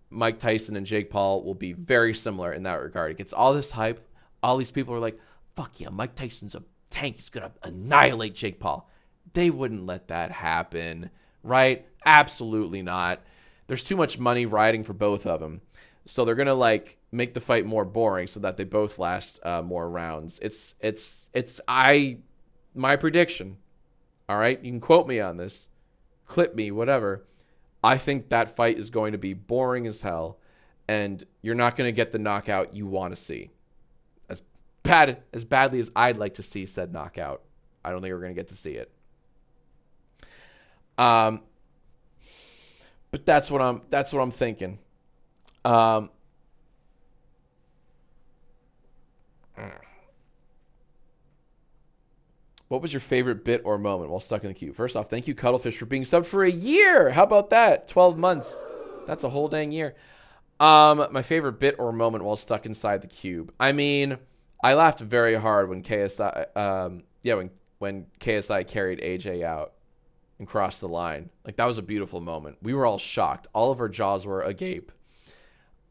Mike Tyson and Jake Paul will be very similar in that regard. It gets all this hype. All these people are like, fuck yeah, Mike Tyson's a tank. He's going to annihilate Jake Paul. They wouldn't let that happen, right? Absolutely not. There's too much money riding for both of them. So they're going to like make the fight more boring so that they both last more rounds. It's my prediction. All right. You can quote me on this, clip me, whatever. I think that fight is going to be boring as hell, and you're not going to get the knockout you want to see. As badly as I'd like to see said knockout, I don't think we're going to get to see it. But that's what I'm thinking. What was your favorite bit or moment while stuck in the queue? First off, thank you, Cuddlefish, for being subbed for a year. How about that? 12 months. That's a whole dang year. My favorite bit or moment while stuck inside the cube. I mean, I laughed very hard when KSI, when KSI carried AJ out and crossed the line. Like, that was a beautiful moment. We were all shocked. All of our jaws were agape.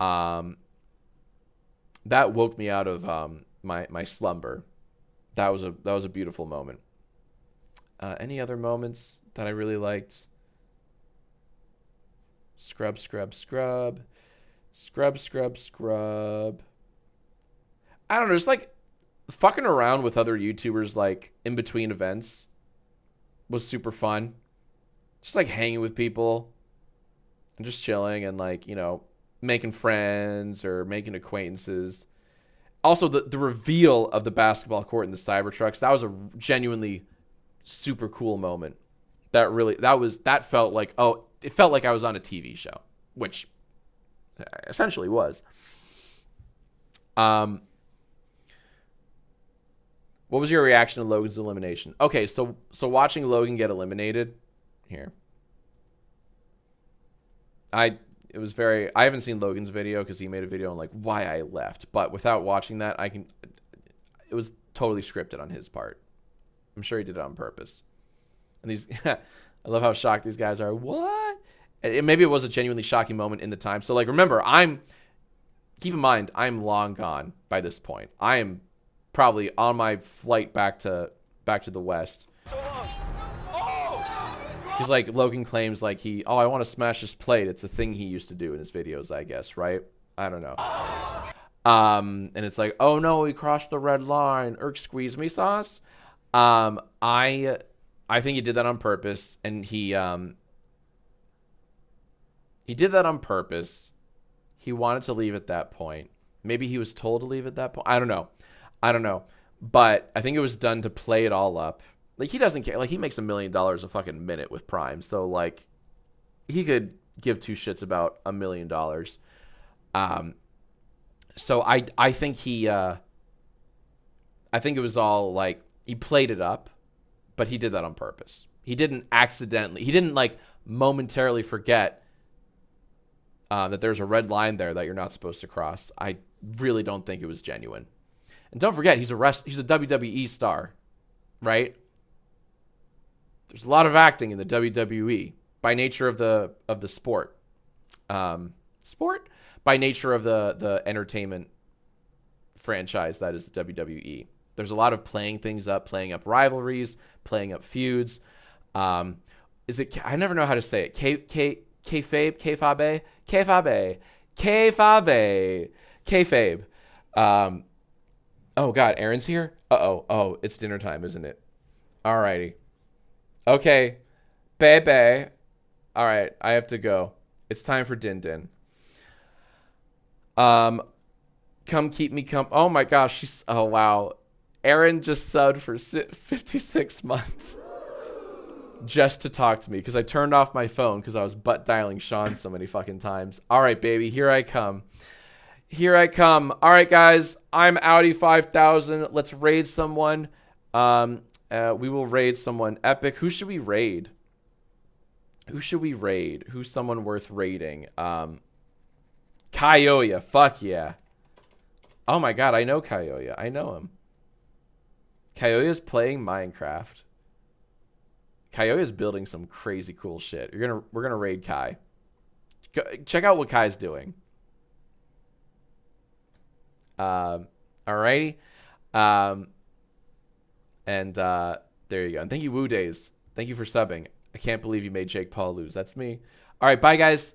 That woke me out of my slumber. That was a beautiful moment. Any other moments that I really liked? Scrub. I don't know, just like fucking around with other YouTubers like in between events was super fun. Just like hanging with people and just chilling and like, making friends or making acquaintances. Also, the reveal of the basketball court and the Cybertrucks, that was a genuinely super cool moment. That felt like, it felt like I was on a TV show, which essentially was. What was your reaction to Logan's elimination? Okay, so watching Logan get eliminated here. I haven't seen Logan's video because he made a video on like why I left, but without watching that, it was totally scripted on his part. I'm sure he did it on purpose. And these, I love how shocked these guys are. What? And maybe it was a genuinely shocking moment in the time. So like, remember, keep in mind, I'm long gone by this point. I am probably on my flight back to the West. He's like, Logan claims like I want to smash this plate. It's a thing he used to do in his videos, I guess, right? I don't know. And it's like, oh no, he crossed the red line. Squeeze me sauce. I think he did that on purpose, and he did that on purpose. He wanted to leave at that point. Maybe he was told to leave at that point. I don't know. But I think it was done to play it all up. Like, he doesn't care. Like, he makes $1 million a fucking minute with Prime. So, like, he could give two shits about $1 million. So I think I think it was all, like, he played it up, but he did that on purpose. He didn't like, momentarily forget that there's a red line there that you're not supposed to cross. I really don't think it was genuine. And don't forget, he's a WWE star, right? There's a lot of acting in the WWE by nature of the sport. By nature of the entertainment franchise that is the WWE. There's a lot of playing things up, playing up rivalries, playing up feuds. Is it? I never know how to say it. Kayfabe. Oh God, Aaron's here. Oh, it's dinner time, isn't it? Alrighty. Okay, baby. All right, I have to go. It's time for Din Din. Come keep me Oh my gosh, oh wow. Aaron just subbed for 56 months just to talk to me because I turned off my phone because I was butt dialing Sean so many fucking times. All right, baby, here I come. Here I come. All right, guys, I'm Audi 5000. Let's raid someone. We will raid someone epic. Who should we raid? Who's someone worth raiding? Kaioya. Fuck yeah. Oh my God, I know Kaioya. I know him. Kaioya's playing Minecraft. Kaioya's building some crazy cool shit. We're gonna raid Kai. Check out what Kai's doing. Alrighty. And there you go. And thank you, Woo Days. Thank you for subbing. I can't believe you made Jake Paul lose. That's me. All right, bye guys.